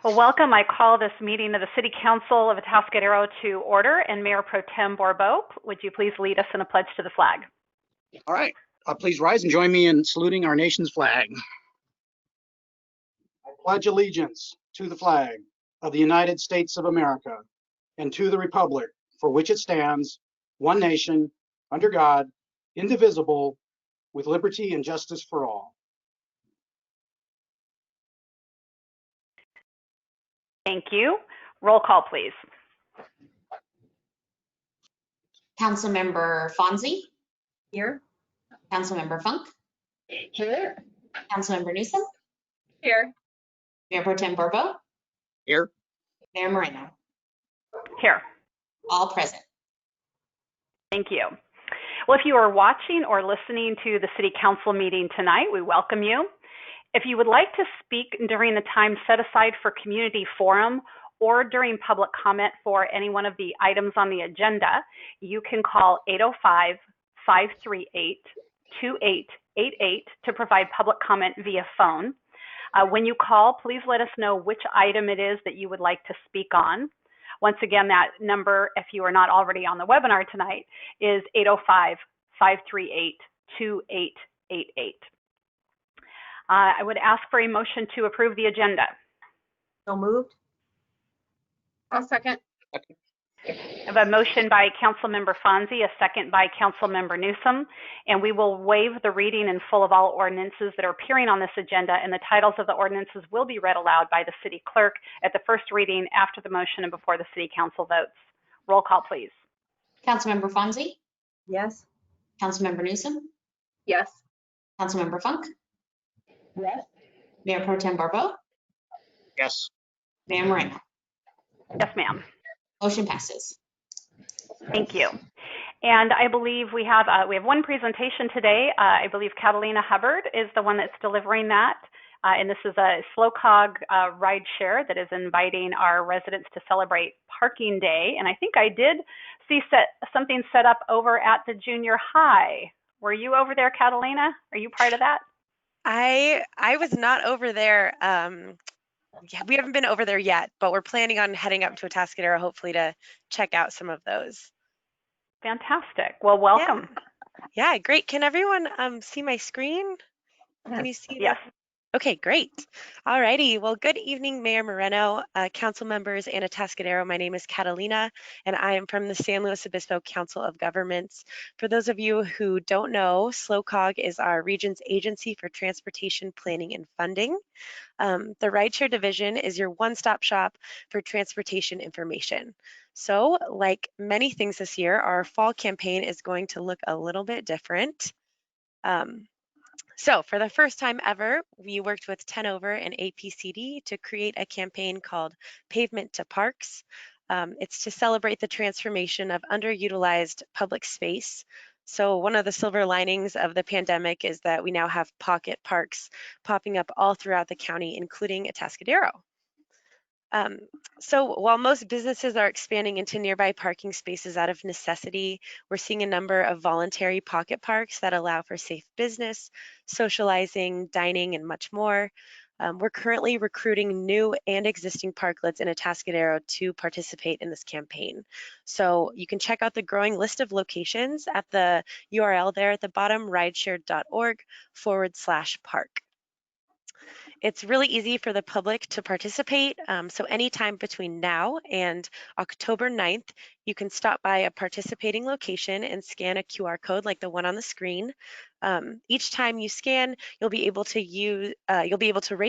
Well, welcome. I call this meeting of the City Council of Atascadero to order, and Mayor Pro Tem Bourbeau, would you please lead us in a pledge to the flag? All right, please rise and join me in saluting our nation's flag. I pledge allegiance to the flag of the United States of America and to the republic for which it stands, one nation, under God, indivisible, with liberty and justice for all. Thank you. Roll call, please. Councilmember Fonzie? Here. Councilmember Funk? Here. Councilmember Newsom? Here. Mayor Pro Tem Bourbeau? Here. Mayor Moreno? Here. All present. Thank you. Well, if you are watching or listening to the City Council meeting tonight, we welcome you. If you would like to speak during the time set aside for community forum or during public comment for any one of the items on the agenda, you can call 805-538-2888 to provide public comment via phone. When you call, please let us know which item it is that you would like to speak on. Once again, that number, if you are not already on the webinar tonight, is 805-538-2888. I would ask for a motion to approve the agenda. So moved. I'll second. I have a motion by Councilmember Fonzie, a second by Councilmember Newsom, and we will waive the reading in full of all ordinances that are appearing on this agenda, and the titles of the ordinances will be read aloud by the City Clerk at the first reading after the motion and before the City Council votes. Roll call, please. Councilmember Fonzie? Yes. Councilmember Newsom? Yes. Councilmember Funk? Yes. Mayor Pro Tem Bourbeau? Yes. Mayor Moreno? Yes, ma'am. Motion passes. Thank you. And I believe we have one presentation today. I believe Catalina Hubbard is the one that's delivering that. And this is a SlowCog ride share that is inviting our residents to celebrate Parking Day. And I think I did see something set up over at the junior high. Were you over there, Catalina? Are you part of that? I was not over there. Yeah, we haven't been over there yet, but we're planning on heading up to Atascadero, hopefully, to check out some of those. Fantastic. Well, welcome. Yeah, great. Can everyone see my screen? Can you see Yes. that? Okay, great. All righty. Well, good evening, Mayor Moreno, council members, and Atascadero. My name is Catalina, and I am from the San Luis Obispo Council of Governments. For those of you who don't know, SlowCog is our region's agency for transportation planning and funding. The Rideshare Division is your one-stop shop for transportation information. So, like many things this year, our fall campaign is going to look a little bit different. So for the first time ever, we worked with 10 Over and APCD to create a campaign called Pavement to Parks. It's to celebrate the transformation of underutilized public space. So one of the silver linings of the pandemic is that we now have pocket parks popping up all throughout the county, including Atascadero. So while most businesses are expanding into nearby parking spaces out of necessity, we're seeing a number of voluntary pocket parks that allow for safe business, socializing, dining, and much more. We're currently recruiting new and existing parklets in Atascadero to participate in this campaign. So you can check out the growing list of locations at the URL there at the bottom, rideshare.org/park. It's really easy for the public to participate. So anytime between now and October 9th, you can stop by a participating location and scan a QR code like the one on the screen. Each time you scan, you'll be able to rate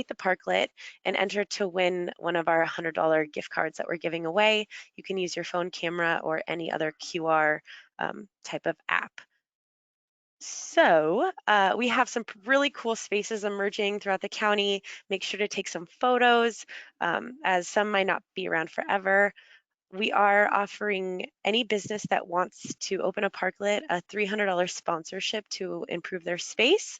the parklet and enter to win one of our $100 gift cards that we're giving away. You can use your phone camera or any other QR type of app. So we have some really cool spaces emerging throughout the county. Make sure to take some photos, as some might not be around forever. We are offering any business that wants to open a parklet a $300 sponsorship to improve their space.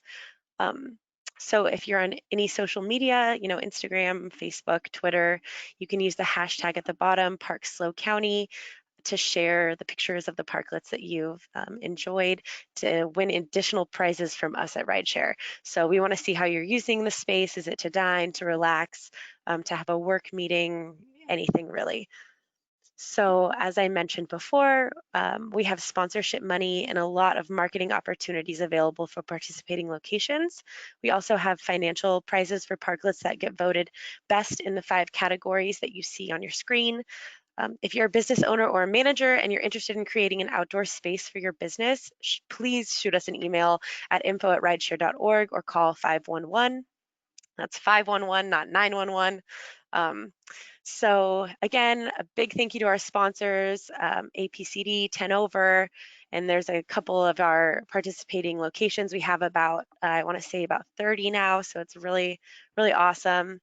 So if you're on any social media, Instagram, Facebook, Twitter, you can use the hashtag at the bottom, ParksSlowCounty, to share the pictures of the parklets that you've enjoyed to win additional prizes from us at Rideshare. So we want to see how you're using the space. Is it to dine, to relax, to have a work meeting, anything really? So as I mentioned before, we have sponsorship money and a lot of marketing opportunities available for participating locations. We also have financial prizes for parklets that get voted best in the 5 categories that you see on your screen. If you're a business owner or a manager and you're interested in creating an outdoor space for your business, please shoot us an email at info@rideshare.org or call 511. That's 511, not 911. So again, a big thank you to our sponsors, APCD, 10 Over, and there's a couple of our participating locations. We have about, I want to say about 30 now, so it's really, really awesome.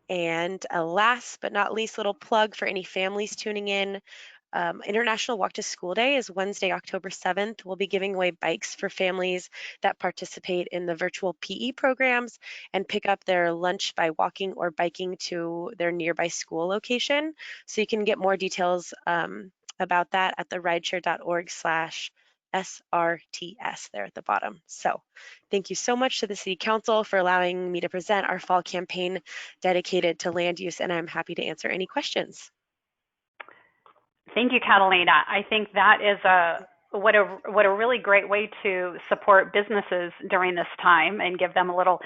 And a last but not least little plug for any families tuning in. International Walk to School Day is Wednesday, October 7th. We'll be giving away bikes for families that participate in the virtual PE programs and pick up their lunch by walking or biking to their nearby school location. So you can get more details about that at the rideshare.org/SRTS there at the bottom. So thank you so much to the City Council for allowing me to present our fall campaign dedicated to land use, and I'm happy to answer any questions. Thank you, Catalina. I think that is what a really great way to support businesses during this time and give them a little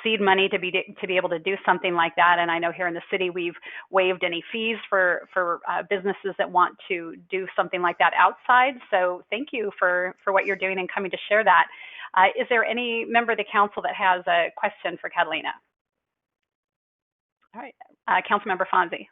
seed money to be able to do something like that. And I know here in the city we've waived any fees for businesses that want to do something like that outside. So thank you for what you're doing and coming to share that. Is there any member of the council that has a question for Catalina? All right, Councilmember Fonzie.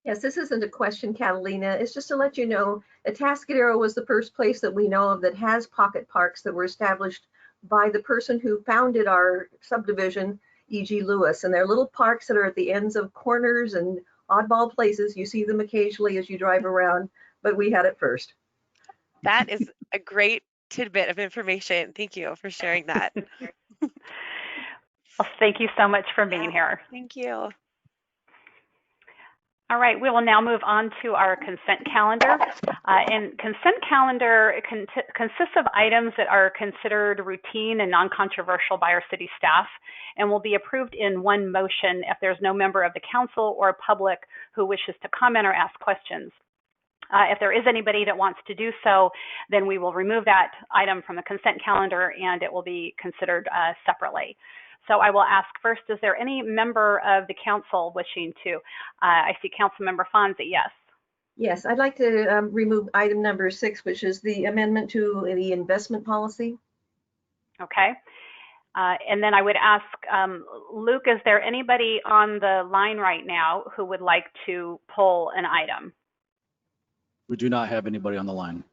Yes, this isn't a question, Catalina. It's just to let you know, Atascadero was the first place that we know of that has pocket parks that were established by the person who founded our subdivision, E.G. Lewis. And they're little parks that are at the ends of corners and oddball places. You see them occasionally as you drive around, but we had it first. That is a great tidbit of information. Thank you for sharing that. Well, thank you so much for being here. Thank you. All right, we will now move on to our consent calendar. And consent calendar consists of items that are considered routine and non-controversial by our city staff and will be approved in one motion if there's no member of the council or public who wishes to comment or ask questions. If there is anybody that wants to do so, then we will remove that item from the consent calendar and it will be considered separately. So I will ask first, is there any member of the council wishing to? I see Councilmember Fonzie, yes. Yes, I'd like to remove item number 6, which is the amendment to the investment policy. Okay. And then I would ask, Luke, is there anybody on the line right now who would like to pull an item? We do not have anybody on the line.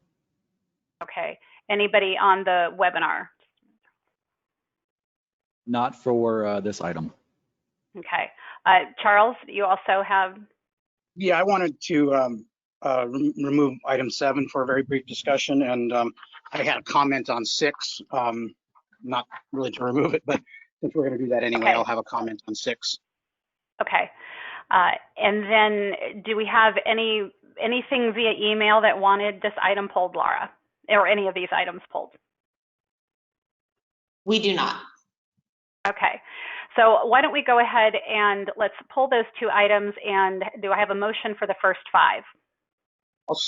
Okay. Anybody on the webinar? Not for this item. Okay. Charles, you also have? Yeah, I wanted to remove item 7 for a very brief discussion, and I had a comment on 6, not really to remove it, but since we're going to do that anyway, okay. I'll have a comment on 6. Okay. And then do we have anything via email that wanted this item pulled, Laura, or any of these items pulled? We do not. Okay, so why don't we go ahead and let's pull those 2 items, and do I have a motion for the first 5?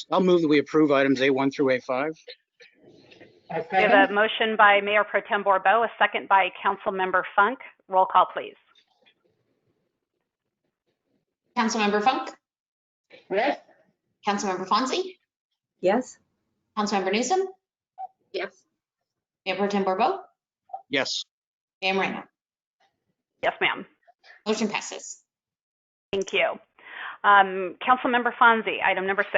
I'll move that we approve items A1 through A5. We have a motion by Mayor Pro Tem Bourbeau, a second by Councilmember Funk. Roll call, please. Councilmember Funk? Yes. Councilmember Fonzie? Yes. Councilmember Newsom? Yes. Mayor Pro Tem Bourbeau? Yes. Mayor Moreno? Yes, ma'am. Motion passes. Thank you. Councilmember Fonzie, item number 6.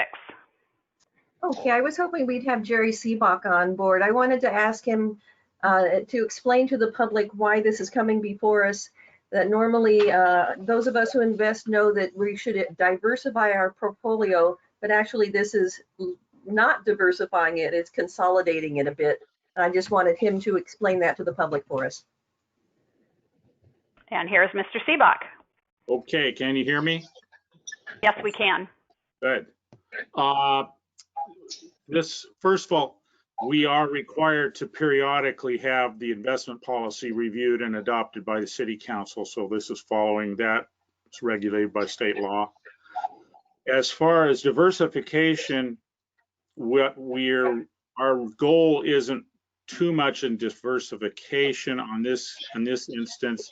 Okay, I was hoping we'd have Jerry Seebach on board. I wanted to ask him to explain to the public why this is coming before us. That normally those of us who invest know that we should diversify our portfolio, but actually this is not diversifying it, it's consolidating it a bit. I just wanted him to explain that to the public for us. And here's Mr. Seebach. Okay, can you hear me? Yes, we can. Good. This, first of all, we are required to periodically have the investment policy reviewed and adopted by the city council. So this is following that. It's regulated by state law. As far as diversification, our goal isn't too much in diversification on this, in this instance,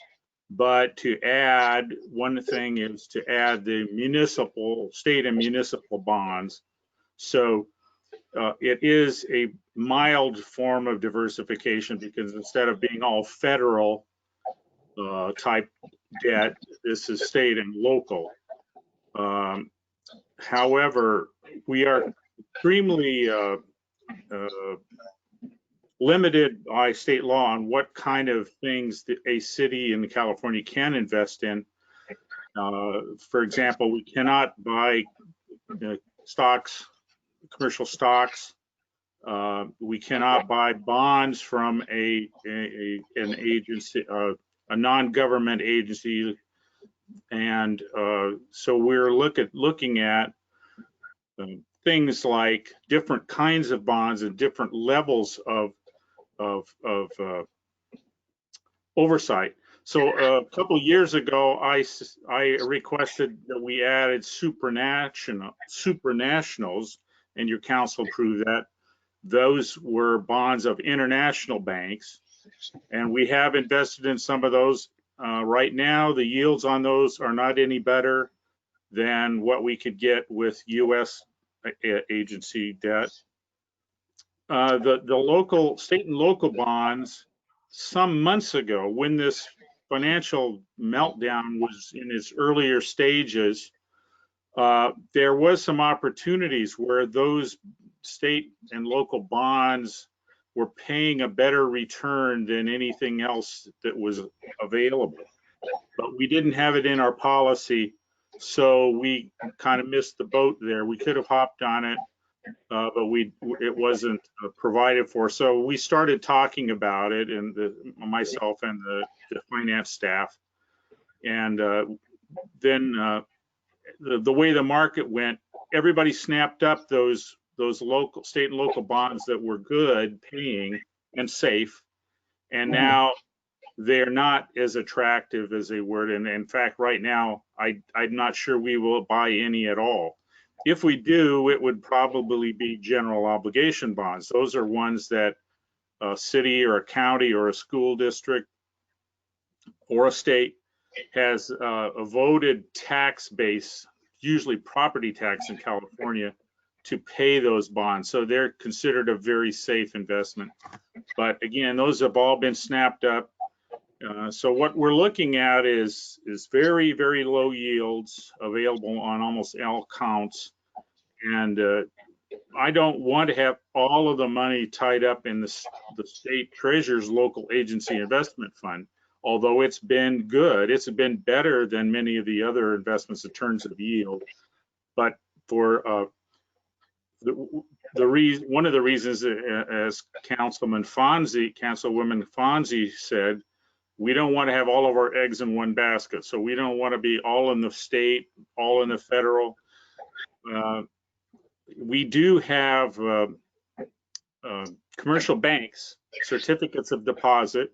but to add, one thing is to add the municipal, state and municipal bonds. So it is a mild form of diversification because instead of being all federal type debt, this is state and local. However, we are extremely limited by state law on what kind of things that a city in California can invest in. For example, we cannot buy stocks, commercial stocks. We cannot buy bonds from an agency, a non-government agency, and so we're looking at things like different kinds of bonds and different levels of oversight. So a couple of years ago, I requested that we added supranationals, and your council approved that. Those were bonds of international banks, and we have invested in some of those. Right now, the yields on those are not any better than what we could get with U.S. agency debt. The local, state and local bonds, some months ago, when this financial meltdown was in its earlier stages, there was some opportunities where those state and local bonds were paying a better return than anything else that was available. But we didn't have it in our policy, so we kind of missed the boat there. We could have hopped on it, but it wasn't provided for. So we started talking about it, and myself and the finance staff, and then the way the market went, everybody snapped up those local, state and local bonds that were good paying and safe, and now they're not as attractive as they were. And in fact, right now, I'm not sure we will buy any at all. If we do, it would probably be general obligation bonds. Those are ones that a city or a county or a school district or a state has a voted tax base, usually property tax in California, to pay those bonds. So they're considered a very safe investment. But again, those have all been snapped up. So what we're looking at is very, very low yields available on almost all counts. And I don't want to have all of the money tied up in the state treasurer's local agency investment fund. Although it's been good, it's been better than many of the other investments in terms of yield. But for one of the reasons, as Councilwoman Fonzie said, we don't want to have all of our eggs in one basket. So we don't want to be all in the state, all in the federal. We do have commercial banks, certificates of deposit,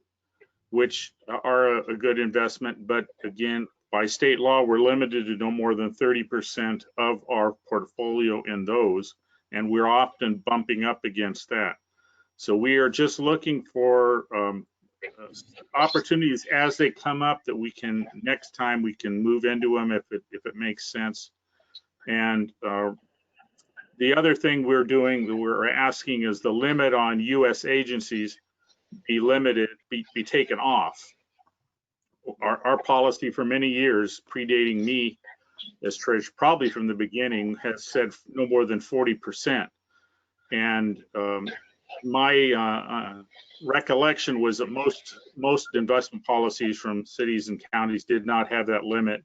which are a good investment. But again, by state law, we're limited to no more than 30% of our portfolio in those, and we're often bumping up against that. So we are just looking for opportunities as they come up that we can, next time we can move into them if it makes sense. And the other thing we're doing, that we're asking, is the limit on U.S. agencies be limited, be taken off. Our policy for many years, predating me as treasurer, probably from the beginning, has said no more than 40%. And my recollection was that most investment policies from cities and counties did not have that limit.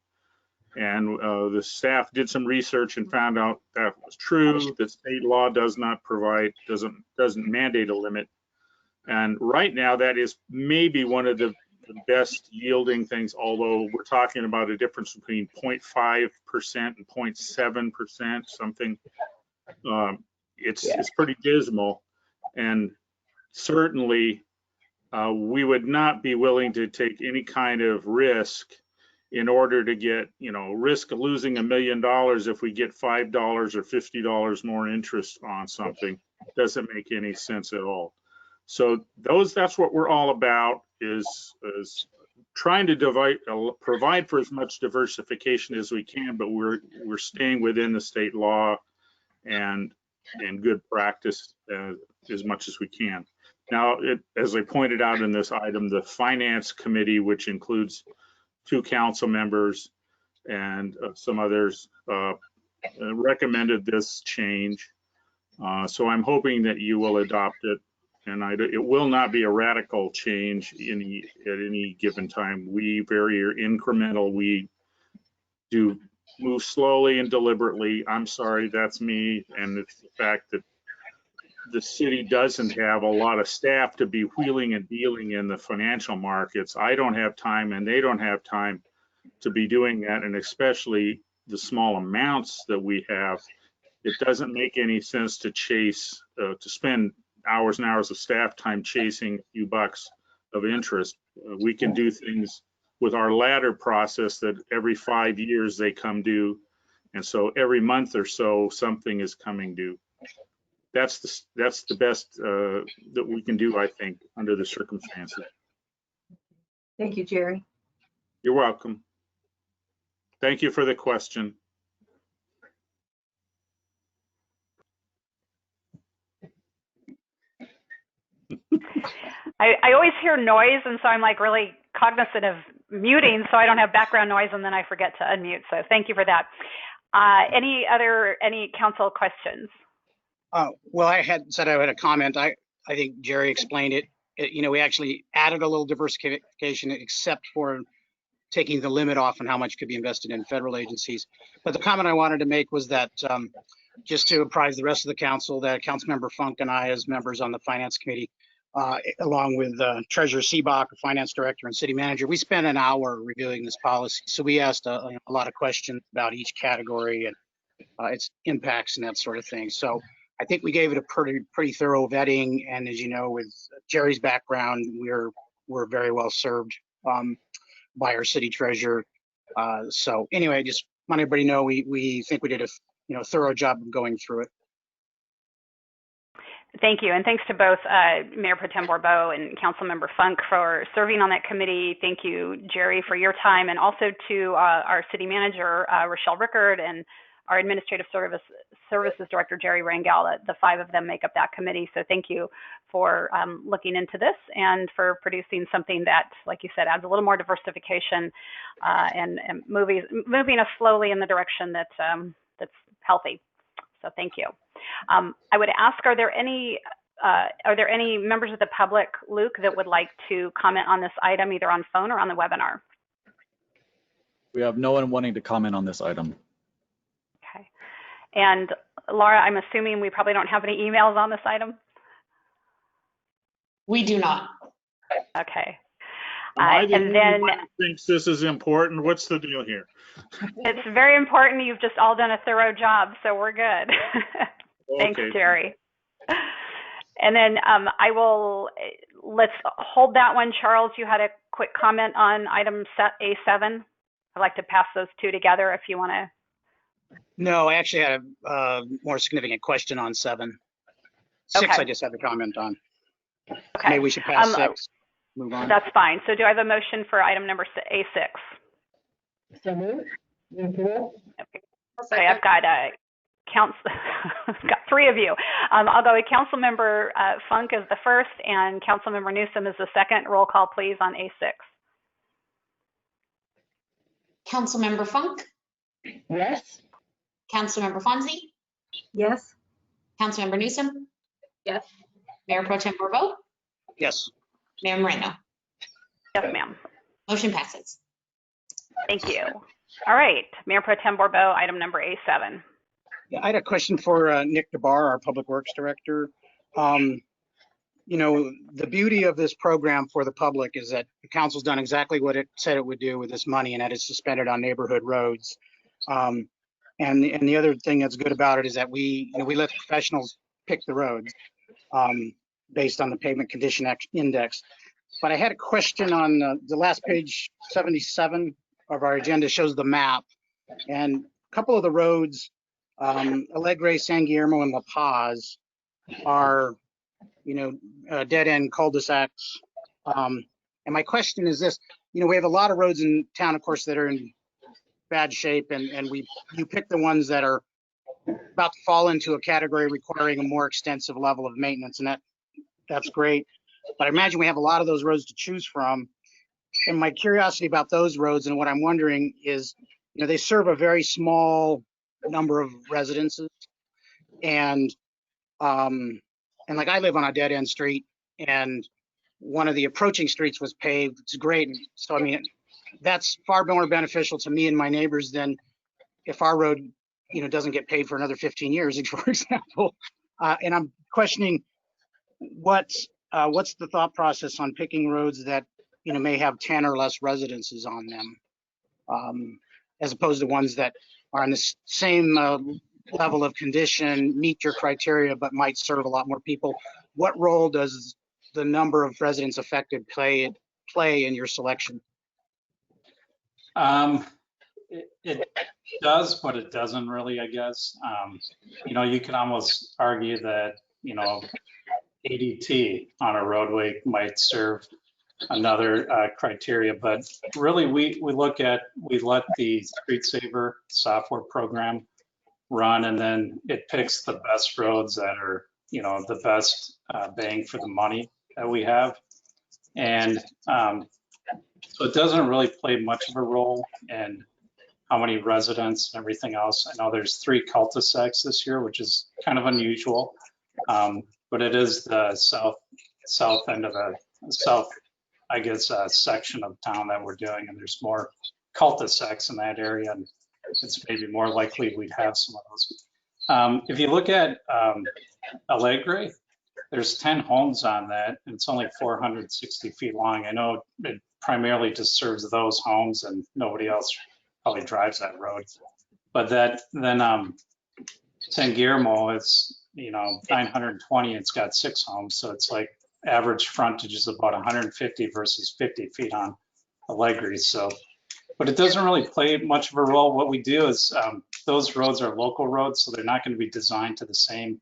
And the staff did some research and found out that was true, that state law does not provide, doesn't mandate a limit. And right now, that is maybe one of the best yielding things, although we're talking about a difference between 0.5% and 0.7%, something It's pretty dismal, and certainly we would not be willing to take any kind of risk in order to get, risk of losing $1 million if we get $5 or $50 more interest on something. Doesn't make any sense at all. So that's what we're all about, is trying to provide for as much diversification as we can, but we're staying within the state law and good practice as much as we can. Now, as I pointed out in this item, the Finance Committee, which includes 2 council members and some others, recommended this change. So I'm hoping that you will adopt it. And it will not be a radical change at any given time. We very incremental. We do move slowly and deliberately. I'm sorry, that's me. And it's the fact that the city doesn't have a lot of staff to be wheeling and dealing in the financial markets. I don't have time, and they don't have time to be doing that. And especially the small amounts that we have, it doesn't make any sense to to spend hours and hours of staff time chasing a few bucks of interest. We can do things with our ladder process that every 5 years they come due. And so every month or so, something is coming due. That's the best that we can do, I think, under the circumstances. Thank you, Jerry. You're welcome. Thank you for the question. I always hear noise, and so I'm like really cognizant of muting so I don't have background noise, and then I forget to unmute. So thank you for that. Any council questions? Well, I had said I had a comment. I think Jerry explained it. We actually added a little diversification, except for taking the limit off on how much could be invested in federal agencies. But the comment I wanted to make was that just to apprise the rest of the council that Councilmember Funk and I, as members on the Finance Committee, along with Treasurer Seebach, Finance Director, and City Manager, we spent an hour reviewing this policy. So we asked a lot of questions about each category and its impacts and that sort of thing. So I think we gave it a pretty thorough vetting. And as you know, with Jerry's background, we're very well served by our city treasurer. So anyway, I just want everybody to know we think we did a thorough job of going through it. Thank you, and thanks to both Mayor Pro Tem Bourbeau and Councilmember Funk for serving on that committee. Thank you, Jerry, for your time, and also to our city manager, Rochelle Rickard, and our administrative services director, Jerry Rangel. The 5 of them make up that committee. So thank you for looking into this and for producing something that, like you said, adds a little more diversification and moving us slowly in the direction that's healthy. So thank you. I would ask, are there any members of the public, Luke, that would like to comment on this item, either on phone or on the webinar? We have no one wanting to comment on this item. Okay. And Laura, I'm assuming we probably don't have any emails on this item? We do not. Okay. And then thinks this is important. What's the deal here? It's very important. You've just all done a thorough job, so we're good. Thanks, Okay. Jerry. And then let's hold that one. Charles, you had a quick comment on item A7. I'd like to pass those 2 together if you want to. No, I actually had a more significant question on 7. 6, Okay. I just had a comment on. Okay. Maybe we should pass 6. Move on. That's fine. So do I have a motion for item number A6? So moved. Okay, I've got I've got 3 of you. I'll go with Councilmember Funk as the first and Councilmember Newsom as the second. Roll call, please, on A6. Councilmember Funk, Yes. Councilmember Fonzie, Yes. Councilmember Newsom, Yes. Mayor Pro Tem Bourbeau, Yes. Mayor Moreno. Yes, ma'am. Motion passes. Thank you. All right, Mayor Pro Tem Bourbeau, item number A7. Yeah, I had a question for Nick DeBar, our Public Works Director. The beauty of this program for the public is that the council's done exactly what it said it would do with this money, and that is suspended on neighborhood roads. And And the other thing that's good about it is that we let the professionals pick the roads based on the pavement condition index. But I had a question on the last page, 77 of our agenda shows the map, and a couple of the roads, Alegre, San Guillermo, and La Paz, are dead end cul-de-sacs. And my question is this: we have a lot of roads in town, of course, that are in bad shape, and you pick the ones that are about to fall into a category requiring a more extensive level of maintenance, and that's great. But I imagine we have a lot of those roads to choose from. And my curiosity about those roads, and what I'm wondering is, they serve a very small number of residences, and like I live on a dead end street, and one of the approaching streets was paved. It's great. So I mean, that's far more beneficial to me and my neighbors than if our road, doesn't get paved for another 15 years, for example. And I'm questioning what's the thought process on picking roads that may have 10 or less residences on them, as opposed to ones that are on the same level of condition, meet your criteria, but might serve a lot more people. What role does the number of residents affected play in your selection? It does, but it doesn't really, I guess. You can almost argue that, ADT on a roadway might serve another criteria, but really we let the Street Saver software program run, and then it picks the best roads that are, the best bang for the money that we have. And so it doesn't really play much of a role in how many residents and everything else. I know there's 3 cul-de-sacs this year, which is kind of unusual, but it is the south end of section of town that we're doing, and there's more cul-de-sacs in that area, and it's maybe more likely we'd have some of those. If you look at Alegre, there's 10 homes on that, and it's only 460 feet long. I know it primarily just serves those homes, and nobody else probably drives that road. But then San Guillermo is 920, it's got 6 homes, so it's like average frontage is about 150 versus 50 feet on Alegre. So, but it doesn't really play much of a role. What we do is those roads are local roads, so they're not going to be designed to the same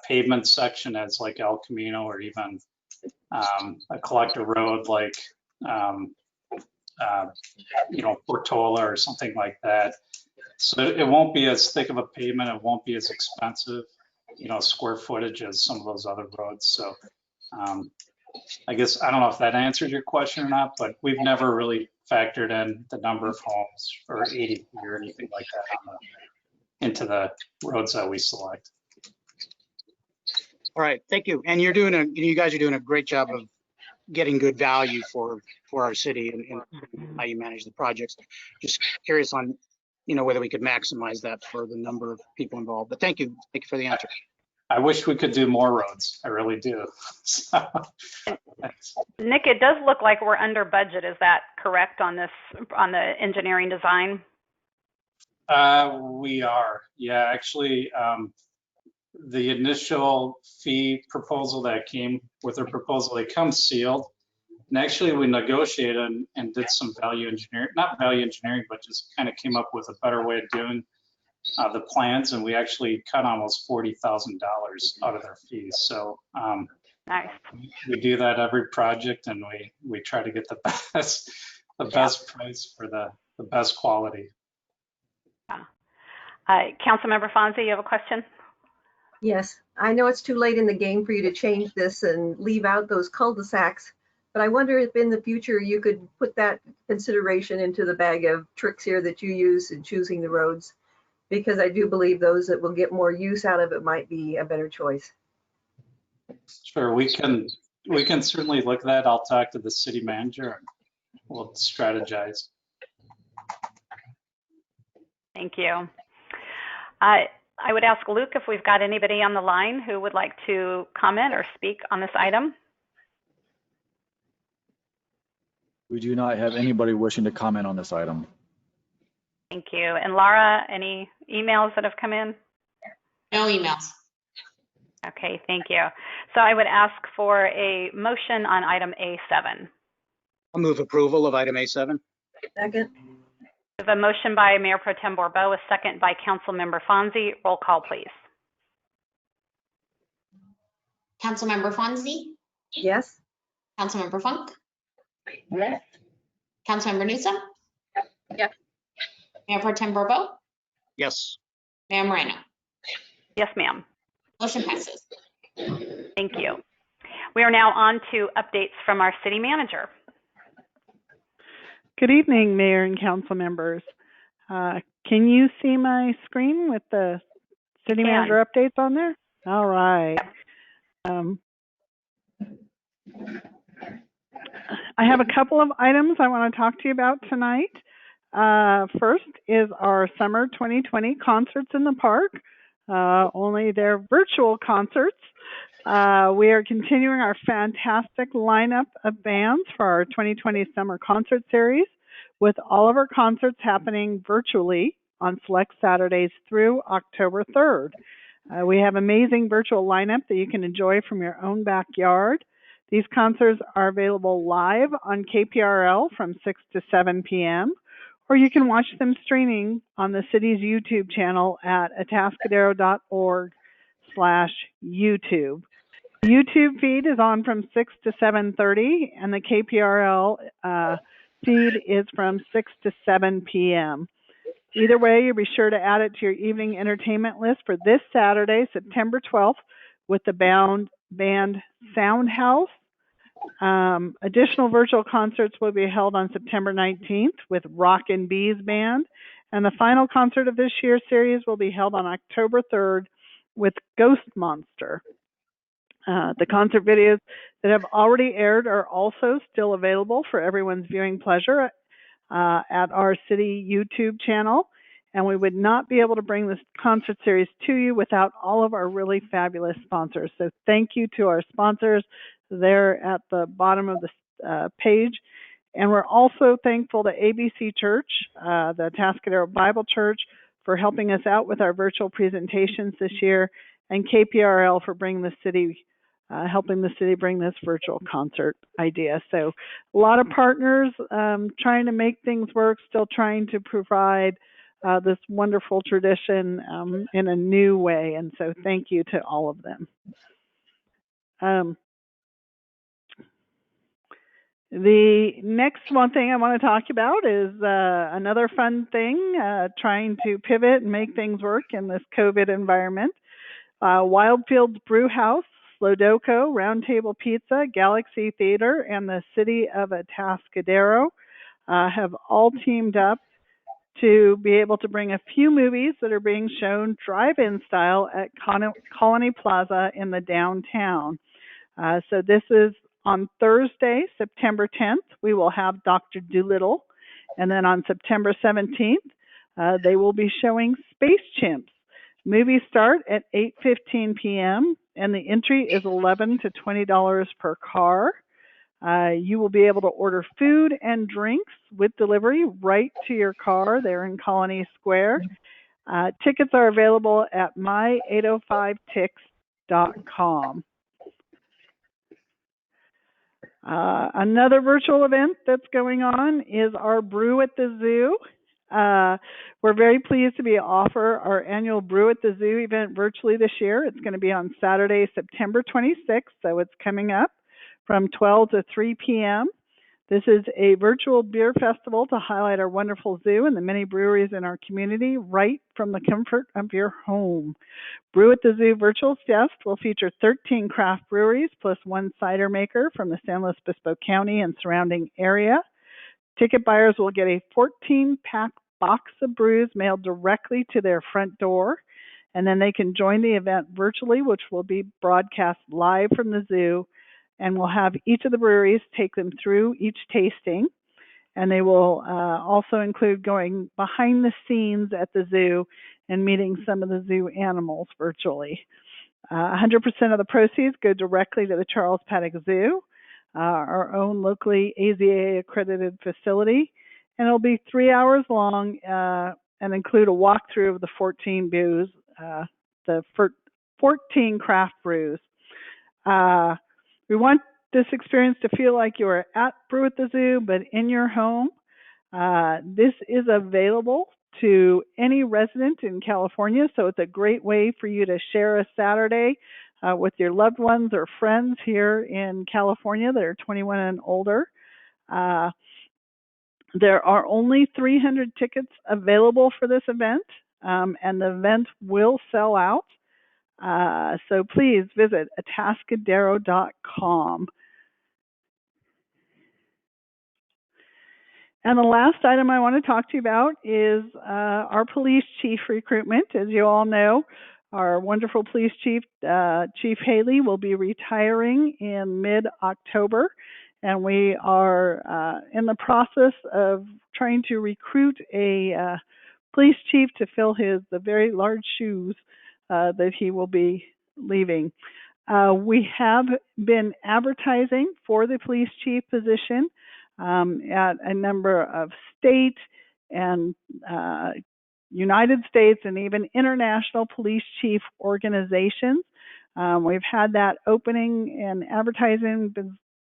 pavement section as like El Camino, or even a collector road like Portola or something like that. So it won't be as thick of a pavement. It won't be as expensive, square footage as some of those other roads. So I guess, I don't know if that answered your question or not, but we've never really factored in the number of homes or ADP or anything like that into the roads that we select. All right, thank you. And you guys are doing a great job of getting good value for our city and how you manage the projects. Just curious on, whether we could maximize that for the number of people involved. But thank you for the answer. I wish we could do more roads. I really do. So, Nick, it does look like we're under budget. Is that correct on the engineering design? We are, yeah. Actually, the initial fee proposal that came with their proposal, it comes sealed. And actually we negotiated and did some value engineering, not value engineering, but just kind of came up with a better way of doing the plans. And we actually cut almost $40,000 out of their fees. So nice. We do that every project, and we try to get the best price for the best quality. Yeah. Councilmember Fonzie, you have a question? Yes, I know it's too late in the game for you to change this and leave out those cul-de-sacs, but I wonder if in the future you could put that consideration into the bag of tricks here that you use in choosing the roads, because I do believe those that will get more use out of it might be a better choice. Sure, we can certainly look at that. I'll talk to the city manager and we'll strategize. Thank you. I would ask Luke if we've got anybody on the line who would like to comment or speak on this item. We do not have anybody wishing to comment on this item. Thank you. And Laura, any emails that have come in? No emails. Okay, thank you. So I would ask for a motion on item A7. I'll move approval of item A7. Second. We have a motion by Mayor Pro Tem Bourbeau, a second by Councilmember Fonzie. Roll call, please. Councilmember Fonzie, Yes. Councilmember Funk, Yes. Councilmember Newsom, Yes. Mayor Pro Tem Bourbeau, Yes. Mayor Moreno. Yes, ma'am. Motion passes. Thank you. We are now on to updates from our city manager. Good evening, Mayor and council members. Can you see my screen with the city manager updates on there? All right. I have a couple of items I want to talk to you about tonight. First is our summer 2020 concerts in the park. Only they're virtual concerts. We are continuing our fantastic lineup of bands for our 2020 summer concert series, with all of our concerts happening virtually on select Saturdays through October 3rd. We have amazing virtual lineup that you can enjoy from your own backyard. These concerts are available live on KPRL from 6 to 7 p.m., or you can watch them streaming on the city's YouTube channel at atascadero.org/YouTube. The YouTube feed is on from 6 to 7:30, and the KPRL feed is from 6 to 7 p.m. Either way, you'll be sure to add it to your evening entertainment list for this Saturday, September 12th, with the band Soundhouse. Additional virtual concerts will be held on September 19th with Rockin' Bees Band, and the final concert of this year's series will be held on October 3rd with Ghost Monster. The concert videos that have already aired are also still available for everyone's viewing pleasure at our city YouTube channel, and we would not be able to bring this concert series to you without all of our really fabulous sponsors. So thank you to our sponsors there at the bottom of the page. And we're also thankful to ABC Church, the Atascadero Bible Church, for helping us out with our virtual presentations this year, and KPRL for bringing the city helping the city bring this virtual concert idea. So a lot of partners trying to make things work, still trying to provide this wonderful tradition in a new way. And so thank you to all of them. The next one thing I want to talk about is another fun thing, trying to pivot and make things work in this COVID environment. Wildfields Brew House, Slodoco, Roundtable Pizza, Galaxy Theater, and the City of Atascadero have all teamed up to be able to bring a few movies that are being shown drive-in style at Colony Plaza in the downtown. So this is on Thursday, September 10th, we will have Dr. Dolittle. And then on September 17th, they will be showing Space Chimps. Movies start at 8:15 p.m. and the entry is $11 to $20 per car. You will be able to order food and drinks with delivery right to your car there in Colony Square. Tickets are available at my805tix.com. Another virtual event that's going on is our Brew at the Zoo. We're very pleased to offer our annual Brew at the Zoo event virtually this year. It's going to be on Saturday, September 26th, so it's coming up from 12 to 3 p.m. This is a virtual beer festival to highlight our wonderful zoo and the many breweries in our community right from the comfort of your home. Brew at the Zoo Virtual Fest will feature 13 craft breweries plus one cider maker from the San Luis Obispo County and surrounding area. Ticket buyers will get a 14-pack box of brews mailed directly to their front door, and then they can join the event virtually, which will be broadcast live from the zoo, and we'll have each of the breweries take them through each tasting, and they will also include going behind the scenes at the zoo and meeting some of the zoo animals virtually. 100% of the proceeds go directly to the Charles Paddock Zoo, our own locally AZA accredited facility, and it'll be 3 hours long and include a walkthrough of the 14 brews, the 14 craft brews. We want this experience to feel like you are at Brew at the Zoo, but in your home. This is available to any resident in California, so it's a great way for you to share a Saturday with your loved ones or friends here in California that are 21 and older. There are only 300 tickets available for this event, and the event will sell out. So please visit atascadero.com. And the last item I want to talk to you about is our police chief recruitment. As you all know, our wonderful police chief, Chief Haley, will be retiring in mid-October. And we are in the process of trying to recruit a police chief to fill the very large shoes that he will be leaving. We have been advertising for the police chief position at a number of state and United States and even international police chief organizations. We've had that opening and advertising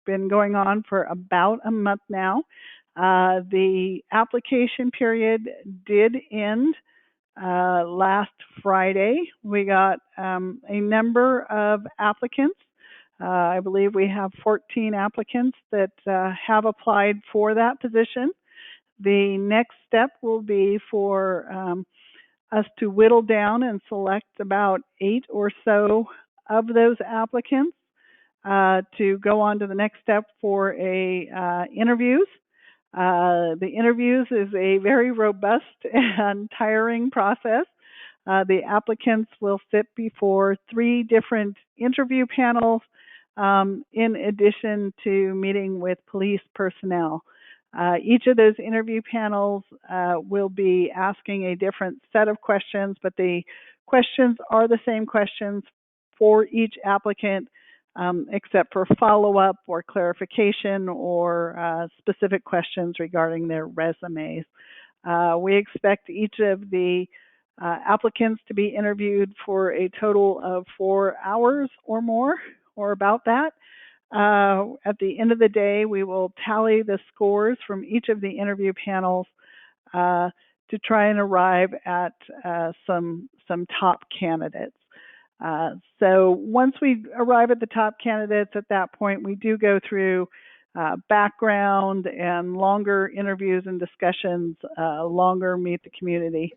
been going on for about a month now. The application period did end last Friday. We got a number of applicants. I believe we have 14 applicants that have applied for that position. The next step will be for us to whittle down and select about 8 or so of those applicants to go on to the next step for interviews. The interviews is a very robust and tiring process. The applicants will sit before 3 different interview panels in addition to meeting with police personnel. Each of those interview panels will be asking a different set of questions, but the questions are the same questions for each applicant, except for follow-up or clarification or specific questions regarding their resumes. We expect each of the applicants to be interviewed for a total of 4 hours or more, or about that. At the end of the day, we will tally the scores from each of the interview panels to try and arrive at some top candidates. So once we arrive at the top candidates, at that point, we do go through background and longer interviews and discussions, longer meet the community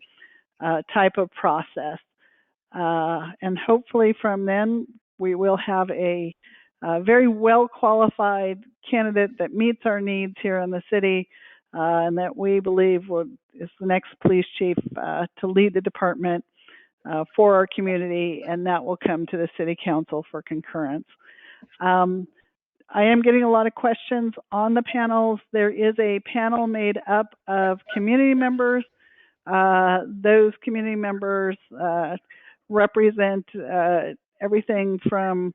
type of process. And hopefully from then, we will have a very well qualified candidate that meets our needs here in the city and that we believe is the next police chief to lead the department for our community, and that will come to the city council for concurrence. I am getting a lot of questions on the panels. There is a panel made up of community members. Those community members represent everything from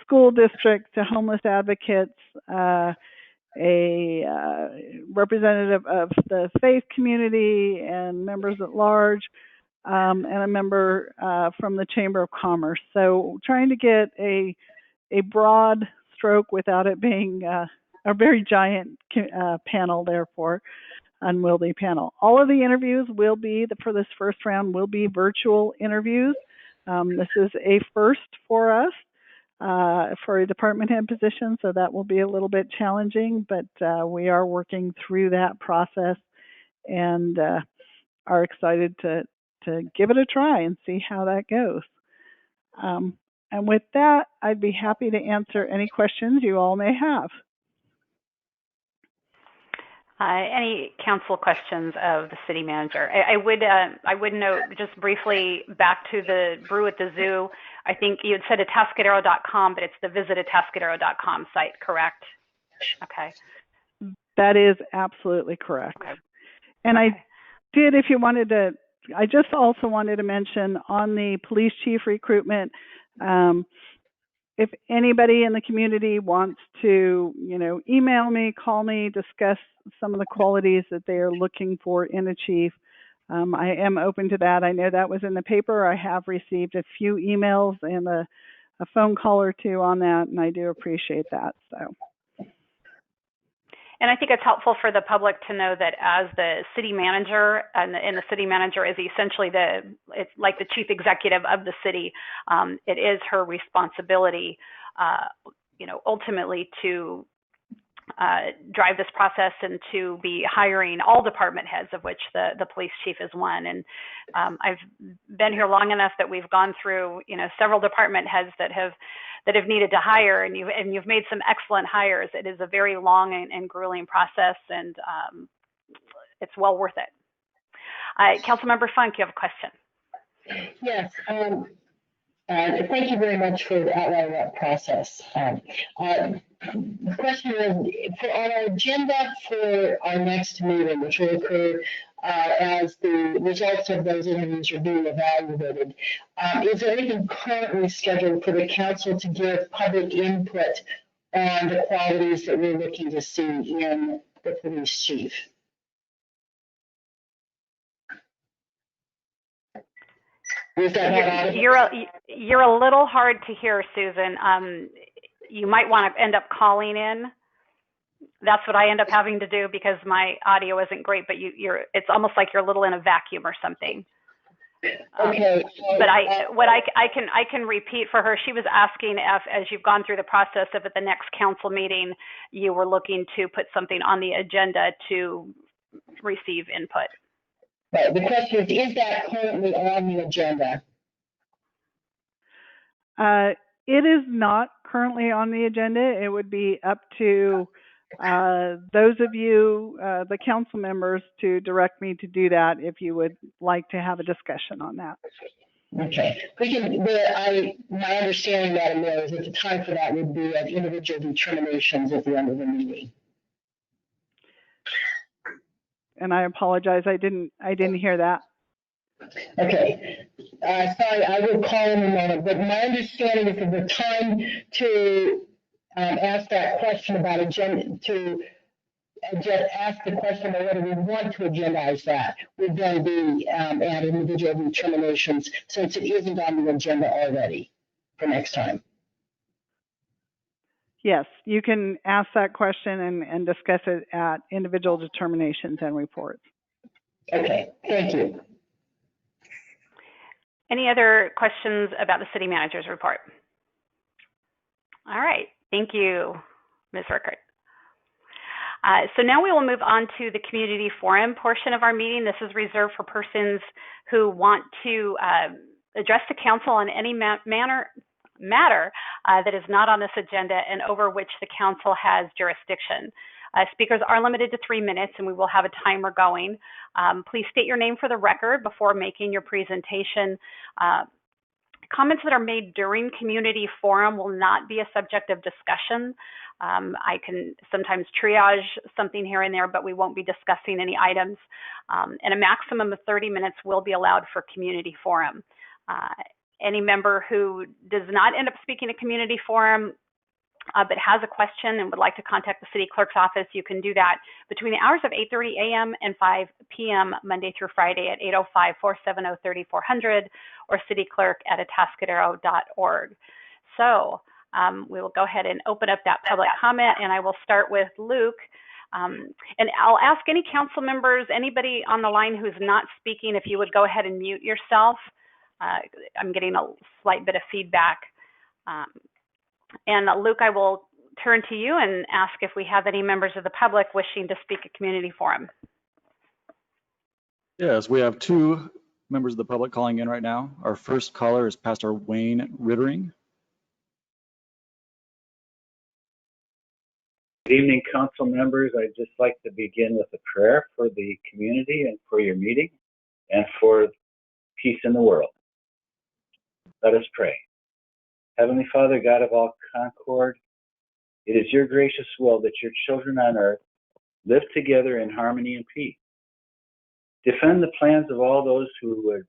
school district to homeless advocates, a representative of the faith community and members at large, and a member from the Chamber of Commerce. So trying to get a broad stroke without it being a very giant panel, therefore unwieldy panel. All of the interviews will be, for this first round, will be virtual interviews. This is a first for us for a department head position, so that will be a little bit challenging, but we are working through that process and are excited to give it a try and see how that goes. And with that, I'd be happy to answer any questions you all may have. Any council questions of the city manager? I would note just briefly back to the Brew at the Zoo. I think you had said atascadero.com, but it's the visitatascadero.com site, correct? Okay. That is absolutely correct. Okay. And okay. I just also wanted to mention on the police chief recruitment, if anybody in the community wants to, email me, call me, discuss some of the qualities that they are looking for in a chief, I am open to that. I know that was in the paper. I have received a few emails and a phone call or two on that, and I do appreciate that. So. And I think it's helpful for the public to know that as the city manager, and the city manager is essentially it's like the chief executive of the city. It is her responsibility, ultimately to drive this process and to be hiring all department heads, of which the police chief is one. And I've been here long enough that we've gone through, several department heads that have needed to hire, and you've made some excellent hires. It is a very long and grueling process, and it's well worth it. Councilmember Funk, you have a question. Yes. Thank you very much for outlining that process. The question is, on our agenda for our next meeting, which will occur as the results of those interviews are being evaluated, is there anything currently scheduled for the council to give public input on the qualities that we're looking to see in the police chief? You're a little hard to hear, Susan. You might want to end up calling in. That's what I end up having to do because my audio isn't great, but it's almost like you're a little in a vacuum or something. Okay. But I can repeat for her. She was asking if, as you've gone through the process, if at the next council meeting you were looking to put something on the agenda to receive input. Right. The question is that currently on the agenda? It is not currently on the agenda. It would be up to those of you, the council members, to direct me to do that if you would like to have a discussion on that. Okay. My understanding, Madam Mayor, is that the time for that would be at individual determinations at the end of the meeting. And I apologize, I didn't hear that. Okay. Sorry, I will call in a moment, but my understanding is that the time to ask that question about agenda, to just ask the question about whether we want to agendize that, would then be at individual determinations, since it isn't on the agenda already for next time. Yes, you can ask that question and discuss it at individual determinations and reports. Okay, thank you. Any other questions about the city manager's report? All right, thank you, Ms. Rickert. So now we will move on to the community forum portion of our meeting. This is reserved for persons who want to address the council on any matter that is not on this agenda and over which the council has jurisdiction. Speakers are limited to 3 minutes, and we will have a timer going. Please state your name for the record before making your presentation. Comments that are made during community forum will not be a subject of discussion. I can sometimes triage something here and there, but we won't be discussing any items. And a maximum of 30 minutes will be allowed for community forum. Any member who does not end up speaking at community forum but has a question and would like to contact the city clerk's office, you can do that between the hours of 8:30 a.m. and 5 p.m. Monday through Friday at 805-470-3400 or cityclerk@atascadero.org. So we will go ahead and open up that public comment, and I will start with Luke. And I'll ask any council members, anybody on the line who's not speaking, if you would go ahead and mute yourself. I'm getting a slight bit of feedback. And Luke, I will turn to you and ask if we have any members of the public wishing to speak at community forum. Yes, we have 2 members of the public calling in right now. Our first caller is Pastor Wayne Rittering. Good evening, council members. I'd just like to begin with a prayer for the community and for your meeting and for peace in the world. Let us pray. Heavenly Father, God of all concord, it is your gracious will that your children on earth live together in harmony and peace. Defend the plans of all those who would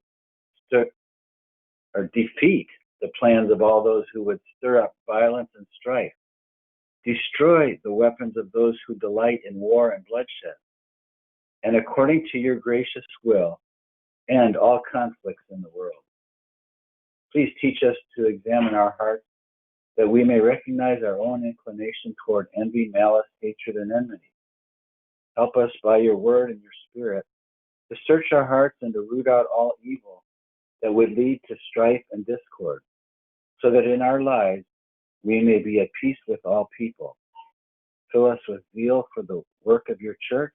defeat the plans of all those who would stir up violence and strife. Destroy the weapons of those who delight in war and bloodshed. And according to your gracious will, and all conflicts in the world. Please teach us to examine our hearts that we may recognize our own inclination toward envy, malice, hatred, and enmity. Help us by your word and your spirit to search our hearts and to root out all evil that would lead to strife and discord, so that in our lives we may be at peace with all people. Fill us with zeal for the work of your church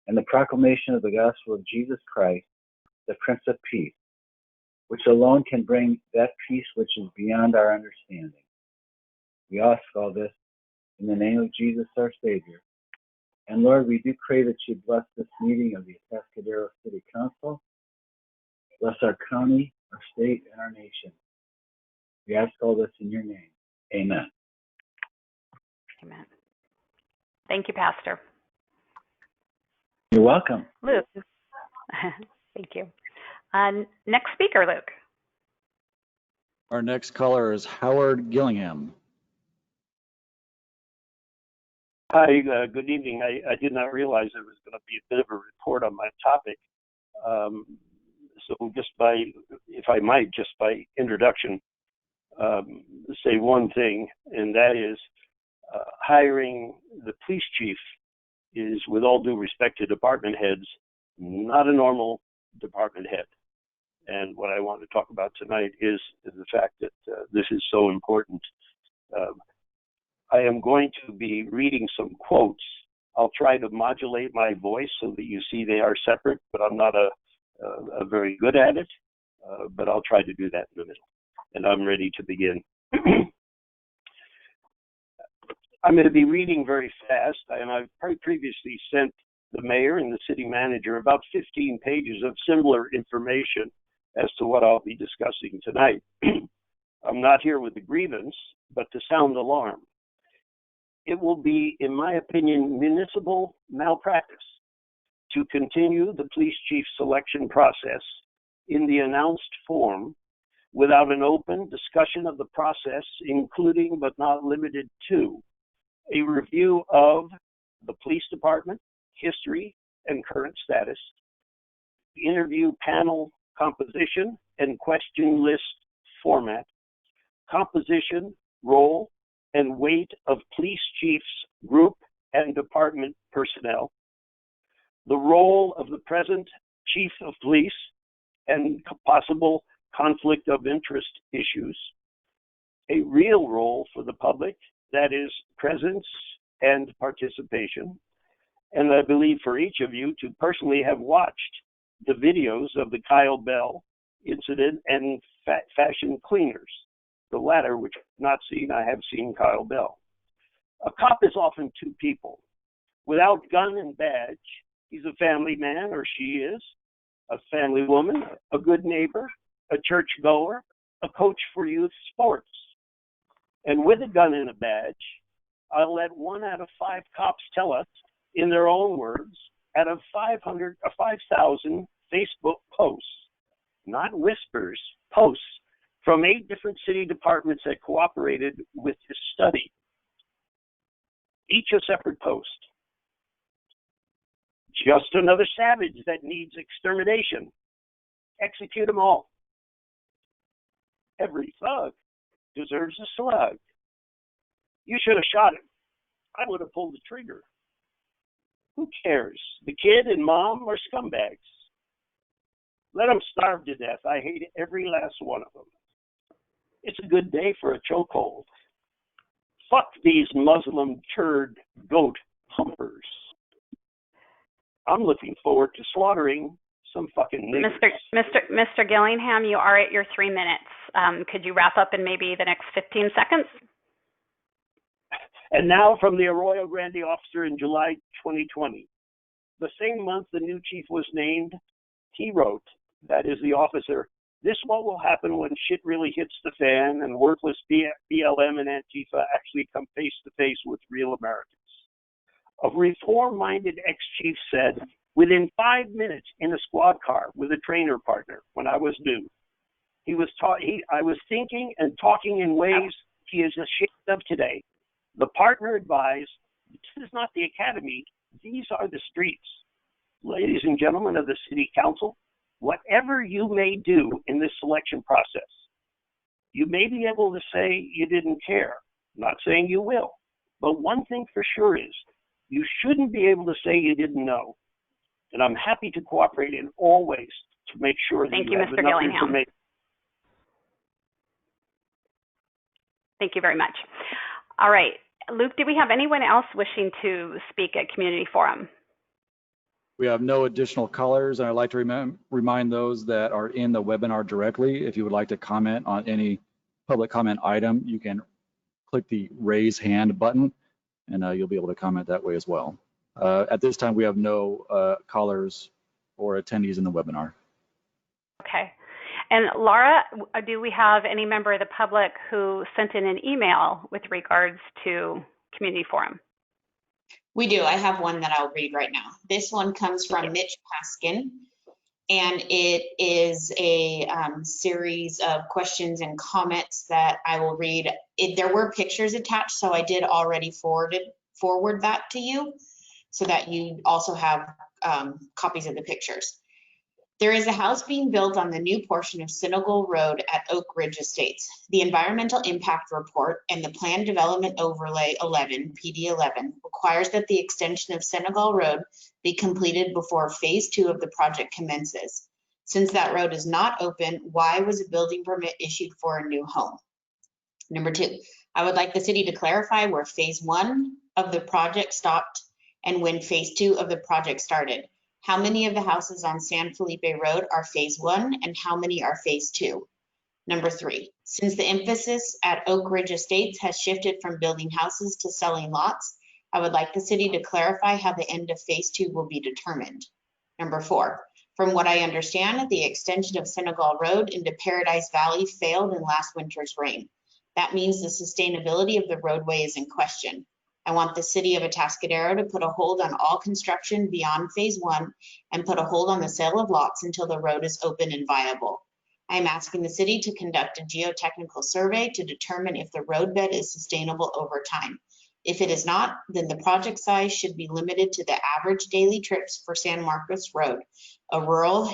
and the proclamation of the gospel of Jesus Christ, the Prince of Peace, which alone can bring that peace which is beyond our understanding. We ask all this in the name of Jesus, our Savior. And Lord, we do pray that you bless this meeting of the Atascadero City Council. Bless our county, our state, and our nation. We ask all this in your name. Amen. Amen. Thank you, Pastor. You're welcome. Luke. Thank you. Next speaker, Luke. Our next caller is Howard Gillingham. Hi, good evening. I did not realize there was going to be a bit of a report on my topic. So just if I might, just by introduction, say one thing, and that is hiring the police chief is, with all due respect to department heads, not a normal department head. And what I want to talk about tonight is the fact that this is so important. I am going to be reading some quotes. I'll try to modulate my voice so that you see they are separate, but I'm not a very good at it, but I'll try to do that in the middle. And I'm ready to begin. I'm going to be reading very fast, and I've previously sent the mayor and the city manager about 15 pages of similar information as to what I'll be discussing tonight. I'm not here with a grievance, but to sound the alarm. It will be, in my opinion, municipal malpractice to continue the police chief selection process in the announced form without an open discussion of the process, including but not limited to a review of the police department, history, and current status, interview panel composition and question list format, composition, role, and weight of police chiefs, group, and department personnel, the role of the present chief of police and possible conflict of interest issues, a real role for the public, that is presence and participation, and I believe for each of you to personally have watched the videos of the Kyle Bell incident and fashion cleaners. The latter, which I've not seen, I have seen Kyle Bell. A cop is often two people. Without gun and badge, he's a family man, or she is, a family woman, a good neighbor, a church goer, a coach for youth sports. And with a gun and a badge, I'll let 1 out of 5 cops tell us, in their own words, out of 5,000 Facebook posts, not whispers, posts, from 8 different city departments that cooperated with this study, each a separate post. Just another savage that needs extermination. Execute them all. Every thug deserves a slug. You should have shot him. I would have pulled the trigger. Who cares? The kid and mom are scumbags. Let them starve to death. I hate every last one of them. It's a good day for a chokehold. Fuck these Muslim turd goat humpers. I'm looking forward to slaughtering some fucking niggas. Mr. Gillingham, you are at your 3 minutes. Could you wrap up in maybe the next 15 seconds? And now from the Arroyo Grande officer in July 2020. The same month the new chief was named, he wrote, that is the officer, this what will happen when shit really hits the fan and worthless BLM and Antifa actually come face to face with real Americans. A reform-minded ex-chief said, within 5 minutes in a squad car with a trainer partner when I was new, I was thinking and talking in ways he is ashamed of today. The partner advised, this is not the academy, these are the streets. Ladies and gentlemen of the city council, whatever you may do in this selection process, you may be able to say you didn't care. I'm not saying you will, but one thing for sure is you shouldn't be able to say you didn't know. And I'm happy to cooperate in all ways to make sure that Thank you you, have Mr. enough Gillingham. information. Thank you very much. All right, Luke, do we have anyone else wishing to speak at Community Forum? We have no additional callers, and I'd like to remind those that are in the webinar directly, if you would like to comment on any public comment item, you can click the raise hand button, and you'll be able to comment that way as well. At this time, we have no callers or attendees in the webinar. Okay. And Laura, do we have any member of the public who sent in an email with regards to Community Forum? We do. I have one that I'll read right now. This one comes from Mitch Paskin, and it is a series of questions and comments that I will read. There were pictures attached, so I did already forward that to you so that you also have copies of the pictures. There is a house being built on the new portion of Senegal Road at Oak Ridge Estates. The Environmental Impact Report and the Planned Development Overlay 11, PD 11, requires that the extension of Senegal Road be completed before phase 2 of the project commences. Since that road is not open, why was a building permit issued for a new home? Number 2, I would like the city to clarify where phase 1 of the project stopped and when phase 2 of the project started. How many of the houses on San Felipe Road are phase 1 and how many are phase 2? Number 3, since the emphasis at Oak Ridge Estates has shifted from building houses to selling lots, I would like the city to clarify how the end of phase 2 will be determined. Number 4, from what I understand, the extension of Senegal Road into Paradise Valley failed in last winter's rain. That means the sustainability of the roadway is in question. I want the city of Atascadero to put a hold on all construction beyond phase 1 and put a hold on the sale of lots until the road is open and viable. I am asking the city to conduct a geotechnical survey to determine if the roadbed is sustainable over time. If it is not, then the project size should be limited to the average daily trips for San Marcos Road, a rural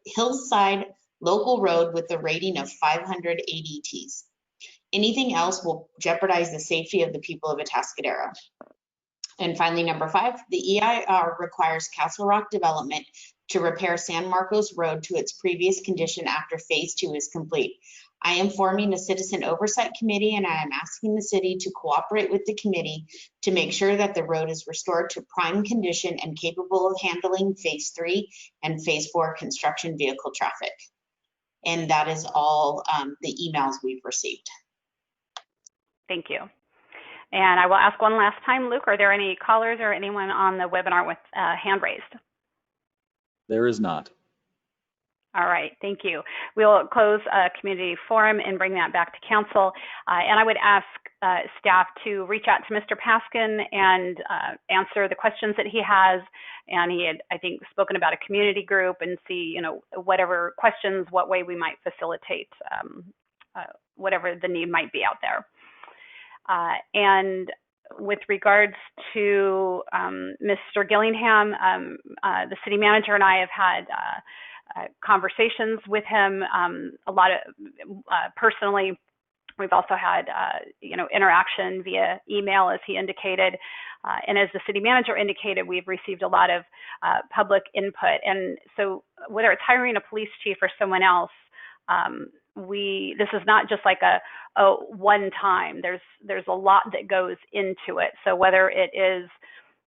hillside local road with a rating of 500 ADTs. Anything else will jeopardize the safety of the people of Atascadero. And finally, number 5, the EIR requires Castle Rock Development to repair San Marcos Road to its previous condition after phase 2 is complete. I am forming a citizen oversight committee and I am asking the city to cooperate with the committee to make sure that the road is restored to prime condition and capable of handling phase 3 and phase 4 construction vehicle traffic. And that is all the emails we've received. Thank you. And I will ask one last time, Luke, are there any callers or anyone on the webinar with hand raised? There is not. All right, thank you. We'll close Community Forum and bring that back to council. And I would ask staff to reach out to Mr. Paskin and answer the questions that he has. And he had, I think, spoken about a community group and see, whatever questions, what way we might facilitate whatever the need might be out there. And with regards to Mr. Gillingham, the city manager and I have had conversations with him a lot of personally. We've also had interaction via email, as he indicated, and as the city manager indicated, we've received a lot of public input. And so whether it's hiring a police chief or someone else, this is not just like a one time. There's a lot that goes into it. So whether it is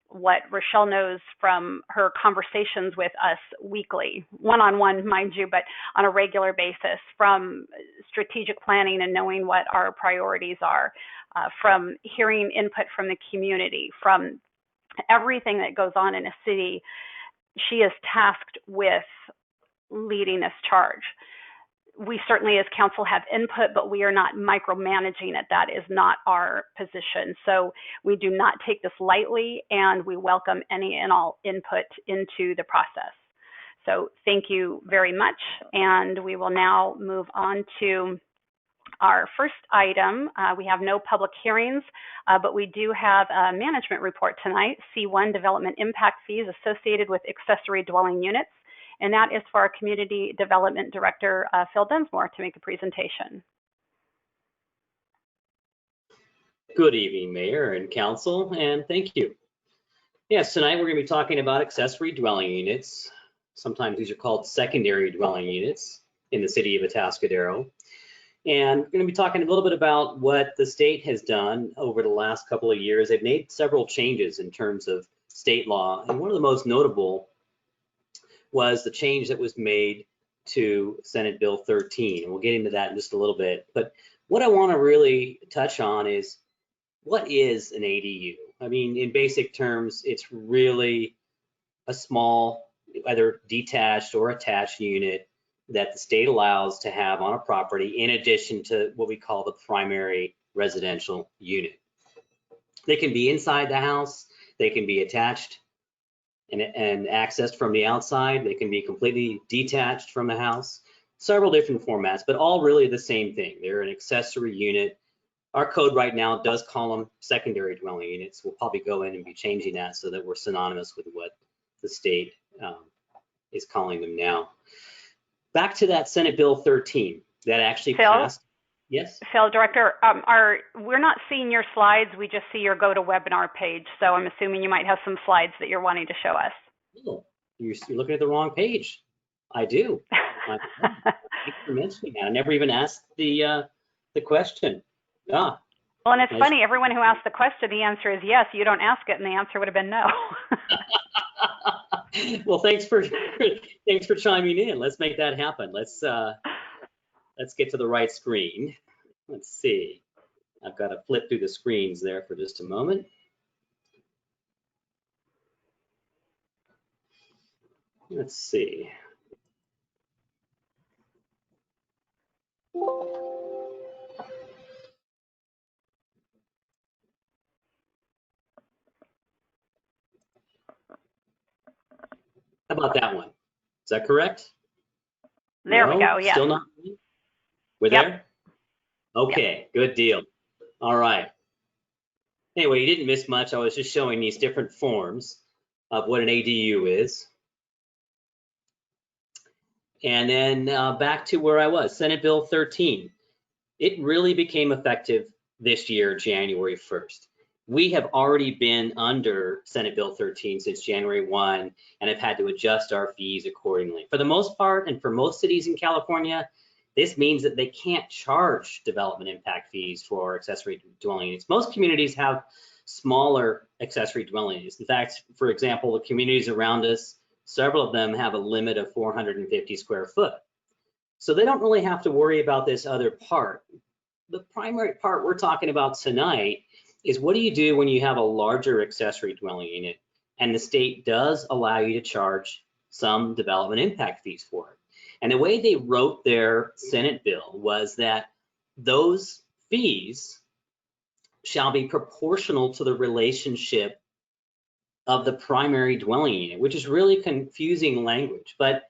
what Rochelle knows from her conversations with us weekly, one-on-one, mind you, but on a regular basis, from strategic planning and knowing what our priorities are, from hearing input from the community, from everything that goes on in a city, she is tasked with leading this charge. We certainly as council have input, but we are not micromanaging it. That is not our position. So we do not take this lightly, and we welcome any and all input into the process. So thank you very much. And we will now move on to our first item, we have no public hearings, but we do have a management report tonight, C1 development impact fees associated with accessory dwelling units. And that is for our Community Development Director, Phil Densmore, to make a presentation. Good evening, Mayor and Council, and thank you. Yes, tonight we're going to be talking about accessory dwelling units. Sometimes these are called secondary dwelling units in the city of Atascadero. And we're going to be talking a little bit about what the state has done over the last couple of years. They've made several changes in terms of state law, and one of the most notable was the change that was made to Senate Bill 13. And we'll get into that in just a little bit. But what I want to really touch on is, what is an ADU? I mean, in basic terms, it's really a small, either detached or attached unit that the state allows to have on a property in addition to what we call the primary residential unit. They can be inside the house, they can be attached and accessed from the outside, they can be completely detached from the house, several different formats, but all really the same thing. They're an accessory unit. Our code right now does call them secondary dwelling units. We'll probably go in and be changing that so that we're synonymous with what the state is calling them now. Back to that Senate Bill 13 that actually passed. Yes. Phil, Director, we're not seeing your slides. We just see your GoToWebinar page. So I'm assuming you might have some slides that you're wanting to show us. Oh, you're looking at the wrong page. I do. Thanks for mentioning that. I never even asked the question. Ah. Well, and it's funny, everyone who asked the question, the answer is yes. You don't ask it, and the answer would have been no. Well, thanks for chiming in. Let's make that happen. Let's get to the right screen. Let's see. I've got to flip through the screens there for just a moment. Let's see. How about that one? Is that correct? There we go, yeah. Still not? We're there? Okay, good deal. All right. Anyway, you didn't miss much. I was just showing these different forms of what an ADU is. And then back to where I was, Senate Bill 13. It really became effective this year, January 1st. We have already been under Senate Bill 13 since January 1 and have had to adjust our fees accordingly. For the most part, and for most cities in California, this means that they can't charge development impact fees for accessory dwelling units. Most communities have smaller accessory dwelling units. In fact, for example, the communities around us, several of them have a limit of 450 square foot. So they don't really have to worry about this other part. The primary part we're talking about tonight is, what do you do when you have a larger accessory dwelling unit and the state does allow you to charge some development impact fees for it? And the way they wrote their Senate bill was that those fees shall be proportional to the relationship of the primary dwelling unit, which is really confusing language. But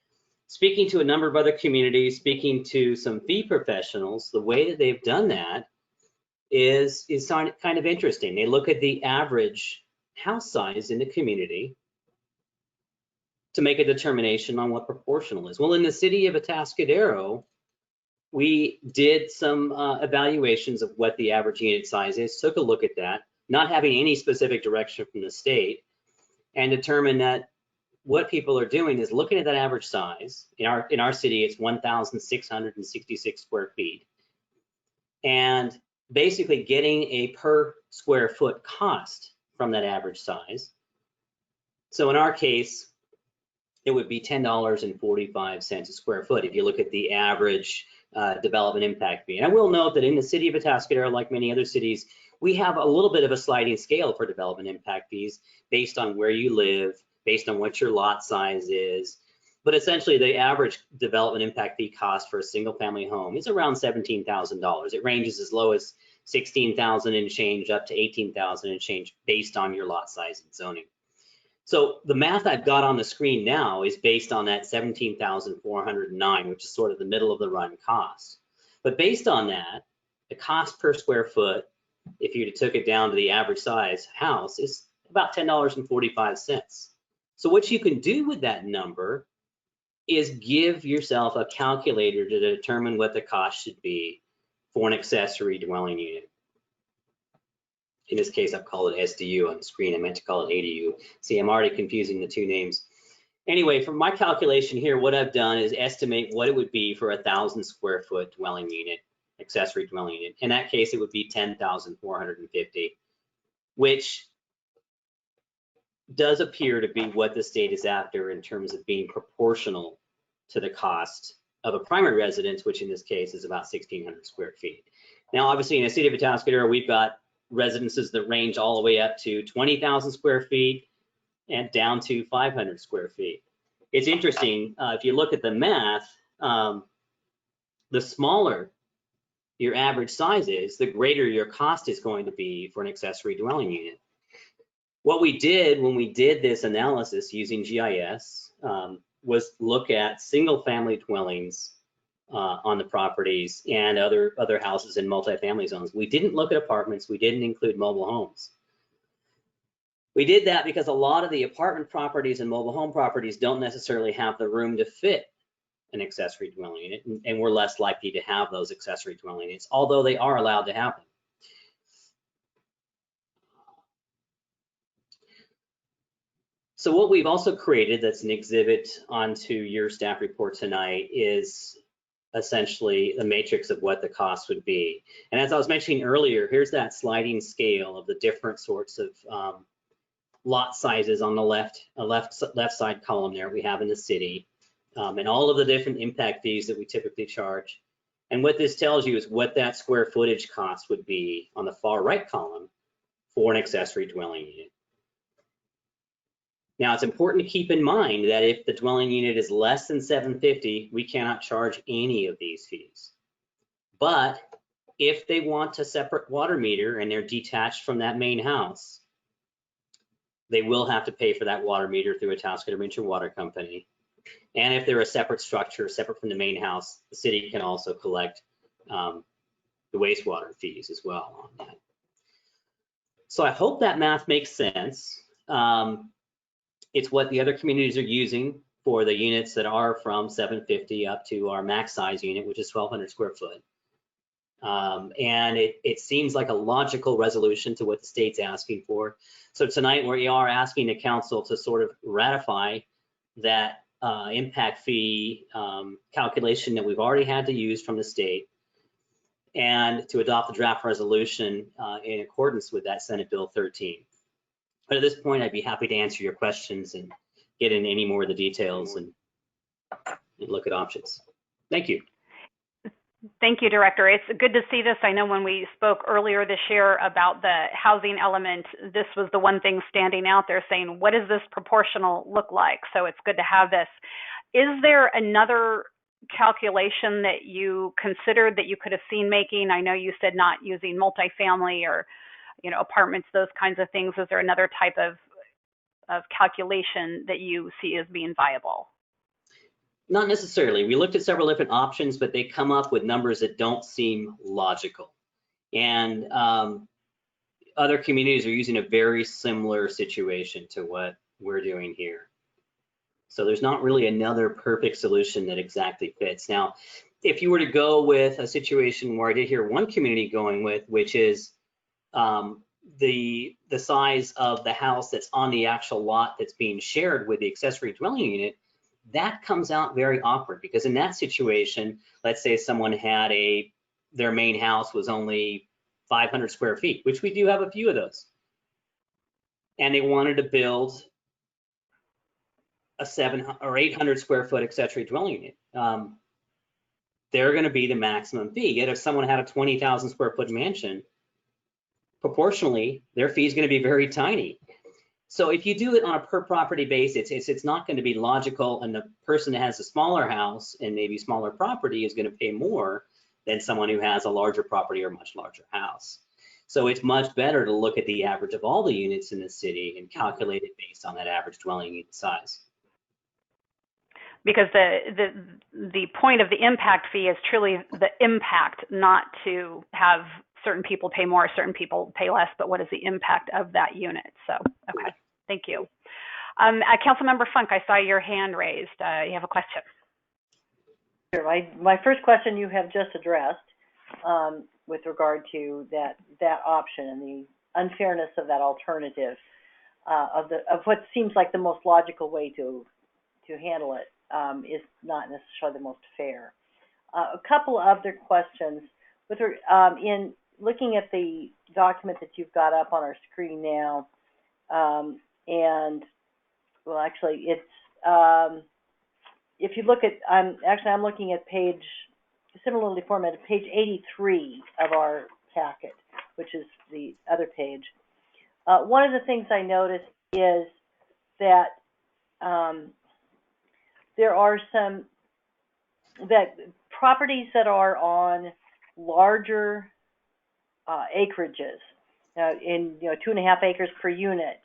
speaking to a number of other communities, speaking to some fee professionals, the way that they've done that is kind of interesting. They look at the average house size in the community to make a determination on what proportional is. Well, in the city of Atascadero, we did some evaluations of what the average unit size is, took a look at that, not having any specific direction from the state, and determined that what people are doing is looking at that average size. In our city, it's 1,666 square feet, and basically getting a per square foot cost from that average size. So in our case, it would be $10.45 a square foot if you look at the average development impact fee. And I will note that in the city of Atascadero, like many other cities, we have a little bit of a sliding scale for development impact fees based on where you live, based on what your lot size is. But essentially, the average development impact fee cost for a single family home is around $17,000. It ranges as low as $16,000 and change up to $18,000 and change based on your lot size and zoning. So the math I've got on the screen now is based on that $17,409, which is sort of the middle of the run cost. But based on that, the cost per square foot, if you took it down to the average size house, is about $10.45. So what you can do with that number is give yourself a calculator to determine what the cost should be for an accessory dwelling unit. In this case, I've called it SDU on the screen. I meant to call it ADU. See, I'm already confusing the two names. Anyway, from my calculation here, what I've done is estimate what it would be for a 1,000 square foot dwelling unit, accessory dwelling unit. In that case, it would be $10,450, which does appear to be what the state is after in terms of being proportional to the cost of a primary residence, which in this case is about 1,600 square feet. Now, obviously, in the city of Atascadero, we've got residences that range all the way up to 20,000 square feet and down to 500 square feet. It's interesting, if you look at the math, the smaller your average size is, the greater your cost is going to be for an accessory dwelling unit. What we did when we did this analysis using GIS was look at single family dwellings on the properties and other houses in multifamily zones. We didn't look at apartments. We didn't include mobile homes. We did that because a lot of the apartment properties and mobile home properties don't necessarily have the room to fit an accessory dwelling unit, and we're less likely to have those accessory dwelling units, although they are allowed to have them. So what we've also created that's an exhibit onto your staff report tonight is essentially the matrix of what the cost would be. And as I was mentioning earlier, here's that sliding scale of the different sorts of lot sizes on the left side column there we have in the city, and all of the different impact fees that we typically charge. And what this tells you is what that square footage cost would be on the far right column for an accessory dwelling unit. Now, it's important to keep in mind that if the dwelling unit is less than $750, we cannot charge any of these fees. But if they want a separate water meter and they're detached from that main house, they will have to pay for that water meter through Atascadero Municipal Water Company. And if they're a separate structure, separate from the main house, the city can also collect the wastewater fees as well on that. So I hope that math makes sense. It's what the other communities are using for the units that are from 750 up to our max size unit, which is 1,200 square foot. And it seems like a logical resolution to what the state's asking for. So tonight we are asking the council to sort of ratify that impact fee calculation that we've already had to use from the state, and to adopt the draft resolution in accordance with that Senate Bill 13. But at this point, I'd be happy to answer your questions and get into any more of the details and look at options. Thank you. Thank you, Director. It's good to see this. I know when we spoke earlier this year about the housing element, this was the one thing standing out there saying, what does this proportional look like? So it's good to have this. Is there another calculation that you considered that you could have seen making? I know you said not using multifamily or apartments, those kinds of things. Is there another type of calculation that you see as being viable? Not necessarily. We looked at several different options, but they come up with numbers that don't seem logical. And other communities are using a very similar situation to what we're doing here. So there's not really another perfect solution that exactly fits. Now, if you were to go with a situation where I did hear one community going with, which is the size of the house that's on the actual lot that's being shared with the accessory dwelling unit, that comes out very awkward, because in that situation, let's say someone had their main house was only 500 square feet, which we do have a few of those, and they wanted to build a 700 or 800 square foot accessory dwelling unit. They're going to be the maximum fee. Yet if someone had a 20,000 square foot mansion, proportionally, their fee is going to be very tiny. So if you do it on a per property basis, it's not going to be logical, and the person that has a smaller house and maybe smaller property is going to pay more than someone who has a larger property or much larger house. So it's much better to look at the average of all the units in the city and calculate it based on that average dwelling unit size. because the point of the impact fee is truly the impact, not to have certain people pay more, certain people pay less, but what is the impact of that unit? So, okay, thank you. Councilmember Funk, I saw your hand raised. You have a question. Sure. My first question you have just addressed with regard to that option and the unfairness of that alternative of what seems like the most logical way to handle it is not necessarily the most fair. A couple other questions in looking at the document that you've got up on our screen now, and well, actually, it's if you look at I'm looking at page similarly formatted page 83 of our packet, which is the other page. One of the things I noticed is that there are properties that are on larger acreages, in 2.5 acres per unit,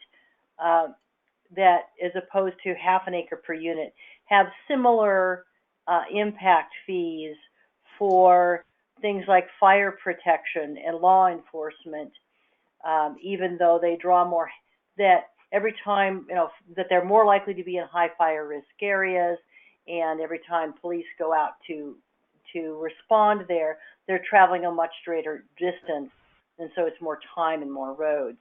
that as opposed to 1/2 acre per unit, have similar impact fees for things like fire protection and law enforcement, even though they draw more, that every time, that they're more likely to be in high fire risk areas, and every time police go out to respond there, they're traveling a much greater distance, and so it's more time and more roads.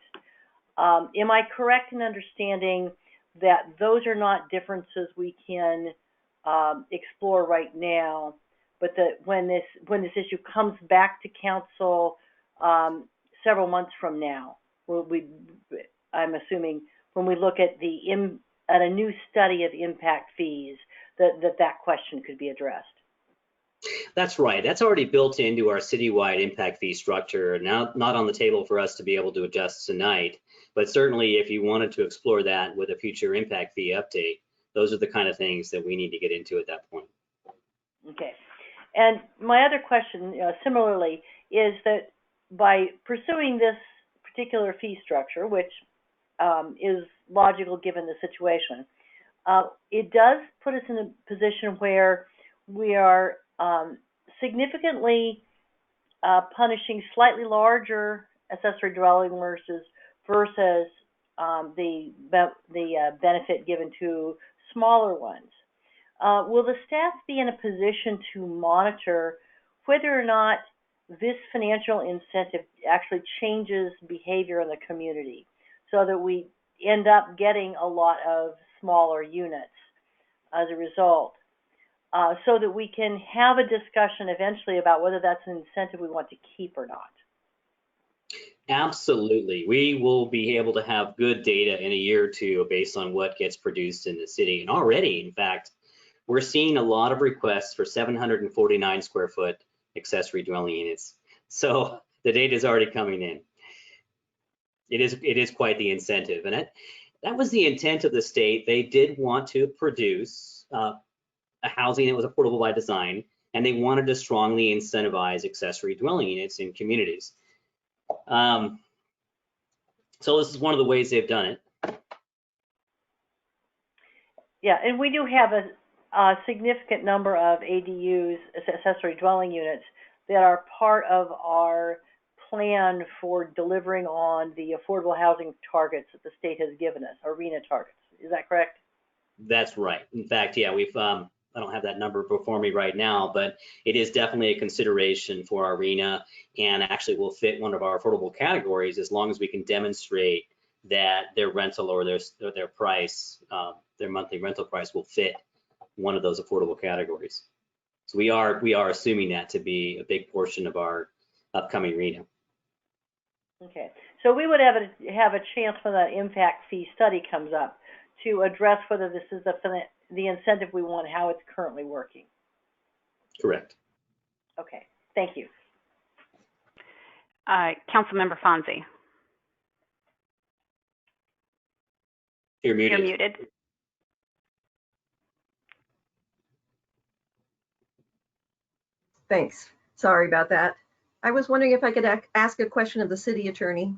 Am I correct in understanding that those are not differences we can explore right now, but that when this issue comes back to council several months from now, I'm assuming when we look at a new study of impact fees, that question could be addressed? That's right. That's already built into our citywide impact fee structure. Now, not on the table for us to be able to adjust tonight, but certainly if you wanted to explore that with a future impact fee update, those are the kind of things that we need to get into at that point. Okay. And my other question, similarly, is that by pursuing this particular fee structure, which is logical given the situation, it does put us in a position where we are significantly punishing slightly larger accessory dwelling versus the benefit given to smaller ones. Will the staff be in a position to monitor whether or not this financial incentive actually changes behavior in the community, so that we end up getting a lot of smaller units as a result, so that we can have a discussion eventually about whether that's an incentive we want to keep or not? Absolutely. We will be able to have good data in a year or two based on what gets produced in the city. And already, in fact, we're seeing a lot of requests for 749 square foot accessory dwelling units. So the data is already coming in. It is quite the incentive. And that was the intent of the state. They did want to produce a housing that was affordable by design, and they wanted to strongly incentivize accessory dwelling units in communities. So this is one of the ways they've done it. Yeah, and we do have a significant number of ADUs, accessory dwelling units, that are part of our plan for delivering on the affordable housing targets that the state has given us, ARENA targets. Is that correct? That's right. In fact, yeah, we've I don't have that number before me right now, but it is definitely a consideration for ARENA, and actually will fit one of our affordable categories as long as we can demonstrate that their rental or their price, their monthly rental price will fit one of those affordable categories. So we are assuming that to be a big portion of our upcoming RENA. Okay, so we would have a chance when the impact fee study comes up to address whether this is the incentive we want, how it's currently working. Correct. Okay, thank you. Councilmember Fonzie. You're muted. You're muted. Thanks. Sorry about that. I was wondering if I could ask a question of the city attorney.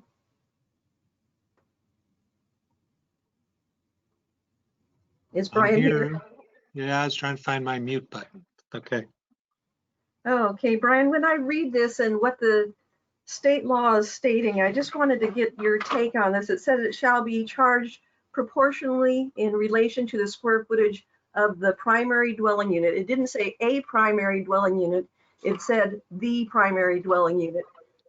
Is Brian here? Yeah, I was trying to find my mute button. Okay. Oh, okay, Brian, when I read this and what the state law is stating, I just wanted to get your take on this. It says it shall be charged proportionally in relation to the square footage of the primary dwelling unit. It didn't say a primary dwelling unit. It said the primary dwelling unit,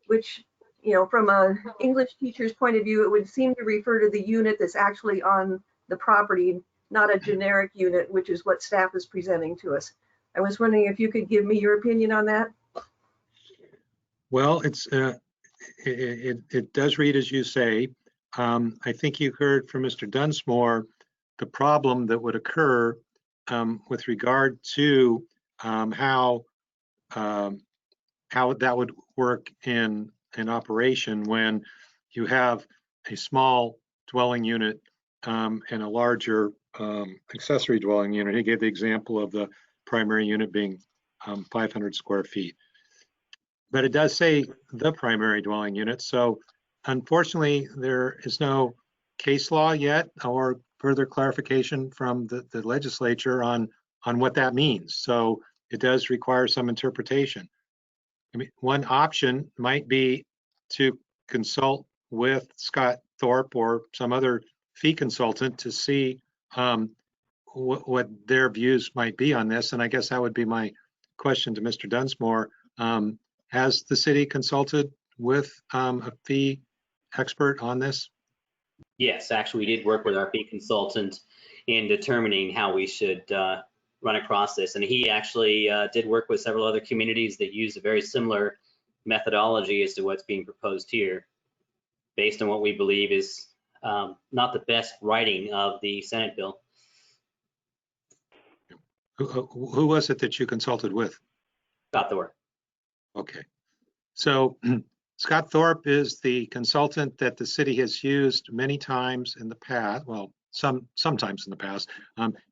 which, you know, from a English teacher's point of view, it would seem to refer to the unit that's actually on the property, not a generic unit, which is what staff is presenting to us. I was wondering if you could give me your opinion on that. Well, it does read as you say. I think you heard from Mr. Dunsmore the problem that would occur with regard to how that would work in operation when you have a small dwelling unit and a larger accessory dwelling unit. He gave the example of the primary unit being 500 square feet. But it does say the primary dwelling unit. So unfortunately, there is no case law yet or further clarification from the legislature on what that means. So it does require some interpretation. I mean, one option might be to consult with Scott Thorpe or some other fee consultant to see what their views might be on this. And I guess that would be my question to Mr. Dunsmore. Has the city consulted with a fee expert on this? Yes, actually, we did work with our fee consultant in determining how we should run across this. And he actually did work with several other communities that use a very similar methodology as to what's being proposed here, based on what we believe is not the best writing of the Senate bill. Who was it that you consulted with? Scott Thorpe. Okay. So Scott Thorpe is the consultant that the city has used many times in the past. Well, sometimes in the past.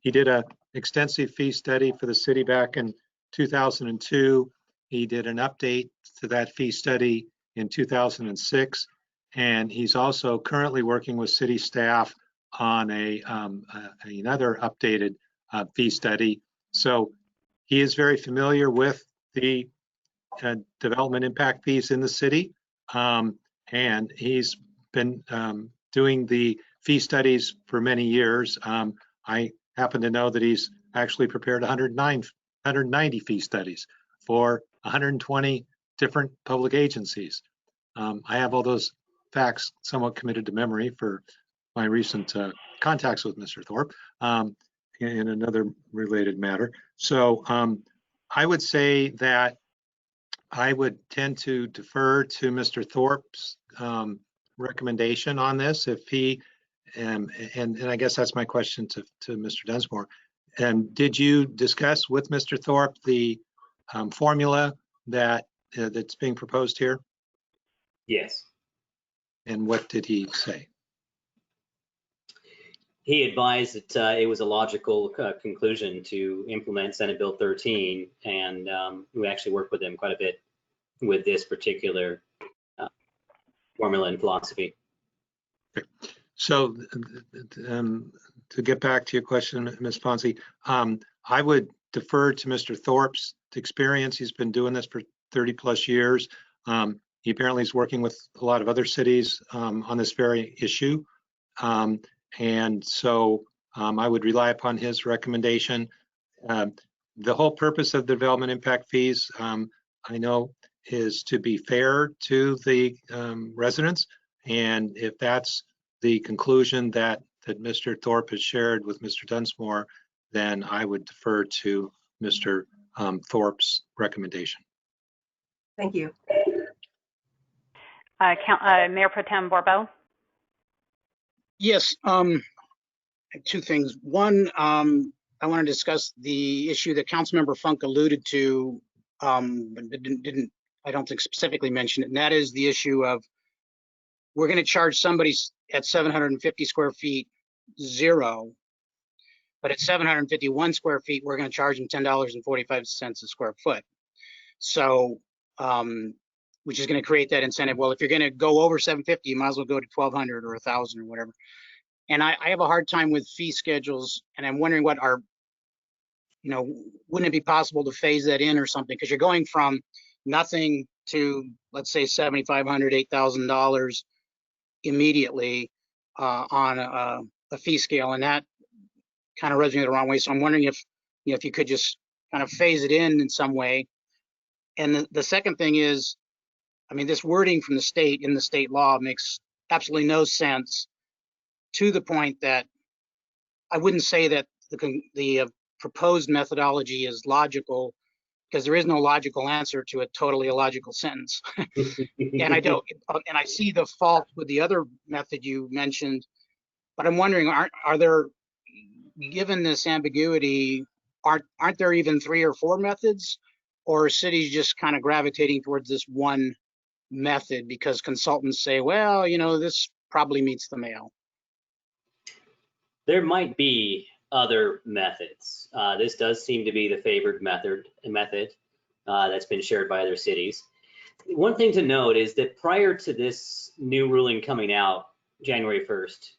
He did an extensive fee study for the city back in 2002. He did an update to that fee study in 2006. And he's also currently working with city staff on another updated fee study. So he is very familiar with the development impact fees in the city. And he's been doing the fee studies for many years. I happen to know that he's actually prepared 190 fee studies for 120 different public agencies. I have all those facts somewhat committed to memory for my recent contacts with Mr. Thorpe in another related matter. So I would say that I would tend to defer to Mr. Thorpe's recommendation on this if he, and I guess that's my question to Mr. Dunsmore. Did you discuss with Mr. Thorpe the formula that's being proposed here? Yes. And what did he say? He advised that it was a logical conclusion to implement Senate Bill 13, and we actually worked with him quite a bit with this particular formula and philosophy. Okay. So to get back to your question, Ms. Ponce, I would defer to Mr. Thorpe's experience. He's been doing this for 30 plus years. He apparently is working with a lot of other cities on this very issue. And so I would rely upon his recommendation. The whole purpose of the development impact fees, I know, is to be fair to the residents. And if that's the conclusion that Mr. Thorpe has shared with Mr. Dunsmore, then I would defer to Mr. Thorpe's recommendation. Thank you. Mayor Pro Tem Borbo. Yes, two things. One, I want to discuss the issue that Councilmember Funk alluded to, but didn't, I don't think specifically mention it, and that is the issue of we're going to charge somebody at 750 square feet $0, but at 751 square feet, we're going to charge them $10.45 a square foot. So, which is going to create that incentive. Well, if you're going to go over 750, you might as well go to 1,200 or 1,000 or whatever. And I have a hard time with fee schedules, and I'm wondering what our wouldn't it be possible to phase that in or something? Because you're going from nothing to, let's say, $7,500, $8,000 immediately on a fee scale, and that kind of rubs me the wrong way. So I'm wondering if if you could just kind of phase it in some way. And the second thing is, I mean, this wording from the state in the state law makes absolutely no sense, to the point that I wouldn't say that the proposed methodology is logical, because there is no logical answer to a totally illogical sentence. And I see the fault with the other method you mentioned, but I'm wondering, are there, given this ambiguity, aren't there even 3 or 4 methods, or are cities just kind of gravitating towards this one method because consultants say, well, this probably meets the mail? There might be other methods. This does seem to be the favored method that's been shared by other cities. One thing to note is that prior to this new ruling coming out January 1st,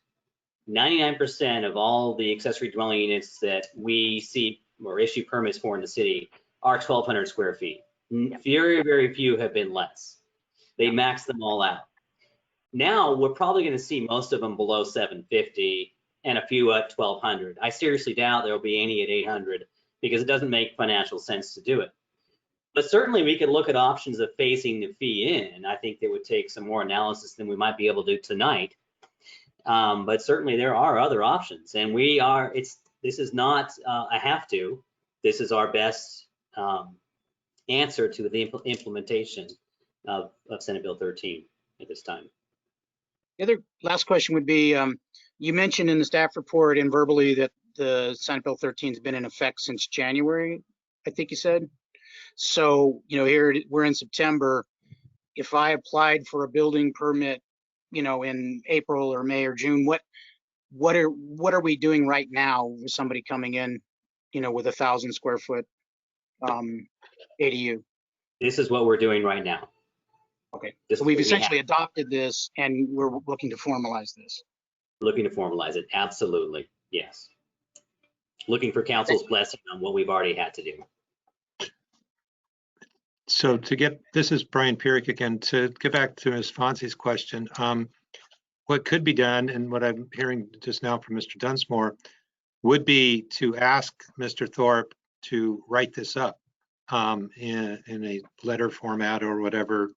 99% of all the accessory dwelling units that we see or issue permits for in the city are 1,200 square feet. Very, very few have been less. They max them all out. Now we're probably going to see most of them below 750 and a few at 1,200. I seriously doubt there will be any at 800 because it doesn't make financial sense to do it. But certainly we could look at options of phasing the fee in. I think that would take some more analysis than we might be able to do tonight. But certainly there are other options, and this is not a have to. This is our best answer to the implementation of Senate Bill 13 at this time. The other last question would be, you mentioned in the staff report and verbally that the Senate Bill 13 has been in effect since January, I think you said. So, here we're in September. If I applied for a building permit, in April or May or June, what are we doing right now with somebody coming in, with 1,000 square foot ADU? This is what we're doing right now. Okay, so we've essentially adopted this and we're looking to formalize this. Looking to formalize it, absolutely, yes. Looking for council's blessing on what we've already had to do. So this is Brian Pierik again, to get back to Ms. Fonzie's question. What could be done, and what I'm hearing just now from Mr. Dunsmore, would be to ask Mr. Thorpe to write this up in a letter format or whatever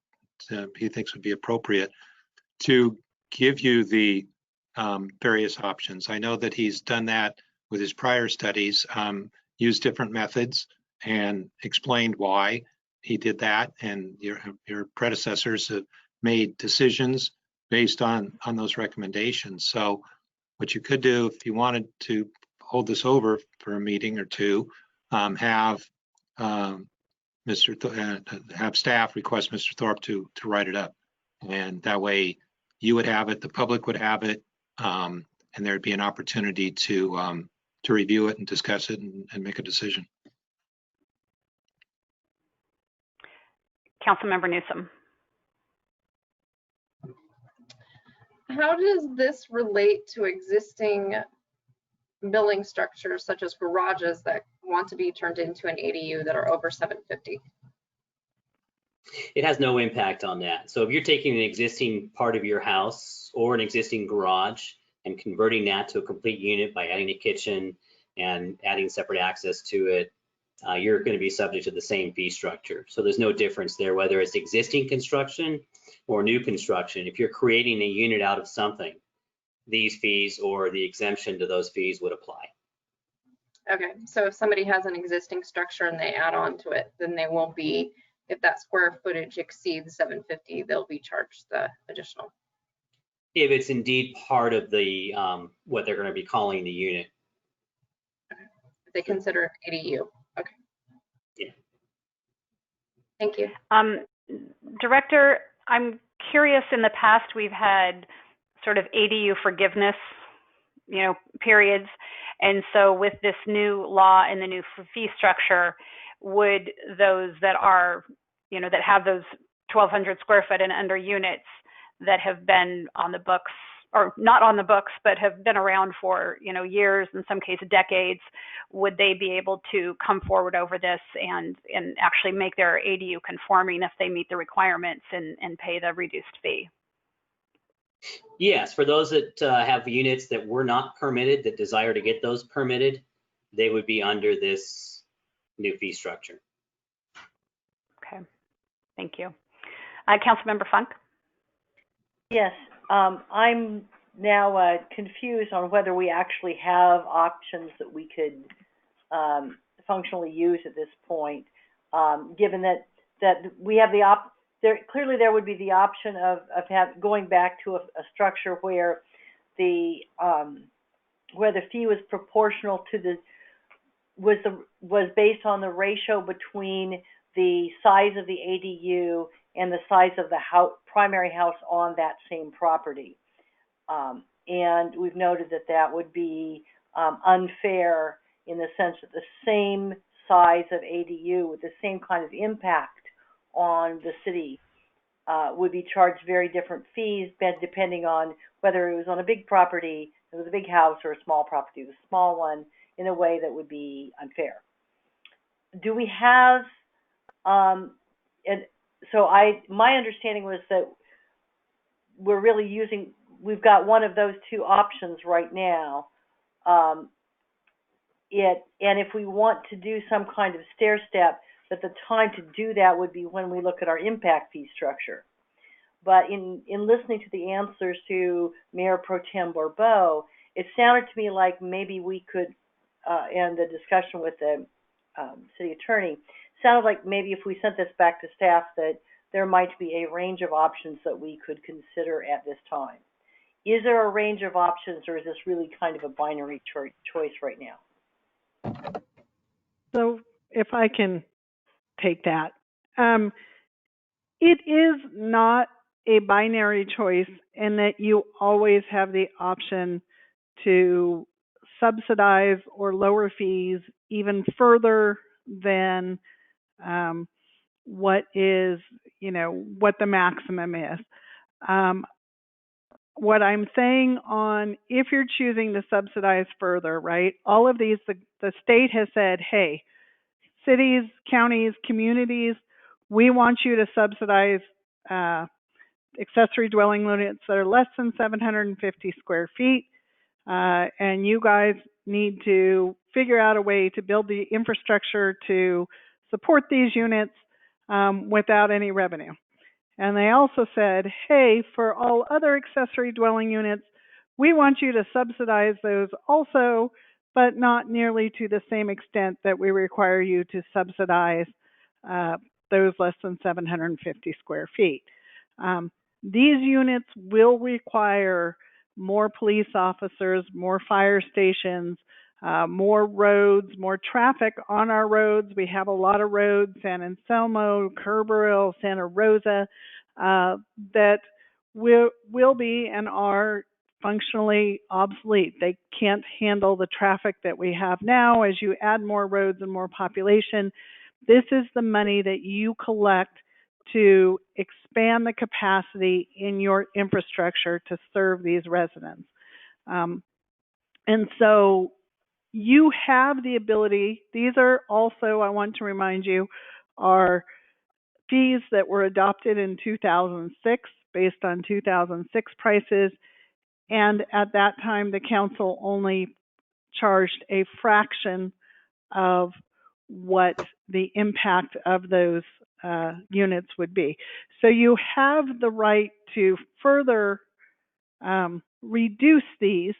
he thinks would be appropriate, to give you the various options. I know that he's done that with his prior studies, used different methods and explained why he did that, and your predecessors have made decisions based on those recommendations. So what you could do, if you wanted to hold this over for a meeting or two, have staff request Mr. Thorpe to write it up, and that way you would have it, the public would have it, and there'd be an opportunity to review it and discuss it and make a decision. Councilmember Newsom. How does this relate to existing building structures such as garages that want to be turned into an ADU that are over 750? It has no impact on that. So if you're taking an existing part of your house or an existing garage and converting that to a complete unit by adding a kitchen and adding separate access to it, you're going to be subject to the same fee structure. So there's no difference there, whether it's existing construction or new construction. If you're creating a unit out of something, these fees or the exemption to those fees would apply. Okay, so if somebody has an existing structure and they add on to it, then they won't be, if that square footage exceeds 750, they'll be charged the additional. If it's indeed part of the what they're going to be calling the unit. Okay. If they consider it ADU. Okay. Yeah. Thank you. Director, I'm curious, in the past we've had sort of ADU forgiveness, periods. And so with this new law and the new fee structure, would those that are, that have those 1,200 square foot and under units that have been on the books or not on the books, but have been around for, years, in some cases decades, would they be able to come forward over this and actually make their ADU conforming if they meet the requirements and pay the reduced fee? Yes, for those that have units that were not permitted, that desire to get those permitted, they would be under this new fee structure. Okay, thank you. Councilmember Funk? Yes, I'm now confused on whether we actually have options that we could functionally use at this point, given that we have clearly there would be the option of going back to a structure where the fee was proportional to was based on the ratio between the size of the ADU and the size of the primary house on that same property. And we've noted that would be unfair in the sense that the same size of ADU with the same kind of impact on the city would be charged very different fees depending on whether it was on a big property, it was a big house, or a small property, it was a small one, in a way that would be unfair. Do we have, my understanding was that we're really we've got one of those two options right now. And if we want to do some kind of stair step, that the time to do that would be when we look at our impact fee structure. But in listening to the answers to Mayor Pro Tem Bourbeau, it sounded to me like maybe we could, and the discussion with the city attorney, sounded like maybe if we sent this back to staff that there might be a range of options that we could consider at this time. Is there a range of options, or is this really kind of a binary choice right now? So if I can take that. It is not a binary choice in that you always have the option to subsidize or lower fees even further than what is, what the maximum is. What I'm saying on if you're choosing to subsidize further, right, all of these, the state has said, hey, cities, counties, communities, we want you to subsidize accessory dwelling units that are less than 750 square feet. And you guys need to figure out a way to build the infrastructure to support these units without any revenue. And they also said, hey, for all other accessory dwelling units, we want you to subsidize those also, but not nearly to the same extent that we require you to subsidize those less than 750 square feet. These units will require more police officers, more fire stations, more roads, more traffic on our roads. We have a lot of roads, San Anselmo, Kerberville, Santa Rosa, that will be and are functionally obsolete. They can't handle the traffic that we have now. As you add more roads and more population, this is the money that you collect to expand the capacity in your infrastructure to serve these residents. And so you have the ability, these are also, I want to remind you, are fees that were adopted in 2006 based on 2006 prices. And at that time, the council only charged a fraction of what the impact of those units would be. So you have the right to further reduce these,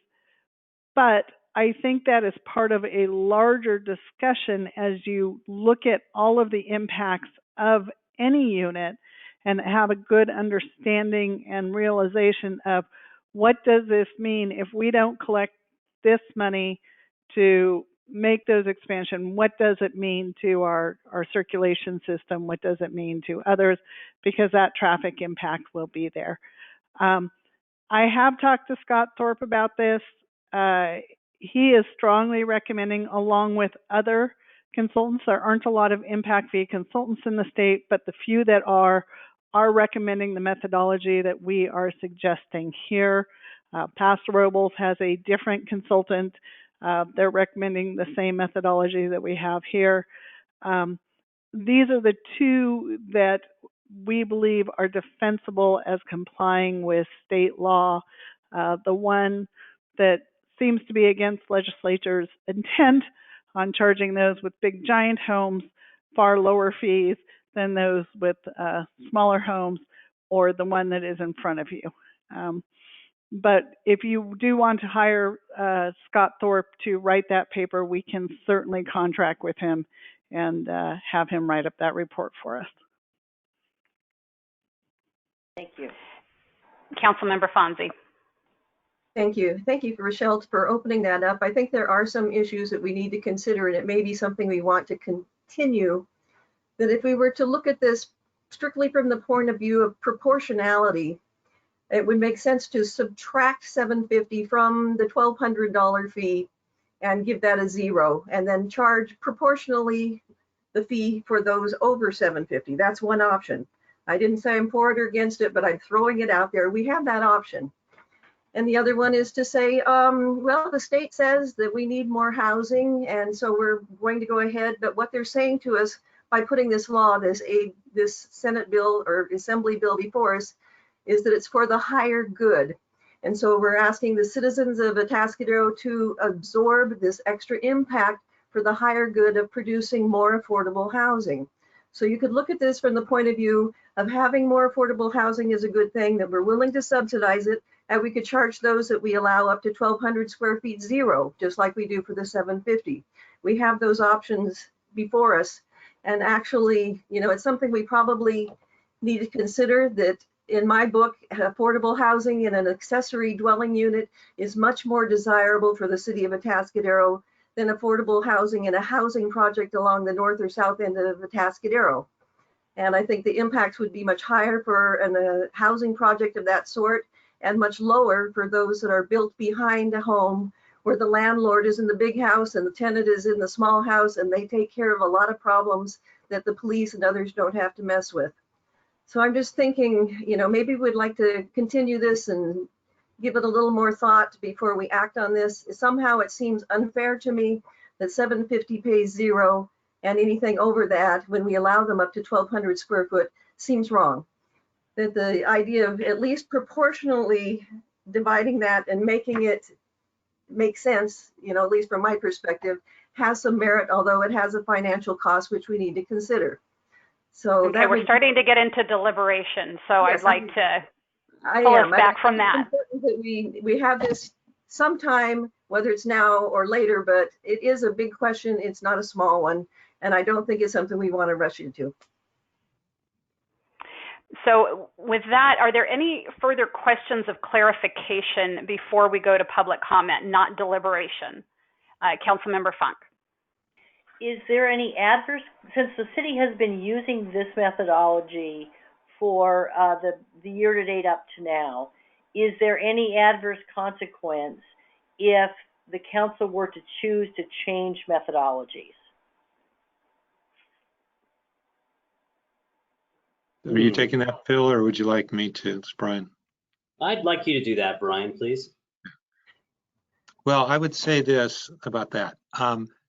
but I think that is part of a larger discussion as you look at all of the impacts of any unit and have a good understanding and realization of what does this mean if we don't collect this money to make those expansion, what does it mean to our circulation system, what does it mean to others, because that traffic impact will be there. I have talked to Scott Thorpe about this. He is strongly recommending, along with other consultants, there aren't a lot of impact fee consultants in the state, but the few that are recommending the methodology that we are suggesting here. Paso Robles has a different consultant. They're recommending the same methodology that we have here. These are the two that we believe are defensible as complying with state law. The one that seems to be against legislature's intent on charging those with big giant homes far lower fees than those with smaller homes, or the one that is in front of you. But if you do want to hire Scott Thorpe to write that paper, we can certainly contract with him and have him write up that report for us. Thank you. Councilmember Fonzie. Thank you. Thank you, Rochelle, for opening that up. I think there are some issues that we need to consider, and it may be something we want to continue. That if we were to look at this strictly from the point of view of proportionality, it would make sense to subtract $750 from the $1,200 fee and give that a 0, and then charge proportionally the fee for those over $750. That's one option. I didn't say I'm for it or against it, but I'm throwing it out there. We have that option. And the other one is to say, well, the state says that we need more housing, and so we're going to go ahead. But what they're saying to us by putting this law, this Senate bill or Assembly bill before us, is that it's for the higher good. And so we're asking the citizens of Atascadero to absorb this extra impact for the higher good of producing more affordable housing. So you could look at this from the point of view of having more affordable housing is a good thing, that we're willing to subsidize it, and we could charge those that we allow up to 1,200 square feet 0, just like we do for the 750. We have those options before us. And actually, you know, it's something we probably need to consider, that in my book, affordable housing in an accessory dwelling unit is much more desirable for the city of Atascadero than affordable housing in a housing project along the north or south end of Atascadero. And I think the impacts would be much higher for a housing project of that sort, and much lower for those that are built behind a home where the landlord is in the big house and the tenant is in the small house, and they take care of a lot of problems that the police and others don't have to mess with. So I'm just thinking, you know, maybe we'd like to continue this and give it a little more thought before we act on this. Somehow it seems unfair to me that 750 pays 0, and anything over that, when we allow them up to 1,200 square foot, seems wrong. That the idea of at least proportionally dividing that and making it make sense, you know, at least from my perspective, has some merit, although it has a financial cost, which we need to consider. So okay, we're starting to get into deliberation, so yes, I'd like to pull us back from that. It's important that we have this sometime, whether it's now or later, but it is a big question. It's not a small one, and I don't think it's something we want to rush into. So with that, are there any further questions of clarification before we go to public comment, not deliberation? Councilmember Funk. Is there any adverse, since the city has been using this methodology for the year to date up to now, is there any adverse consequence if the council were to choose to change methodologies? Are you taking that, Phil, or would you like me to? It's Brian. I'd like you to do that, Brian, please. Well, I would say this about that.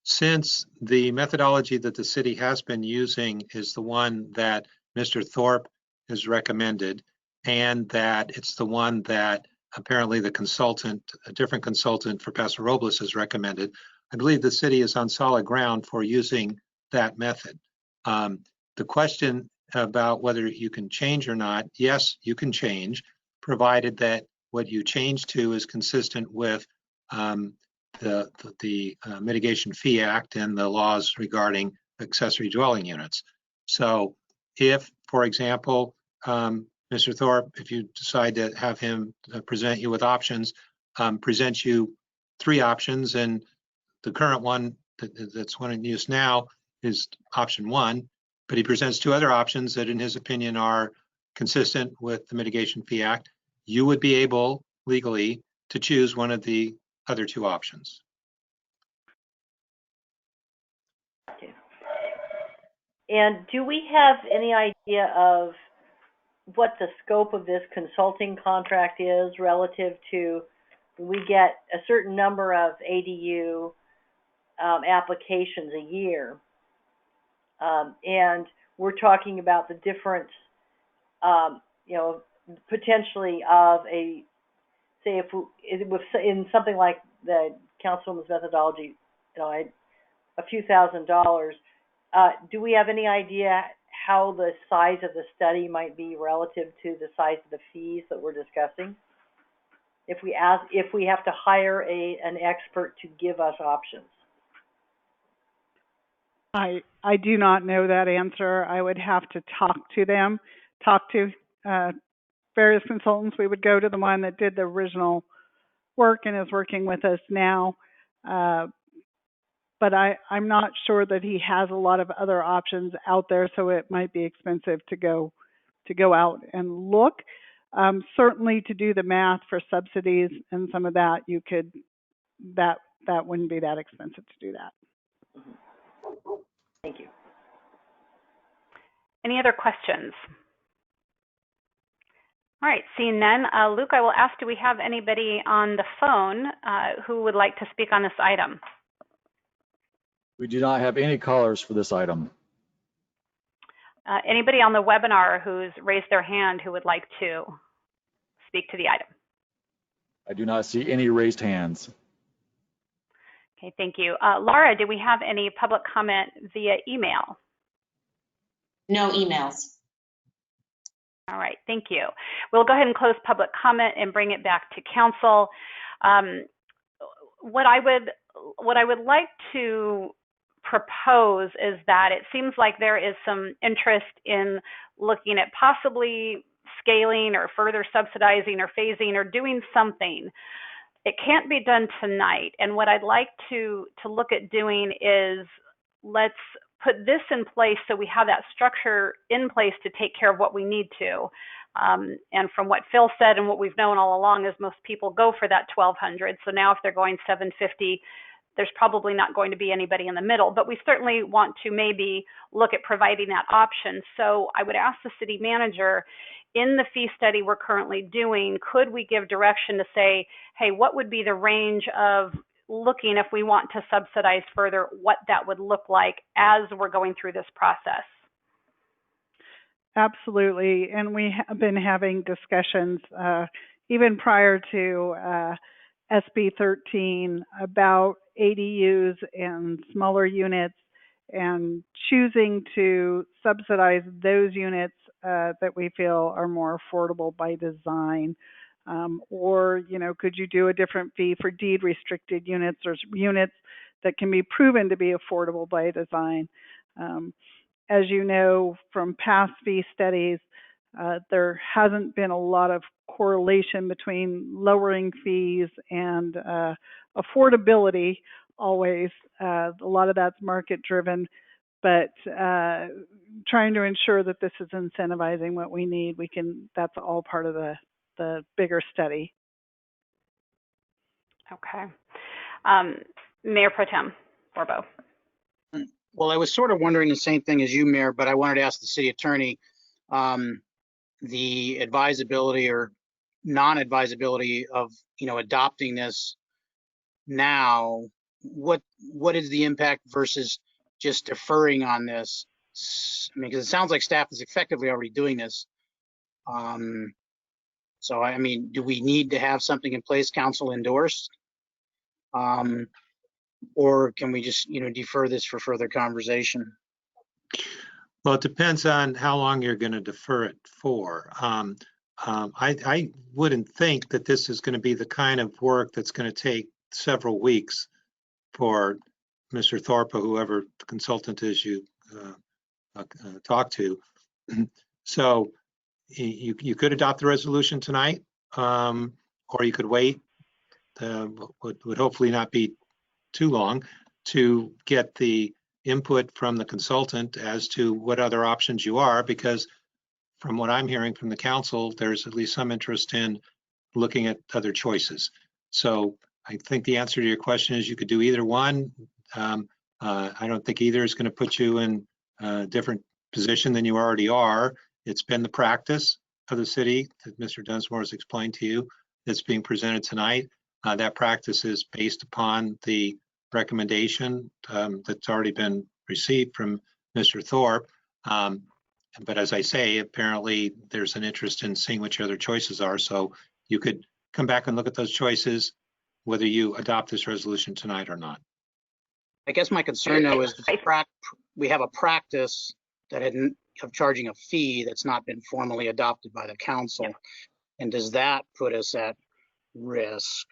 Since the methodology that the city has been using is the one that Mr. Thorpe has recommended, and that it's the one that apparently the consultant, a different consultant for Paso Robles, has recommended, I believe the city is on solid ground for using that method. The question about whether you can change or not, yes, you can change, provided that what you change to is consistent with the Mitigation Fee Act and the laws regarding accessory dwelling units. So if, for example, Mr. Thorpe, if you decide to have him present you with options, present you 3 options, and the current one that's one in use now is option 1, but he presents 2 other options that in his opinion are consistent with the Mitigation Fee Act, you would be able legally to choose one of the other 2 options. Okay. And do we have any idea of what the scope of this consulting contract is relative to we get a certain number of ADU applications a year, and we're talking about the difference, you know, potentially of a, say, if in something like the councilwoman's methodology, you know, a few $1,000s. Do we have any idea how the size of the study might be relative to the size of the fees that we're discussing? If we have to hire an expert to give us options. I do not know that answer. I would have to talk to them, talk to various consultants. We would go to the one that did the original work and is working with us now. But I'm not sure that he has a lot of other options out there, so it might be expensive to go out and look. Certainly to do the math for subsidies and some of that, you could, that wouldn't be that expensive to do that. Thank you. Any other questions? All right, seeing none, Luke, I will ask, do we have anybody on the phone who would like to speak on this item? We do not have any callers for this item. Anybody on the webinar who's raised their hand who would like to speak to the item? I do not see any raised hands. Okay, thank you. Laura, do we have any public comment via email? No emails. All right, thank you. We'll go ahead and close public comment and bring it back to council. What I would like to propose is that it seems like there is some interest in looking at possibly scaling or further subsidizing or phasing or doing something. It can't be done tonight. And what I'd like to look at doing is, let's put this in place so we have that structure in place to take care of what we need to. And from what Phil said and what we've known all along is most people go for that 1,200. So now if they're going 750, there's probably not going to be anybody in the middle, but we certainly want to maybe look at providing that option. So I would ask the city manager, in the fee study we're currently doing, could we give direction to say, hey, what would be the range of looking if we want to subsidize further, what that would look like as we're going through this process? Absolutely, and we have been having discussions even prior to SB 13 about ADUs and smaller units, and choosing to subsidize those units that we feel are more affordable by design. Or, you know, could you do a different fee for deed restricted units or units that can be proven to be affordable by design? As you know from past fee studies, there hasn't been a lot of correlation between lowering fees and affordability always. A lot of that's market driven, but trying to ensure that this is incentivizing what we need, that's all part of the bigger study. Okay. Mayor Pro Tem Borbo. Well, I was sort of wondering the same thing as you, Mayor, but I wanted to ask the city attorney the advisability or non-advisability of, you know, adopting this now. What is the impact versus just deferring on this? I mean, because it sounds like staff is effectively already doing this. So, I mean, do we need to have something in place, council endorsed? Or can we just, you know, defer this for further conversation? Well, it depends on how long you're going to defer it for. I wouldn't think that this is going to be the kind of work that's going to take several weeks for Mr. Thorpe or whoever the consultant is you talk to. So you could adopt the resolution tonight, or you could wait. Would hopefully not be too long to get the input from the consultant as to what other options you are, because from what I'm hearing from the council, there's at least some interest in looking at other choices. So I think the answer to your question is you could do either one. I don't think either is going to put you in a different position than you already are. It's been the practice of the city that Mr. Dunsmore has explained to you that's being presented tonight. That practice is based upon the recommendation that's already been received from Mr. Thorpe. But as I say, apparently there's an interest in seeing what your other choices are. So you could come back and look at those choices, whether you adopt this resolution tonight or not. I guess my concern though is we have a practice that of charging a fee that's not been formally adopted by the council. And does that put us at risk?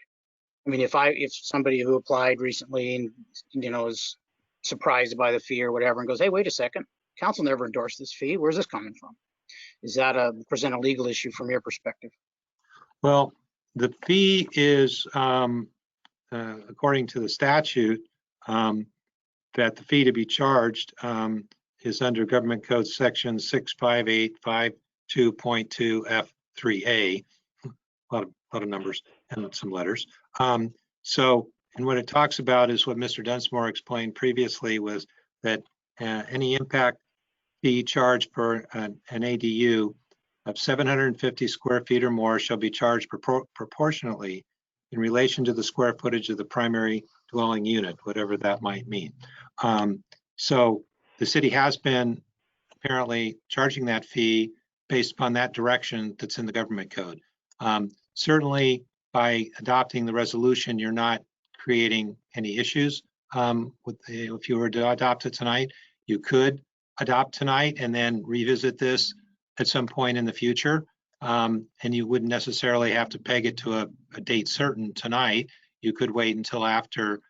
I mean, if somebody who applied recently and, is surprised by the fee or whatever and goes, hey, wait a second, council never endorsed this fee. Where's this coming from? Is that present a legal issue from your perspective? Well, the fee is, according to the statute, that the fee to be charged is under Government Code Section 65852.2 F3A. A lot of numbers and some letters. And what it talks about is what Mr. Dunsmore explained previously, was that any impact fee charged for an ADU of 750 square feet or more shall be charged proportionately in relation to the square footage of the primary dwelling unit, whatever that might mean. So the city has been apparently charging that fee based upon that direction that's in the government code. Certainly by adopting the resolution, you're not creating any issues. If you were to adopt it tonight, you could adopt tonight and then revisit this at some point in the future. And you wouldn't necessarily have to peg it to a date certain tonight. You could wait until after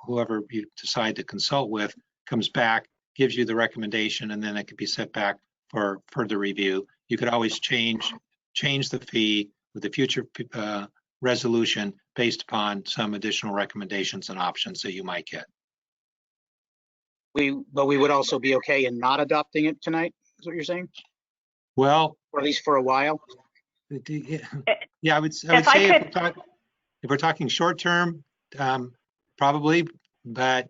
whoever you decide to consult with comes back, gives you the recommendation, and then it could be set back for further review. You could always change the fee with the future resolution based upon some additional recommendations and options that you might get. But we would also be okay in not adopting it tonight, is what you're saying? Well, or at least for a while. Yeah, I would say if we're talking short term, probably, but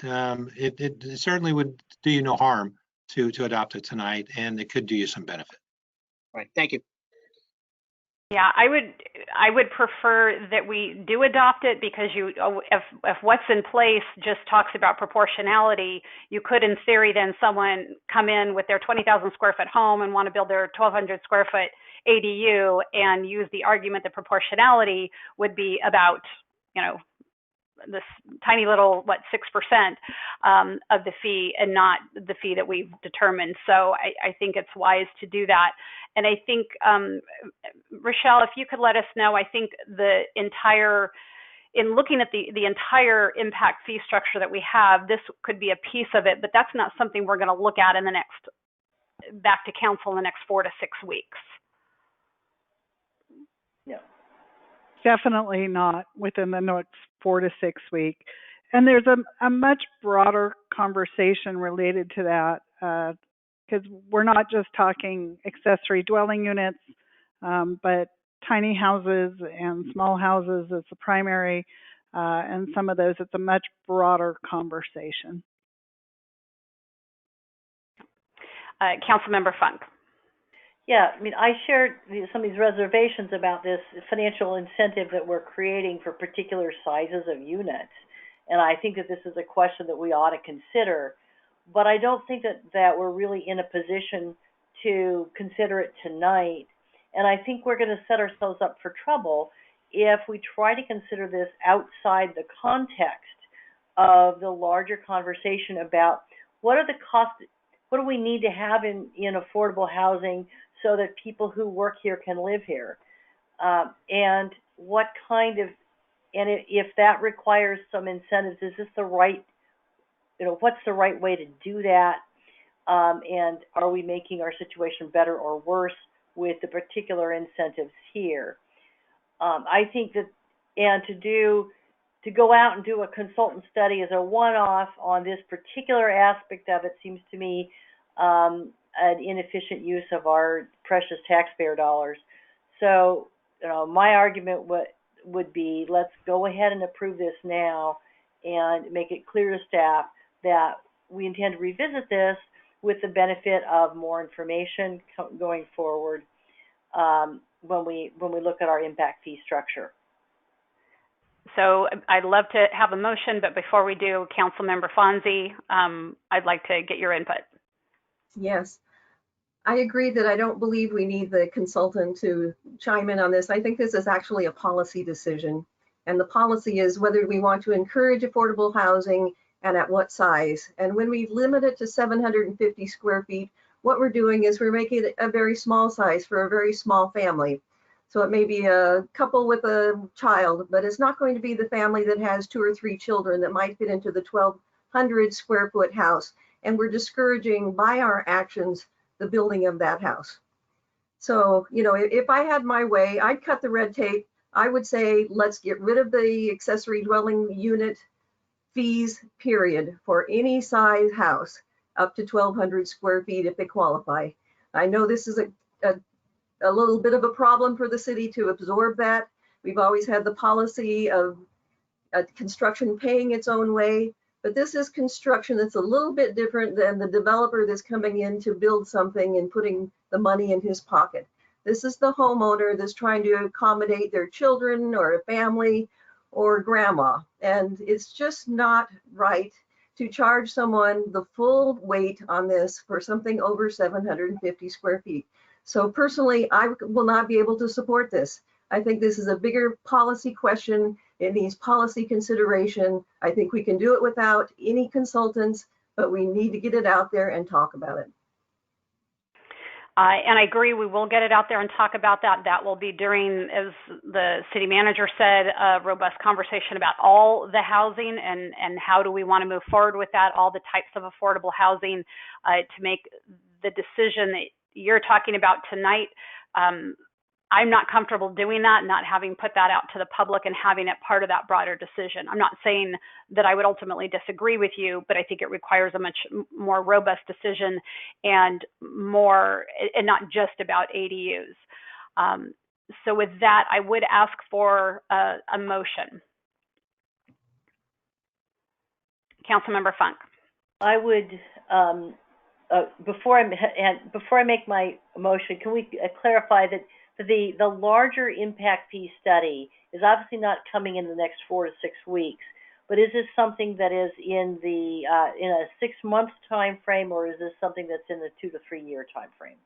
it certainly would do you no harm to adopt it tonight, and it could do you some benefit. Right. Thank you. Yeah, I would prefer that we do adopt it, because if what's in place just talks about proportionality, you could in theory then someone come in with their 20,000 square foot home and want to build their 1,200 square foot ADU and use the argument that proportionality would be about, this tiny little, 6% of the fee and not the fee that we've determined. So I think it's wise to do that. And I think, Rochelle, if you could let us know, I think in looking at the entire impact fee structure that we have, this could be a piece of it, but that's not something we're going to look at back to council in the next 4 to 6 weeks. Yeah. Definitely not within the next 4 to 6 weeks. And there's a much broader conversation related to that, because we're not just talking accessory dwelling units, but tiny houses and small houses as the primary, and some of those, it's a much broader conversation. Councilmember Funk. Yeah, I shared some of these reservations about this financial incentive that we're creating for particular sizes of units. And I think that this is a question that we ought to consider. But I don't think that we're really in a position to consider it tonight. And I think we're going to set ourselves up for trouble if we try to consider this outside the context of the larger conversation about what are the costs, what do we need to have in affordable housing so that people who work here can live here, and what kind of, and if that requires some incentives, is this the right, what's the right way to do that, and are we making our situation better or worse with the particular incentives here? I think that, and to go out and do a consultant study as a one-off on this particular aspect of it seems to me an inefficient use of our precious taxpayer dollars. So, my argument would be, let's go ahead and approve this now and make it clear to staff that we intend to revisit this with the benefit of more information going forward when we look at our impact fee structure. So I'd love to have a motion, but before we do, Councilmember Fonzie, I'd like to get your input. Yes, I agree that I don't believe we need the consultant to chime in on this. I think this is actually a policy decision. And the policy is whether we want to encourage affordable housing and at what size. And when we limit it to 750 square feet, what we're doing is we're making it a very small size for a very small family. So it may be a couple with a child, but it's not going to be the family that has 2 or 3 children that might fit into the 1,200 square foot house. And we're discouraging by our actions the building of that house. So, you know, if I had my way, I'd cut the red tape. I would say, let's get rid of the accessory dwelling unit fees, period, for any size house up to 1,200 square feet if they qualify. I know this is a little bit of a problem for the city to absorb that. We've always had the policy of construction paying its own way, but this is construction that's a little bit different than the developer that's coming in to build something and putting the money in his pocket. This is the homeowner that's trying to accommodate their children or a family or grandma. And it's just not right to charge someone the full weight on this for something over 750 square feet. So personally, I will not be able to support this. I think this is a bigger policy question. It needs policy consideration. I think we can do it without any consultants, but we need to get it out there and talk about it. And I agree, we will get it out there and talk about that. That will be during, as the city manager said, a robust conversation about all the housing and how do we want to move forward with that, all the types of affordable housing to make the decision that you're talking about tonight. I'm not comfortable doing that, not having put that out to the public and having it part of that broader decision. I'm not saying that I would ultimately disagree with you, but I think it requires a much more robust decision and not just about ADUs. So with that, I would ask for a motion. Councilmember Funk. I would, before I make my motion, can we clarify that the larger impact fee study is obviously not coming in the next 4 to 6 weeks, but is this something that is in a 6-month time frame, or is this something that's in the 2 to 3 year time frame?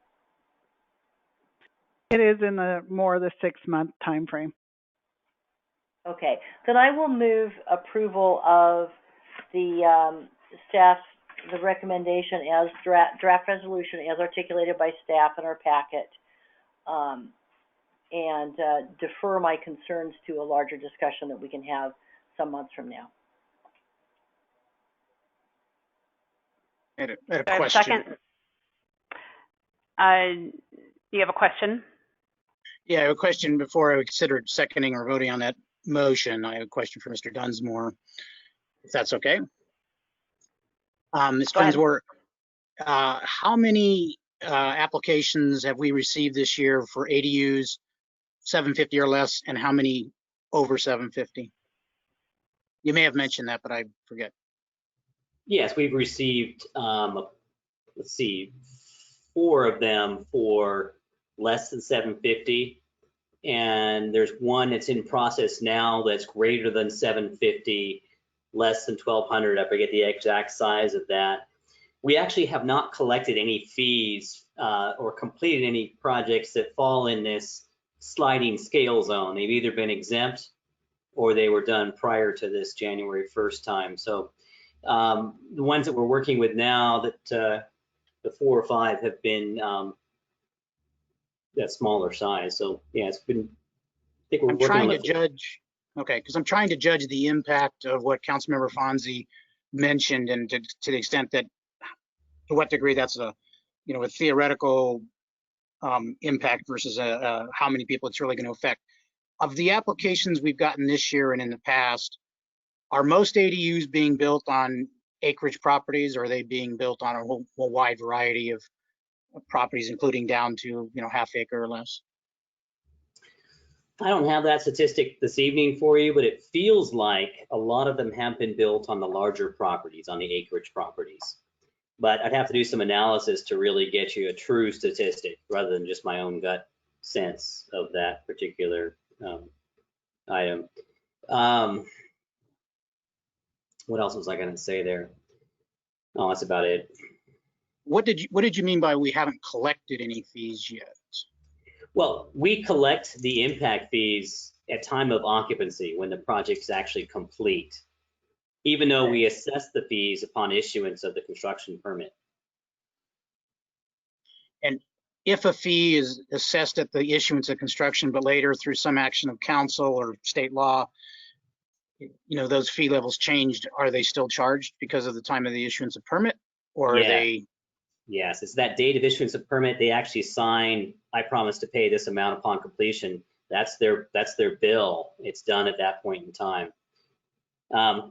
It is in the 6-month time frame. Okay, then I will move approval of the the recommendation as draft resolution as articulated by staff in our packet. And defer my concerns to a larger discussion that we can have some months from now. I had a question. Second. You have a question? Yeah, I have a question before I considered seconding or voting on that motion. I have a question for Mr. Dunsmore, if that's okay. Ms. Dunsmore, how many applications have we received this year for ADUs 750 or less, and how many over 750? You may have mentioned that, but I forget. Yes, we've received, let's see, 4 of them for less than 750. And there's one that's in process now that's greater than 750, less than 1,200. I forget the exact size of that. We actually have not collected any fees or completed any projects that fall in this sliding scale zone. They've either been exempt or they were done prior to this January 1st time. So the ones that we're working with now, that the 4 or 5 have been that smaller size. So yeah, it's been, I think we're I'm trying to judge, okay, because I'm trying to judge the impact of what Councilmember Fonzie mentioned, and to the extent that, to what degree that's a theoretical impact versus how many people it's really going to affect. Of the applications we've gotten this year and in the past, are most ADUs being built on acreage properties, or are they being built on a whole wide variety of properties, including down to half acre or less? I don't have that statistic this evening for you, but it feels like a lot of them have been built on the larger properties, on the acreage properties. But I'd have to do some analysis to really get you a true statistic rather than just my own gut sense of that particular item. What else was I going to say there? Oh, that's about it. What did you mean by we haven't collected any fees yet? Well, we collect the impact fees at time of occupancy when the project is actually complete, even though we assess the fees upon issuance of the construction permit. And if a fee is assessed at the issuance of construction, but later through some action of council or state law, those fee levels changed, are they still charged because of the time of the issuance of permit, or are they? Yes, it's that date of issuance of permit. They actually sign, I promise to pay this amount upon completion. That's their bill. It's done at that point in time.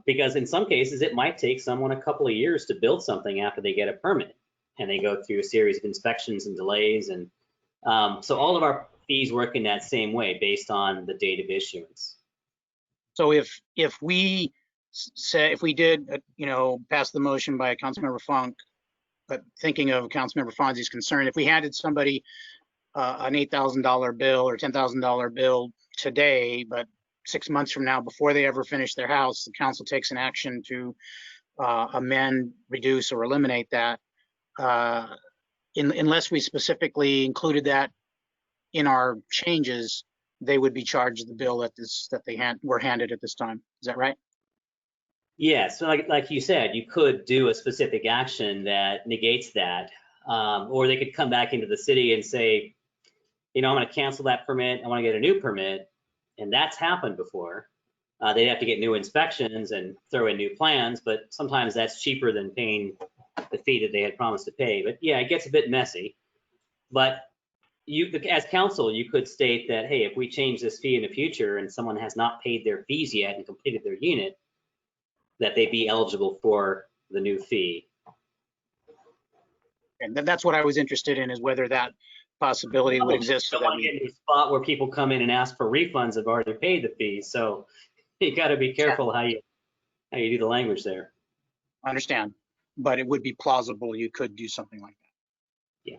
Because in some cases, it might take someone a couple of years to build something after they get a permit, and they go through a series of inspections and delays. And so all of our fees work in that same way based on the date of issuance. So if we did, pass the motion by Councilmember Funk, but thinking of Councilmember Fonzie's concern, if we handed somebody an $8,000 bill or $10,000 bill today, but 6 months from now, before they ever finish their house, the council takes an action to amend, reduce, or eliminate that, unless we specifically included that in our changes, they would be charged the bill that they were handed at this time. Is that right? Yeah, so like you said, you could do a specific action that negates that, or they could come back into the city and say, I'm going to cancel that permit. I want to get a new permit, and that's happened before. They'd have to get new inspections and throw in new plans, but sometimes that's cheaper than paying the fee that they had promised to pay. But yeah, it gets a bit messy. But you, as council, you could state that, hey, if we change this fee in the future and someone has not paid their fees yet and completed their unit, that they be eligible for the new fee. And that's what I was interested in, is whether that possibility would exist. So that get into a spot where people come in and ask for refunds have already paid the fee. So you got to be careful how you do the language there. I understand, but it would be plausible you could do something like that. Yeah.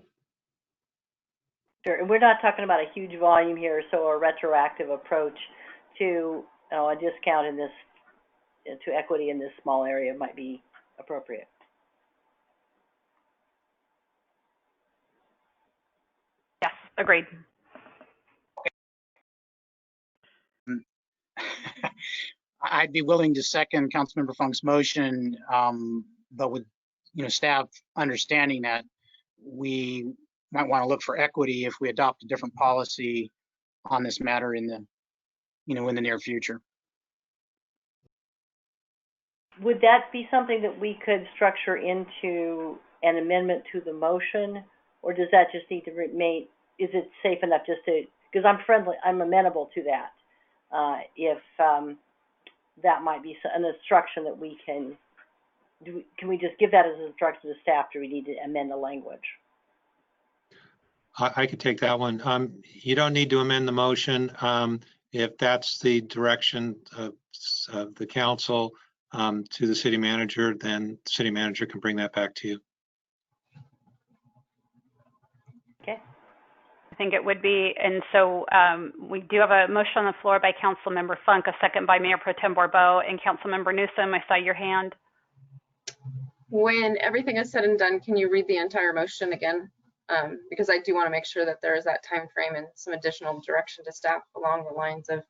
Sure. And we're not talking about a huge volume here, so a retroactive approach to a discount in this, to equity in this small area might be appropriate. Yes, agreed. I'd be willing to second Councilmember Funk's motion, but with staff understanding that we might want to look for equity if we adopt a different policy on this matter in the in the near future. Would that be something that we could structure into an amendment to the motion, or does that just need to remain? Is it safe enough just to, because I'm amenable to that. If that might be an instruction that we can do. Can we just give that as an instruction to staff? Do we need to amend the language? I could take that one. You don't need to amend the motion. If that's the direction of the council to the city manager, then the city manager can bring that back to you. Okay. I think it would be, and so we do have a motion on the floor by Councilmember Funk, a second by Mayor Pro Tem Bourbeau, and Councilmember Newsom. I saw your hand. When everything is said and done, can you read the entire motion again? Because I do want to make sure that there is that time frame and some additional direction to staff along the lines of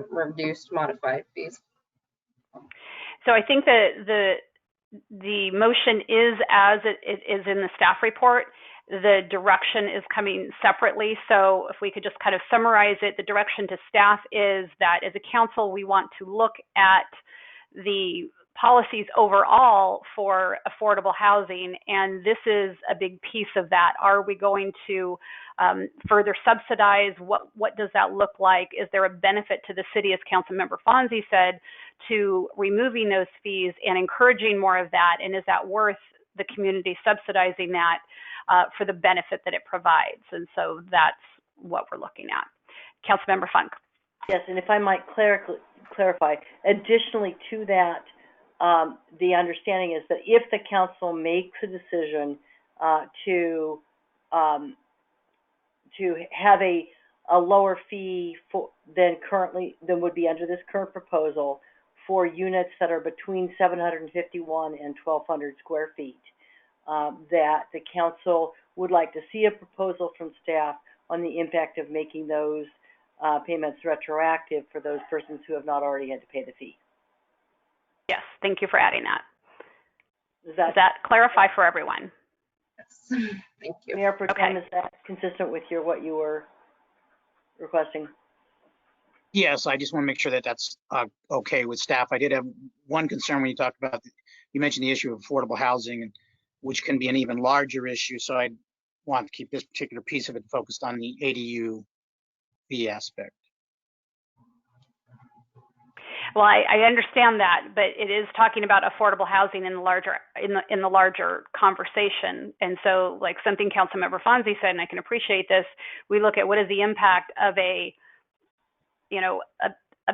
reduced modified fees. So I think that the motion is as it is in the staff report. The direction is coming separately. So if we could just kind of summarize it, the direction to staff is that as a council, we want to look at the policies overall for affordable housing, and this is a big piece of that. Are we going to further subsidize? What does that look like? Is there a benefit to the city, as Councilmember Fonzie said, to removing those fees and encouraging more of that? And is that worth the community subsidizing that for the benefit that it provides? And so that's what we're looking at. Councilmember Funk. Yes, and if I might clarify, additionally to that, the understanding is that if the council makes a decision to have a a lower fee than would be under this current proposal for units that are between 751 and 1,200 square feet. That the council would like to see a proposal from staff on the impact of making those payments retroactive for those persons who have not already had to pay the fee. Yes, thank you for adding that. Does that clarify for everyone? Yes. Thank you. Mayor Pro Tem, is that consistent with what you were requesting? Yes, I just want to make sure that that's okay with staff. I did have one concern when you talked about, you mentioned the issue of affordable housing, which can be an even larger issue. So I want to keep this particular piece of it focused on the ADU fee aspect. Well, I understand that, but it is talking about affordable housing in the larger conversation. And so, like something Councilmember Fonzie said, and I can appreciate this, we look at what is the impact of a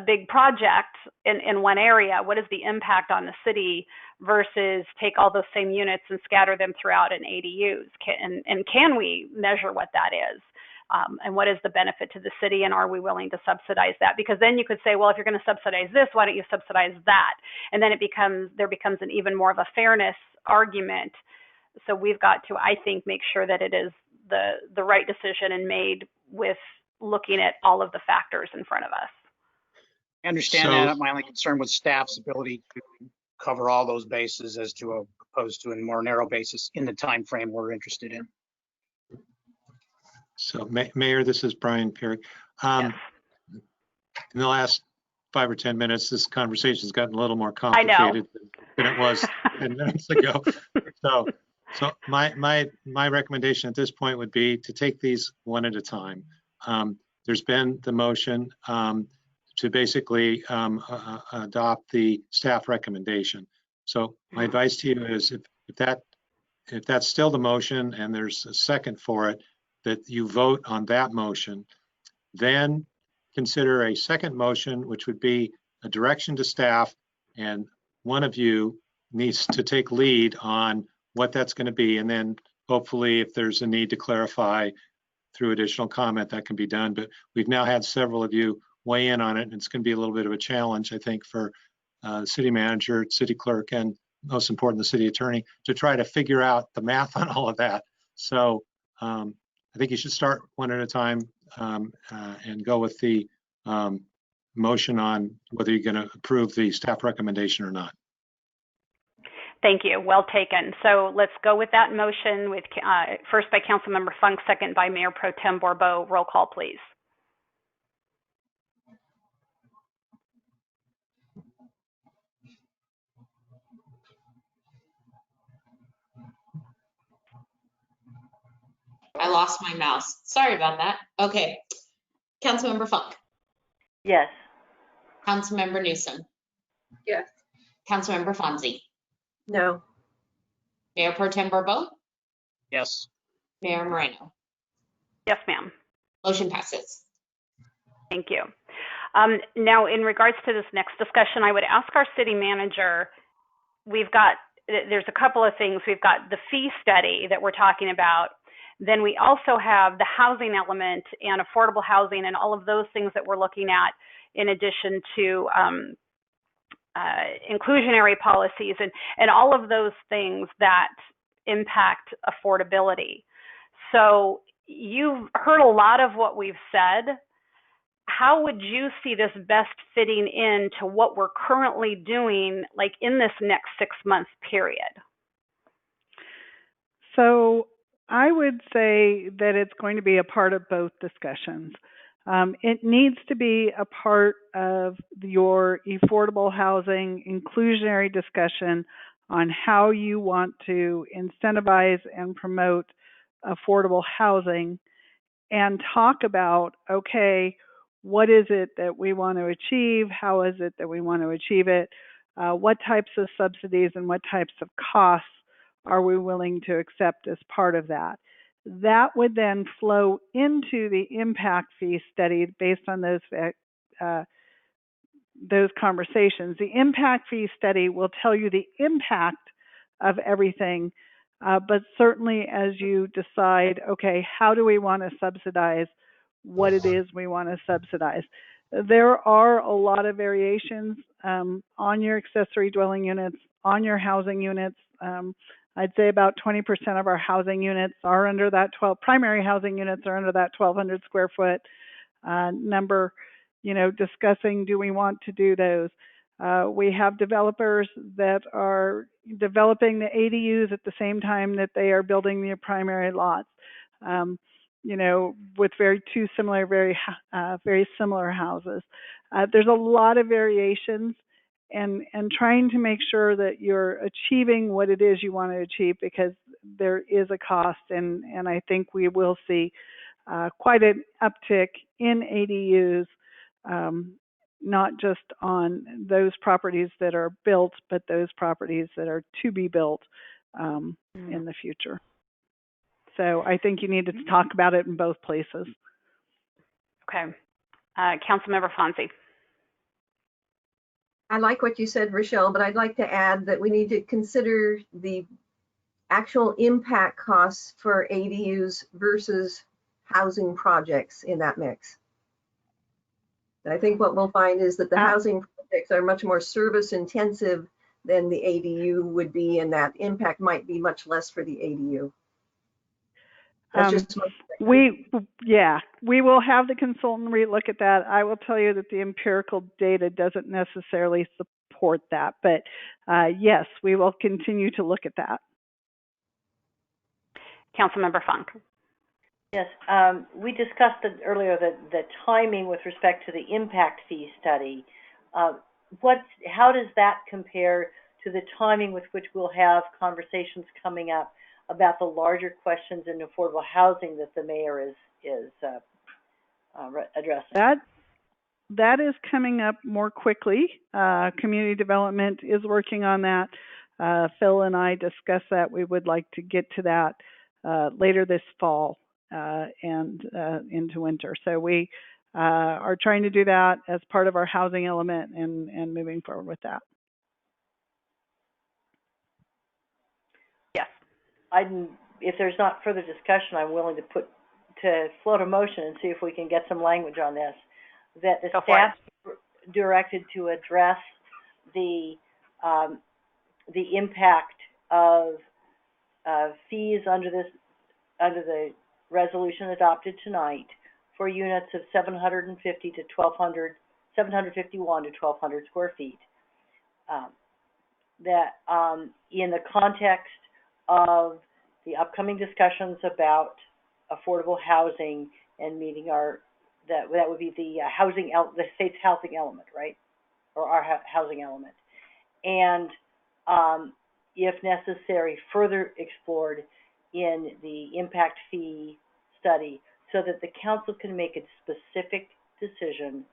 big project in one area. What is the impact on the city versus take all those same units and scatter them throughout in ADUs? Can we measure what that is? And what is the benefit to the city, and are we willing to subsidize that? Because then you could say, well, if you're going to subsidize this, why don't you subsidize that? And then there becomes an even more of a fairness argument. So we've got to, I think, make sure that it is the right decision and made with looking at all of the factors in front of us. I understand that. My only concern was staff's ability to cover all those bases as opposed to a more narrow basis in the time frame we're interested in. So, Mayor, this is Brian Perry. Yes. In the last 5 or 10 minutes, this conversation has gotten a little more complicated than it was 10 minutes ago. So my recommendation at this point would be to take these one at a time. There's been the motion to basically adopt the staff recommendation. So my advice to you is if that's still the motion and there's a second for it, that you vote on that motion, then consider a second motion, which would be a direction to staff, and one of you needs to take lead on what that's going to be, and then hopefully if there's a need to clarify through additional comment, that can be done. But we've now had several of you weigh in on it, and it's going to be a little bit of a challenge, I think, for the city manager, city clerk, and most important, the city attorney, to try to figure out the math on all of that. So I think you should start one at a time and go with the motion on whether you're going to approve the staff recommendation or not. Thank you. Well taken. So let's go with that motion with first by Councilmember Funk, second by Mayor Pro Tem Bourbeau. Roll call, please. I lost my mouse. Sorry about that. Okay. Councilmember Funk. Yes. Councilmember Newsom. Yes. Councilmember Fonzie. No. Mayor Pro Tem Bourbeau. Yes. Mayor Moreno. Yes, ma'am. Motion passes. Thank you. Now, in regards to this next discussion, I would ask our city manager, there's a couple of things. We've got the fee study that we're talking about. Then we also have the housing element and affordable housing and all of those things that we're looking at, in addition to inclusionary policies and all of those things that impact affordability. So you've heard a lot of what we've said. How would you see this best fitting into what we're currently doing, like in this next 6-month period? So I would say that it's going to be a part of both discussions. It needs to be a part of your affordable housing inclusionary discussion on how you want to incentivize and promote affordable housing, and talk about, okay, what is it that we want to achieve? How is it that we want to achieve it? What types of subsidies and what types of costs are we willing to accept as part of that? That would then flow into the impact fee study based on those conversations. The impact fee study will tell you the impact of everything, but certainly as you decide, okay, how do we want to subsidize? what it is we want to subsidize. There are a lot of variations on your accessory dwelling units, on your housing units. I'd say about 20% of our housing units are under that primary housing units are under that 1,200 square foot number. You know, discussing, do we want to do those? We have developers that are developing the ADUs at the same time that they are building their primary lots. You know, with very similar houses. There's a lot of variations, and trying to make sure that you're achieving what it is you want to achieve, because there is a cost, and I think we will see quite an uptick in ADUs, not just on those properties that are built, but those properties that are to be built in the future. So I think you need to talk about it in both places. Okay. Councilmember Fonzie. I like what you said, Rochelle, but I'd like to add that we need to consider the actual impact costs for ADUs versus housing projects in that mix. And I think what we'll find is that the housing projects are much more service intensive than the ADU would be, and that impact might be much less for the ADU. That's just we will have the consultant relook at that. I will tell you that the empirical data doesn't necessarily support that, but yes, we will continue to look at that. Councilmember Funk. Yes, we discussed earlier the timing with respect to the impact fee study. How does that compare to the timing with which we'll have conversations coming up about the larger questions in affordable housing that the mayor is addressing? That is coming up more quickly. Community development is working on that. Phil and I discussed that. We would like to get to that later this fall and into winter. So we are trying to do that as part of our housing element and moving forward with that. Yes. If there's not further discussion, I'm willing to float a motion and see if we can get some language on this. That the staff directed to address the impact of fees under the resolution adopted tonight for units of 751 to 1,200 square feet. That in the context of the upcoming discussions about affordable housing and meeting that would be the state's housing element, right? Or our housing element. And if necessary, further explored in the impact fee study so that the council can make a specific decision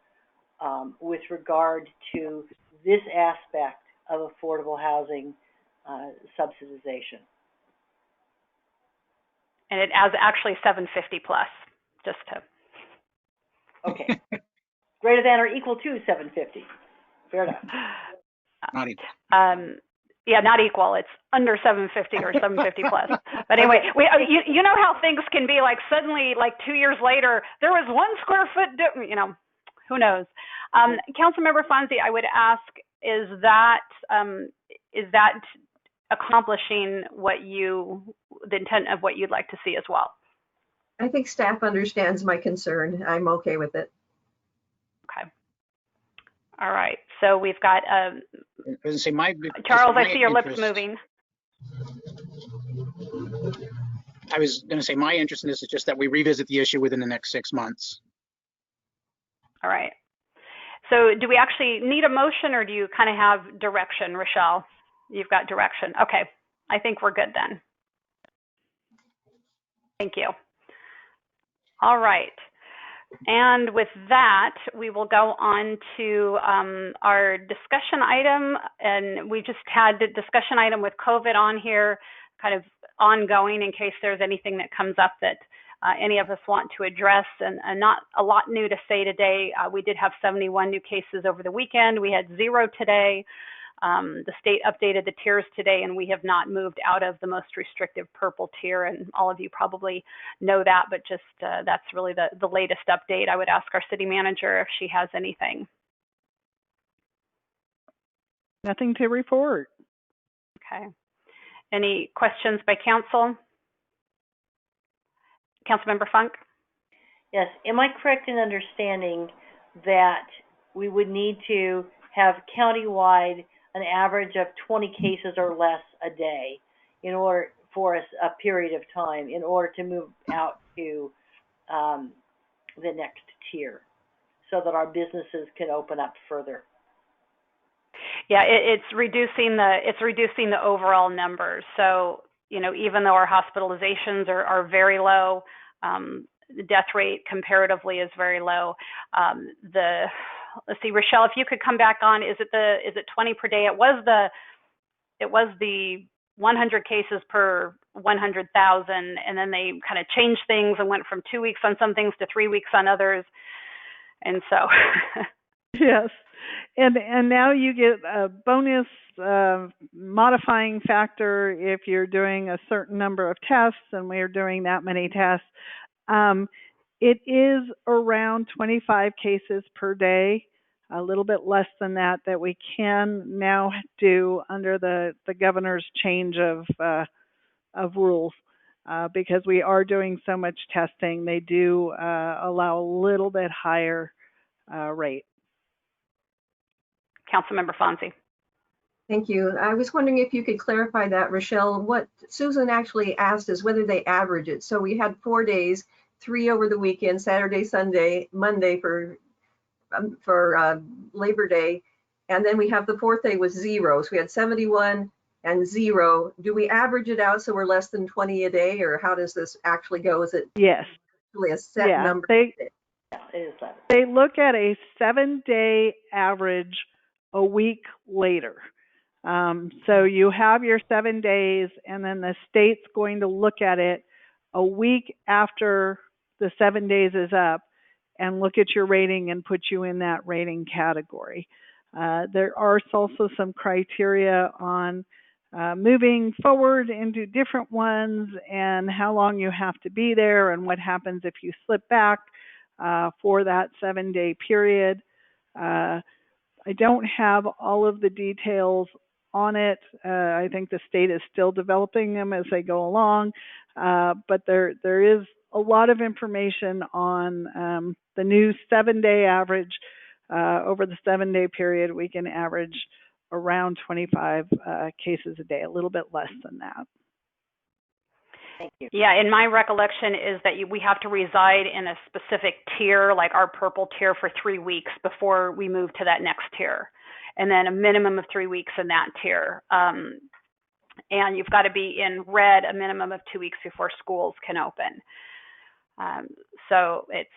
with regard to this aspect of affordable housing subsidization. And it is actually 750 plus, just to. Okay. Greater than or equal to 750. Fair enough. Not equal. Yeah, not equal. It's under 750 or 750 plus. But anyway, you know how things can be. Like suddenly, like 2 years later, there was 1 square foot. Who knows? Councilmember Fonzie, I would ask: is that accomplishing the intent of what you'd like to see as well? I think staff understands my concern. I'm okay with it. Okay. All right. So we've got Charles. I see your lips moving. I was going to say my interest in this is just that we revisit the issue within the next 6 months. All right. So do we actually need a motion, or do you kind of have direction, Rochelle? You've got direction. Okay. I think we're good then. Thank you. All right. And with that, we will go on to our discussion item. And we just had the discussion item with COVID on here, kind of ongoing in case there's anything that comes up that any of us want to address. And not a lot new to say today. We did have 71 new cases over the weekend. We had 0 today. The state updated the tiers today, and we have not moved out of the most restrictive purple tier, and all of you probably know that, but just that's really the latest update. I would ask our city manager if she has anything. Nothing to report. Okay. Any questions by council? Councilmember Funk? Yes. Am I correct in understanding that we would need to have countywide an average of 20 cases or less a day in order for us a period of time in order to move out to the next tier so that our businesses can open up further? Yeah, it's reducing the overall numbers. So, you know, even though our hospitalizations are very low, the death rate comparatively is very low. Let's see, Rochelle, if you could come back on, is it 20 per day? It was the 100 cases per 100,000, and then they kind of changed things and went from 2 weeks on some things to 3 weeks on others. And so yes. And now you get a bonus modifying factor if you're doing a certain number of tests, and we're doing that many tests. It is around 25 cases per day, a little bit less than that we can now do under the governor's change of rules. Because we are doing so much testing, they do allow a little bit higher rate. Councilmember Fonzie. Thank you. I was wondering if you could clarify that, Rochelle. What Susan actually asked is whether they average it. So we had 4 days, 3 over the weekend, Saturday, Sunday, Monday for Labor Day, and then we have the 4th day was 0. So we had 71 and 0. Do we average it out so we're less than 20 a day, or how does this actually go? Is it yes, really a set number? They look at a 7-day average a week later. So you have your 7 days, and then the state's going to look at it a week after the 7 days is up and look at your rating and put you in that rating category. There are also some criteria on moving forward into different ones and how long you have to be there and what happens if you slip back for that 7-day period. I don't have all of the details on it. I think the state is still developing them as they go along, but there is a lot of information on the new 7-day average. Over the 7-day period, we can average around 25 cases a day, a little bit less than that. Thank you. Yeah, and my recollection is that we have to reside in a specific tier, like our purple tier, for 3 weeks before we move to that next tier, and then a minimum of 3 weeks in that tier. And you've got to be in red a minimum of 2 weeks before schools can open. So it's,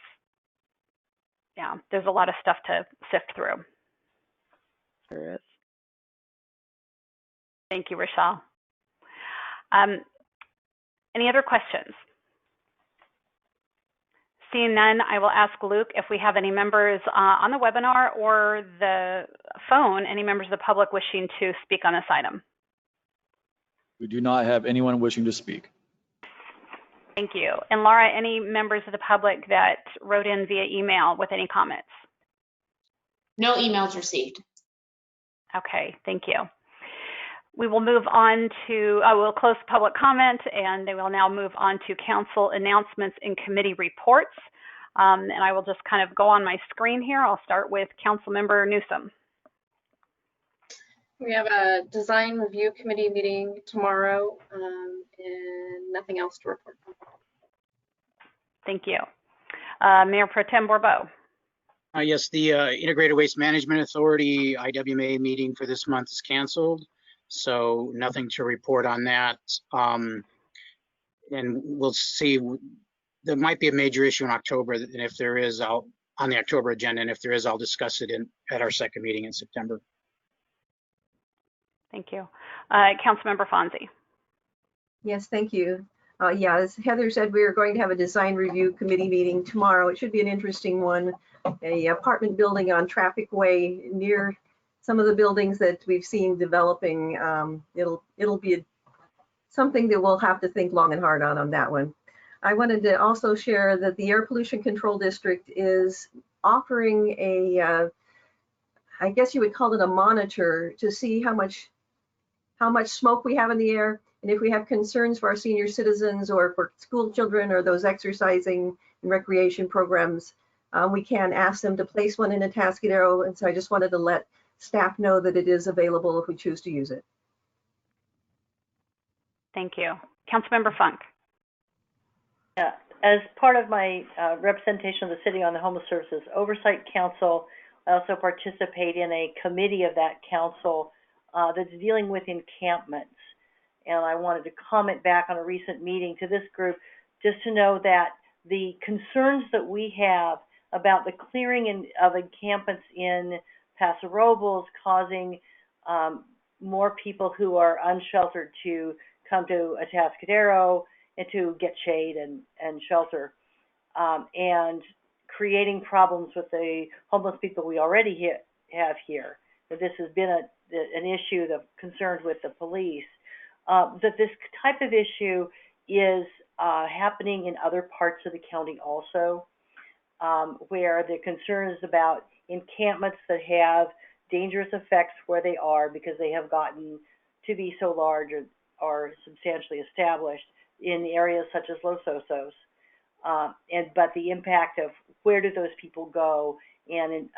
yeah, there's a lot of stuff to sift through. There is. Thank you, Rochelle. Any other questions? Seeing none, I will ask Luke if we have any members on the webinar or the phone, any members of the public wishing to speak on this item. We do not have anyone wishing to speak. Thank you. And Laura, any members of the public that wrote in via email with any comments? No emails received. Okay, thank you. We will move on to, we'll close public comment, and they will now move on to council announcements and committee reports. And I will just kind of go on my screen here. I'll start with Councilmember Newsom. We have a design review committee meeting tomorrow, and nothing else to report. Thank you. Mayor Pro Tem Bourbeau. Yes, the Integrated Waste Management Authority IWMA meeting for this month is canceled, so nothing to report on that. And we'll see. There might be a major issue in October, and if there is, on the October agenda, and if there is, I'll discuss it at our second meeting in September. Thank you. Councilmember Fonzie. Yes, thank you. Yeah, as Heather said, we are going to have a design review committee meeting tomorrow. It should be an interesting one. A apartment building on Traffic Way near some of the buildings that we've seen developing, it'll be something that we'll have to think long and hard on that one. I wanted to also share that the Air Pollution Control District is offering a, I guess you would call it a monitor to see how much smoke we have in the air. And if we have concerns for our senior citizens or for school children or those exercising and recreation programs, we can ask them to place one in Atascadero. And so I just wanted to let staff know that it is available if we choose to use it. Thank you. Councilmember Funk. Yeah, as part of my representation of the city on the Homeless Services Oversight Council, I also participate in a committee of that council that's dealing with encampments. And I wanted to comment back on a recent meeting to this group just to know that the concerns that we have about the clearing of encampments in Paso Robles causing more people who are unsheltered to come to Atascadero and to get shade and shelter, and creating problems with the homeless people we already have here. That this has been an issue of concerns with the police. That this type of issue is happening in other parts of the county also, where the concern is about encampments that have dangerous effects where they are because they have gotten to be so large or substantially established in areas such as Los Osos. But the impact of where do those people go and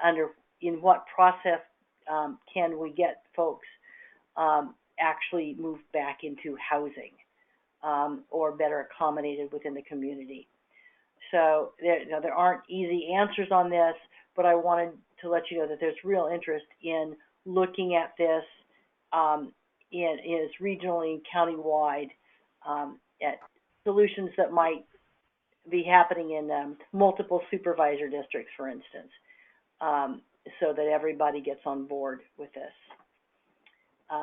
in what process can we get folks actually moved back into housing or better accommodated within the community. So there aren't easy answers on this, but I wanted to let you know that there's real interest in looking at this is regionally and countywide at solutions that might be happening in multiple supervisor districts, for instance, so that everybody gets on board with this.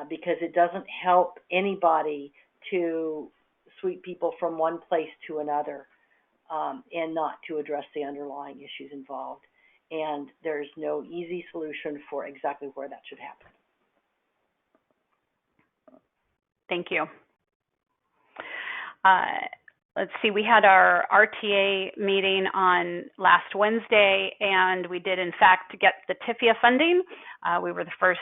Because it doesn't help anybody to sweep people from one place to another and not to address the underlying issues involved. And there's no easy solution for exactly where that should happen. Thank you. Let's see, we had our RTA meeting on last Wednesday, and we did, in fact, get the TIFIA funding. We were the first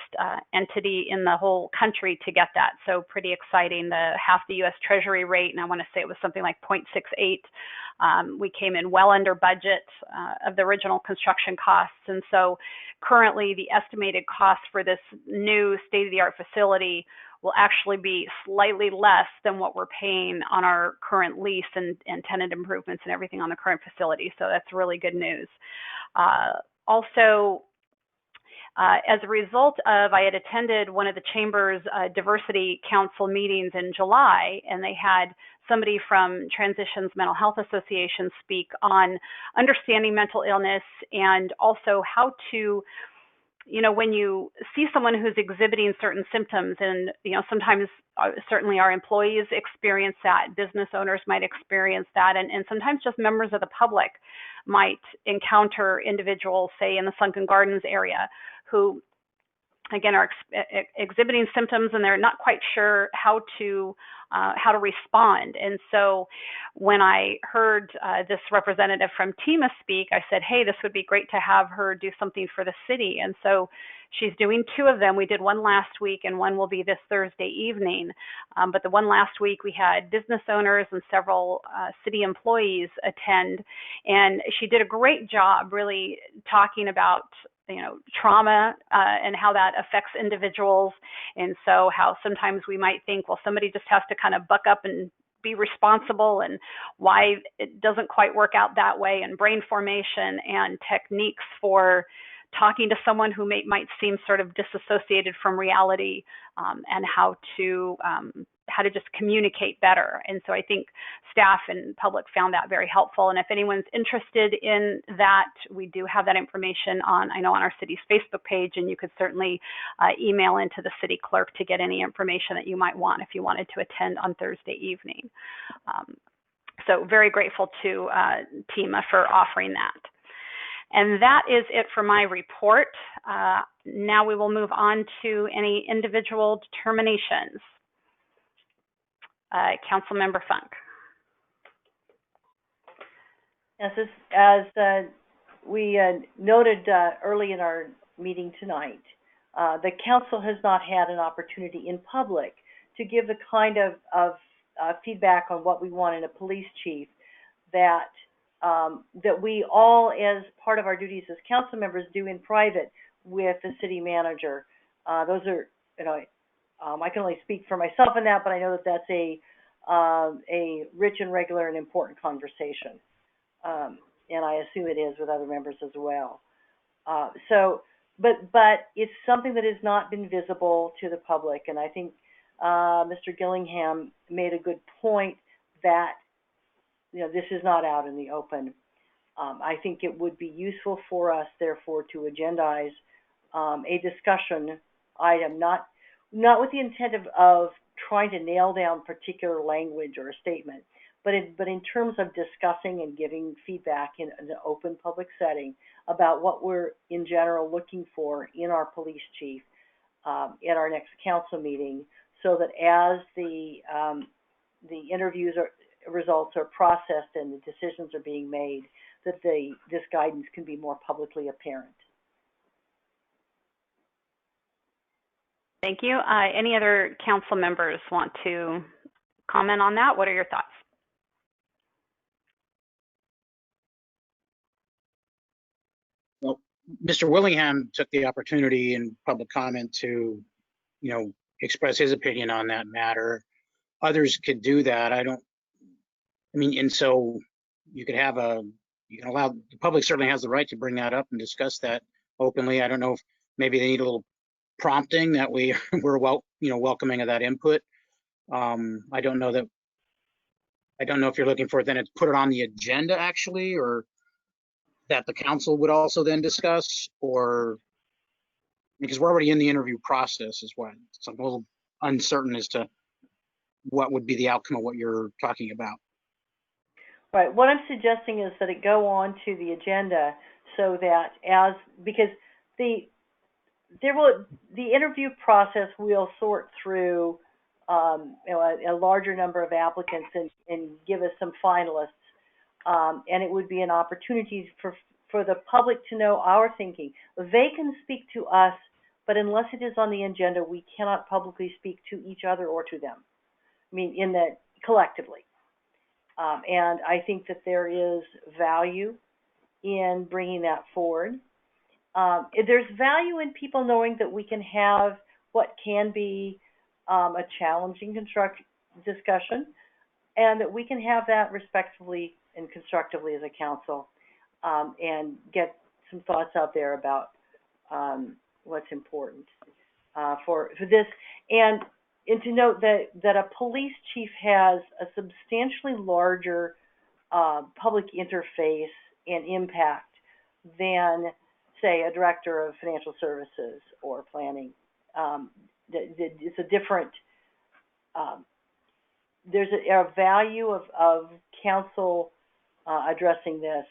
entity in the whole country to get that, so pretty exciting. The half the U.S. Treasury rate, and I want to say it was something like 0.68. We came in well under budget of the original construction costs, and so currently the estimated cost for this new state-of-the-art facility will actually be slightly less than what we're paying on our current lease and tenant improvements and everything on the current facility. So that's really good news. Also, as a result of, I had attended one of the Chamber's Diversity Council meetings in July, and they had somebody from Transitions Mental Health Association speak on understanding mental illness and also how to, when you see someone who's exhibiting certain symptoms, and, sometimes certainly our employees experience that, business owners might experience that, and sometimes just members of the public might encounter individuals, say in the Sunken Gardens area, who, again, are exhibiting symptoms and they're not quite sure how to respond. And so when I heard this representative from TEMA speak, I said, hey, this would be great to have her do something for the city. And so she's doing two of them. We did one last week and one will be this Thursday evening. But the one last week, we had business owners and several city employees attend. And she did a great job really talking about trauma and how that affects individuals. And so how sometimes we might think, well, somebody just has to kind of buck up and be responsible, and why it doesn't quite work out that way, and brain formation and techniques for talking to someone who might seem sort of disassociated from reality, and how to just communicate better. And so I think staff and public found that very helpful. And if anyone's interested in that, we do have that information on our city's Facebook page, and you could certainly email into the city clerk to get any information that you might want if you wanted to attend on Thursday evening. So very grateful to TEMA for offering that. And that is it for my report. Now we will move on to any individual determinations. Councilmember Funk. Yes, as we noted early in our meeting tonight, the council has not had an opportunity in public to give the kind of feedback on what we want in a police chief that that we all, as part of our duties as council members, do in private with the city manager. Those are, I can only speak for myself in that, but I know that that's a rich and regular and important conversation. And I assume it is with other members as well. But it's something that has not been visible to the public, and I think Mr. Gillingham made a good point that this is not out in the open. I think it would be useful for us, therefore, to agendize a discussion item, not with the intent of trying to nail down particular language or a statement, but in terms of discussing and giving feedback in an open public setting about what we're in general looking for in our police chief at our next council meeting, so that as the interviews results are processed and the decisions are being made, that this guidance can be more publicly apparent. Thank you. Any other council members want to comment on that? What are your thoughts? Well, Mr. Willingham took the opportunity in public comment to, express his opinion on that matter. Others could do that. And so you can allow, the public certainly has the right to bring that up and discuss that openly. I don't know if maybe they need a little prompting that we're welcoming of that input. I don't know if you're looking for it then to put it on the agenda actually, or that the council would also then discuss, or because we're already in the interview process is what. So I'm a little uncertain as to what would be the outcome of what you're talking about. Right. What I'm suggesting is that it go on to the agenda so that because the interview process will sort through a larger number of applicants and give us some finalists, and it would be an opportunity for the public to know our thinking. They can speak to us, but unless it is on the agenda, we cannot publicly speak to each other or to them. I mean, in that collectively. And I think that there is value in bringing that forward. There's value in people knowing that we can have what can be a challenging discussion, and that we can have that respectfully and constructively as a council, and get some thoughts out there about what's important for this. And to note that a police chief has a substantially larger public interface and impact than, say, a director of financial services or planning. It's a different, there's a value of council addressing this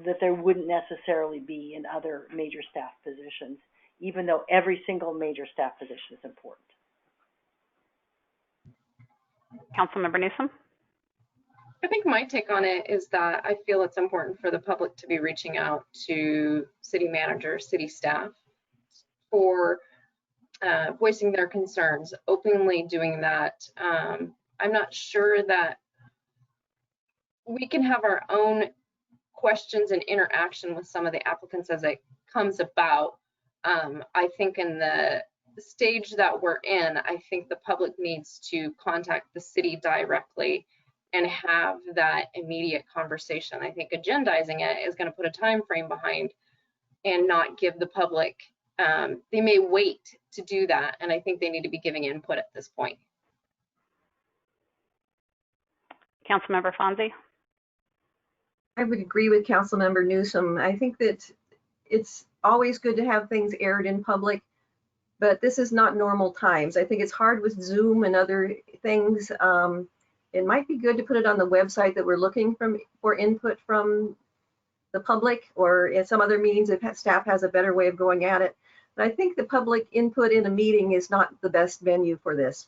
that there wouldn't necessarily be in other major staff positions, even though every single major staff position is important. Councilmember Newsom? I think my take on it is that I feel it's important for the public to be reaching out to city managers, city staff for voicing their concerns, openly doing that. I'm not sure that we can have our own questions and interaction with some of the applicants as it comes about. I think in the stage that we're in, I think the public needs to contact the city directly and have that immediate conversation. I think agendizing it is going to put a time frame behind and not give the public, they may wait to do that, and I think they need to be giving input at this point. Councilmember Fonzie? I would agree with Councilmember Newsom. I think that it's always good to have things aired in public, but this is not normal times. I think it's hard with Zoom and other things. It might be good to put it on the website that we're looking for input from the public, or in some other meetings if staff has a better way of going at it. But I think the public input in a meeting is not the best venue for this.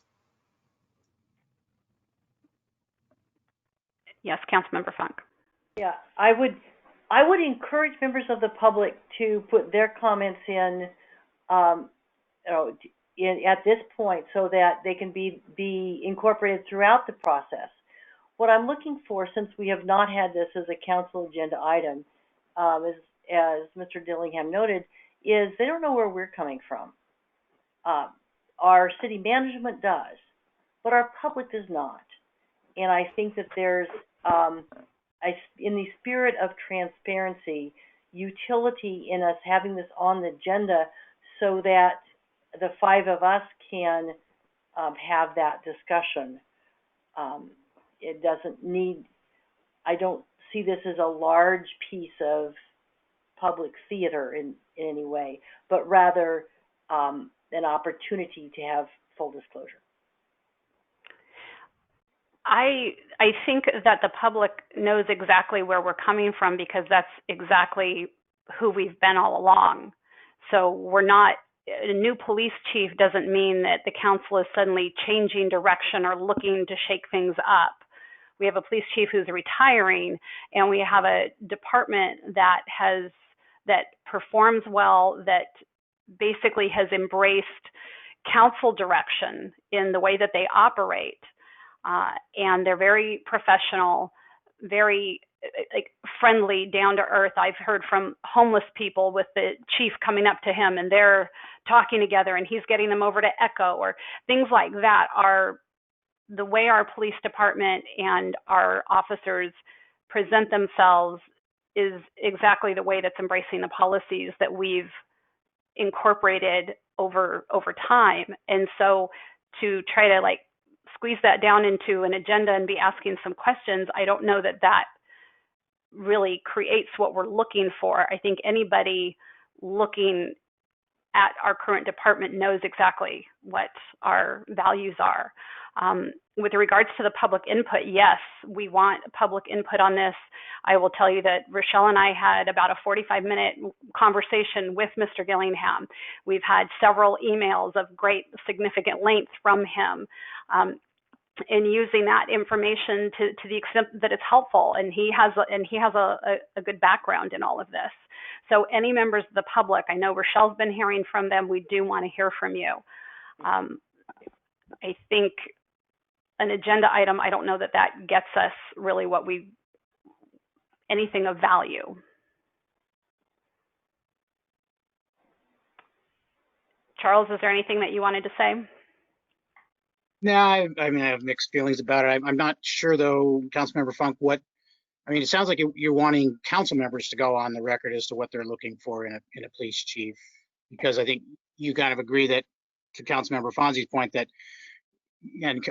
Yes, Councilmember Funk. Yeah, I would encourage members of the public to put their comments in, at this point, so that they can be incorporated throughout the process. What I'm looking for, since we have not had this as a council agenda item, as Mr. Dillingham noted, is they don't know where we're coming from. Our city management does, but our public does not. And I think that there's, in the spirit of transparency, utility in us having this on the agenda so that the five of us can have that discussion. It doesn't need, I don't see this as a large piece of public theater in any way, but rather an opportunity to have full disclosure. I think that the public knows exactly where we're coming from because that's exactly who we've been all along. So we're not, a new police chief doesn't mean that the council is suddenly changing direction or looking to shake things up. We have a police chief who's retiring, and we have a department that performs well, that basically has embraced council direction in the way that they operate. And they're very professional, very friendly, down to earth. I've heard from homeless people with the chief coming up to him and they're talking together and he's getting them over to Echo, or things like that. Are the way our police department and our officers present themselves is exactly the way that's embracing the policies that we've incorporated over time. And so to try to squeeze that down into an agenda and be asking some questions, I don't know that that really creates what we're looking for. I think anybody looking at our current department knows exactly what our values are. With regards to the public input, yes, we want public input on this. I will tell you that Rochelle and I had about a 45-minute conversation with Mr. Gillingham. We've had several emails of great significant length from him. In using that information to the extent that it's helpful, and he has a good background in all of this. So any members of the public, I know Rochelle's been hearing from them. We do want to hear from you. I think an agenda item, I don't know that that gets us really anything of value. Charles, is there anything that you wanted to say? No, I mean, I have mixed feelings about it. I'm not sure, though, Councilmember Funk, it sounds like you're wanting council members to go on the record as to what they're looking for in a police chief, because I think you kind of agree that, to Councilmember Fonzie's point, that,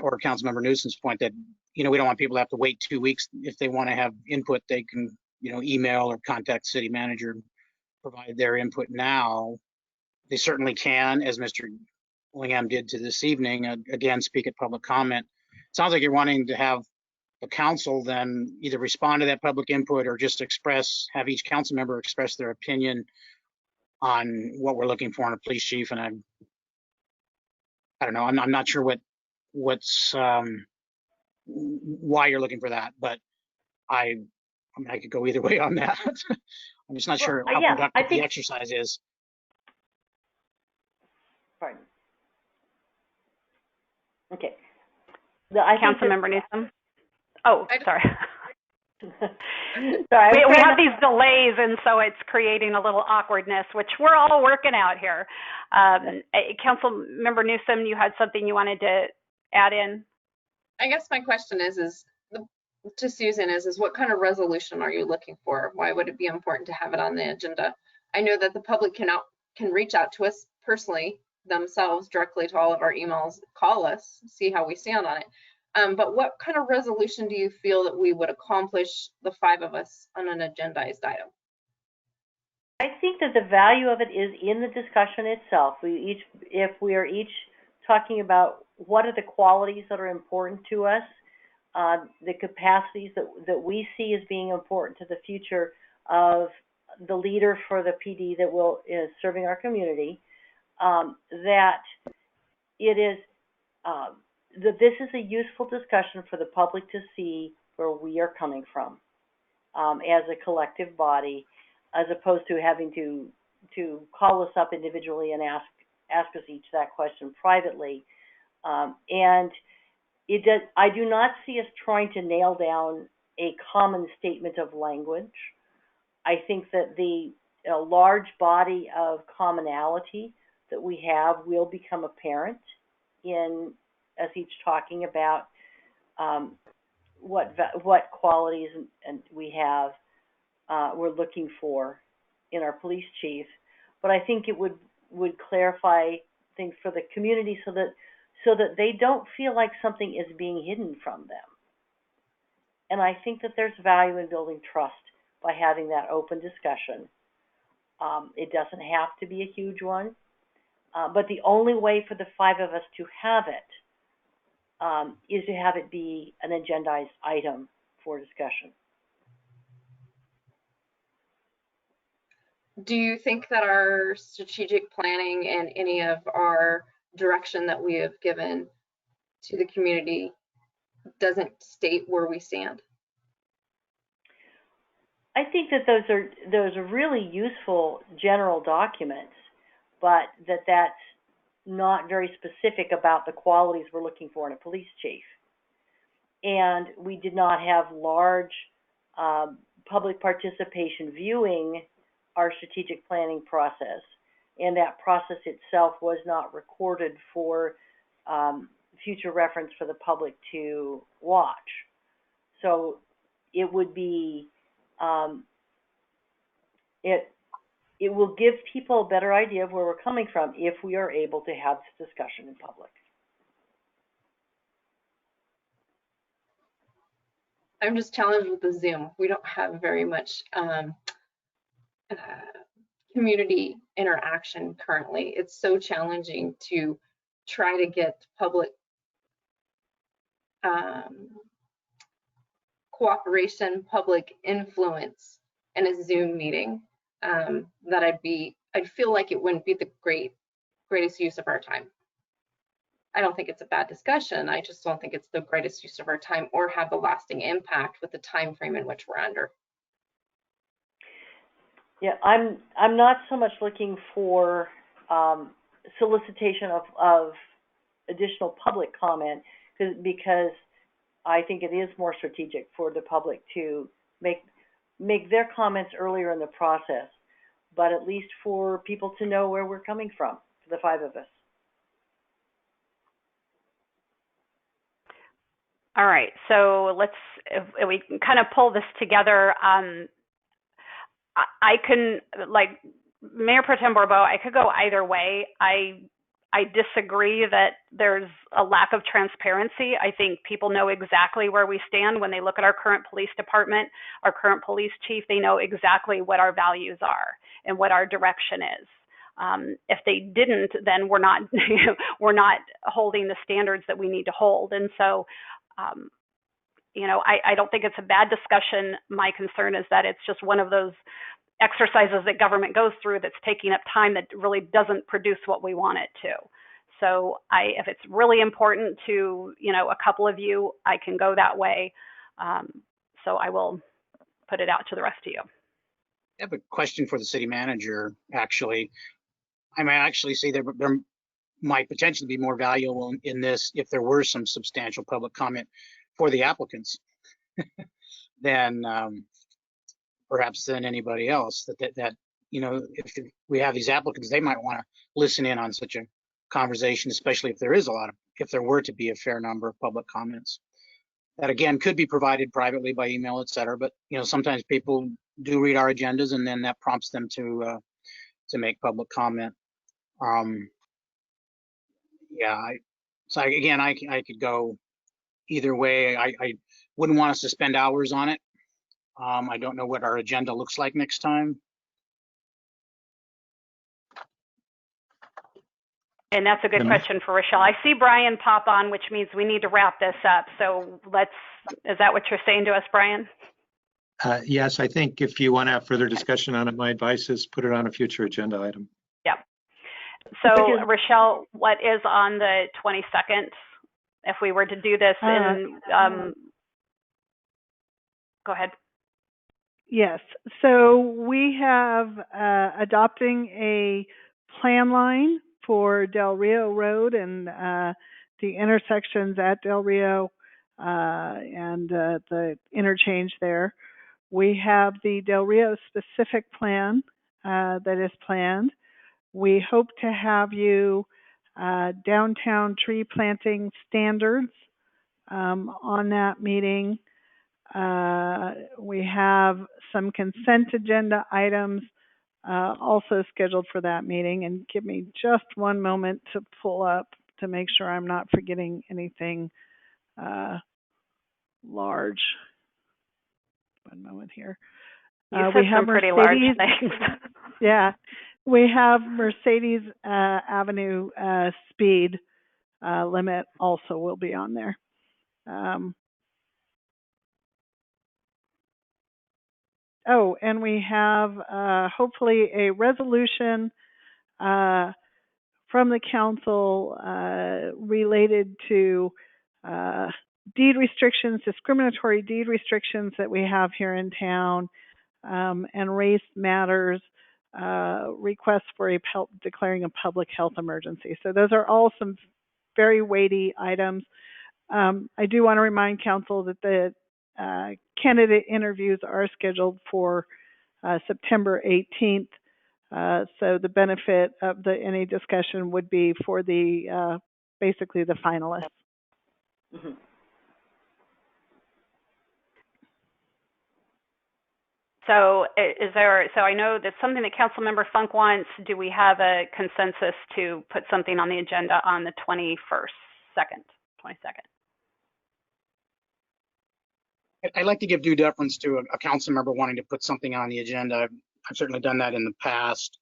or Councilmember Newsom's point, that, we don't want people to have to wait 2 weeks. If they want to have input, they can, email or contact city manager and provide their input now. They certainly can, as Mr. Willingham did to this evening, again, speak at public comment. It sounds like you're wanting to have the council then either respond to that public input or just have each council member express their opinion on what we're looking for in a police chief. And I don't know, I'm not sure what's why you're looking for that, but I could go either way on that. I'm just not sure how productive the exercise is. Pardon. Okay. Councilmember Newsom. Oh, sorry. Sorry, we have these delays, and so it's creating a little awkwardness, which we're all working out here. Councilmember Newsom, you had something you wanted to add in? I guess my question is to Susan is what kind of resolution are you looking for? Why would it be important to have it on the agenda? I know that the public can reach out to us personally, themselves, directly to all of our emails, call us, see how we stand on it. But what kind of resolution do you feel that we would accomplish, the five of us, on an agendized item? I think that the value of it is in the discussion itself. If we are each talking about what are the qualities that are important to us, the capacities that we see as being important to the future of the leader for the PD that is serving our community, that it is that this is a useful discussion for the public to see where we are coming from as a collective body, as opposed to having to call us up individually and ask us each that question privately. And I do not see us trying to nail down a common statement of language. I think that the large body of commonality that we have will become apparent in us each talking about what qualities and we have we're looking for in our police chief. But I think it would clarify things for the community so that they don't feel like something is being hidden from them. And I think that there's value in building trust by having that open discussion. It doesn't have to be a huge one, but the only way for the 5 of us to have it is to have it be an agendized item for discussion. Do you think that our strategic planning and any of our direction that we have given to the community doesn't state where we stand? I think that those are really useful general documents, but that's not very specific about the qualities we're looking for in a police chief. And we did not have large public participation viewing our strategic planning process, and that process itself was not recorded for future reference for the public to watch. So it would be it will give people a better idea of where we're coming from if we are able to have this discussion in public. I'm just challenged with the Zoom. We don't have very much community interaction currently. It's so challenging to try to get public cooperation, public influence in a Zoom meeting. That I'd feel like it wouldn't be the greatest use of our time. I don't think it's a bad discussion. I just don't think it's the greatest use of our time or have the lasting impact with the time frame in which we're under. Yeah, I'm not so much looking for solicitation of additional public comment because I think it is more strategic for the public to make their comments earlier in the process, but at least for people to know where we're coming from, for the 5 of us. All right, so if we can kind of pull this together. I can, like Mayor Pro Tem Bourbeau, I could go either way. I disagree that there's a lack of transparency. I think people know exactly where we stand when they look at our current police department, our current police chief. They know exactly what our values are and what our direction is. If they didn't, then we're not we're not holding the standards that we need to hold. And so, I don't think it's a bad discussion. My concern is that it's just one of those exercises that government goes through that's taking up time that really doesn't produce what we want it to. So if it's really important to, a couple of you, I can go that way. So I will put it out to the rest of you. I have a question for the city manager, actually. I might actually say there might potentially be more valuable in this if there were some substantial public comment for the applicants than perhaps than anybody else. That if we have these applicants, they might want to listen in on such a conversation, especially if there were to be a fair number of public comments. That again could be provided privately by email, et cetera. But sometimes people do read our agendas, and then that prompts them to make public comment. So again, I could go either way. I wouldn't want us to spend hours on it. I don't know what our agenda looks like next time. And that's a good question for Rochelle. I see Brian pop on, which means we need to wrap this up. So is that what you're saying to us, Brian? Yes, I think if you want to have further discussion on it, my advice is put it on a future agenda item. Yeah. So Rochelle, what is on the 22nd? If we were to do this in, go ahead. Yes, so we have adopting a plan line for Del Rio Road and the intersections at Del Rio and the interchange there. We have the Del Rio specific plan that is planned. We hope to have you downtown tree planting standards on that meeting. We have some consent agenda items also scheduled for that meeting. And give me just one moment to pull up to make sure I'm not forgetting anything large. One moment here. You said some pretty large things. Yeah, we have Mercedes Avenue speed limit also will be on there. Oh, and we have hopefully a resolution from the council related to deed restrictions, discriminatory deed restrictions that we have here in town, and race matters, requests for declaring a public health emergency. So those are all some very weighty items. I do want to remind council that the candidate interviews are scheduled for September 18th. So the benefit of any discussion would be for the basically the finalists. Mm-hmm. So so I know that's something that Councilmember Funk wants. Do we have a consensus to put something on the agenda on the 22nd? I'd like to give due deference to a council member wanting to put something on the agenda. I've certainly done that in the past.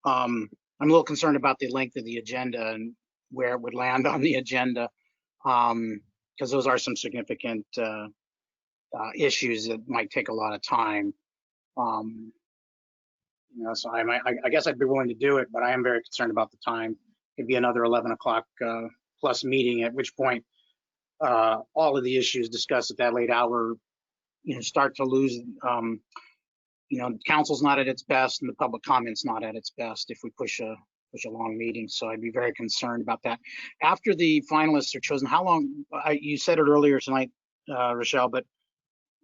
I'm a little concerned about the length of the agenda and where it would land on the agenda, because those are some significant issues that might take a lot of time. So I guess I'd be willing to do it, but I am very concerned about the time. It'd be another 11 o'clock plus meeting, at which point all of the issues discussed at that late hour, start to lose. Council's not at its best, and the public comment's not at its best if we push a long meeting. So I'd be very concerned about that. After the finalists are chosen, how long? You said it earlier tonight, Rochelle, but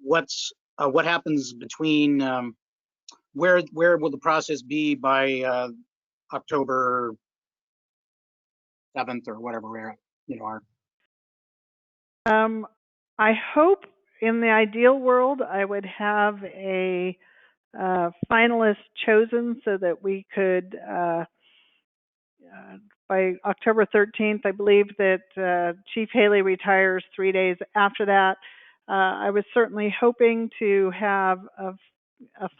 what happens between? Where will the process be by October 7th or whatever we are? I hope in the ideal world I would have a finalist chosen so that we could by October 13th. I believe that Chief Haley retires 3 days after that. I was certainly hoping to have a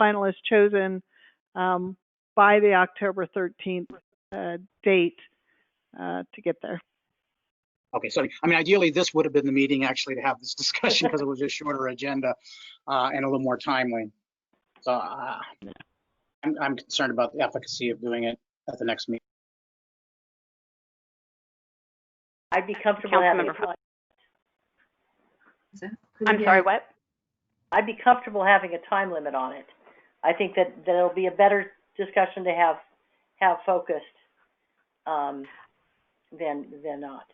finalist chosen by the October 13th date to get there. Okay, so ideally this would have been the meeting actually to have this discussion because it was a shorter agenda and a little more timely. So I'm concerned about the efficacy of doing it at the next meeting. I'd be comfortable having I'm sorry, what? I'd be comfortable having a time limit on it. I think that it'll be a better discussion to have focused than not.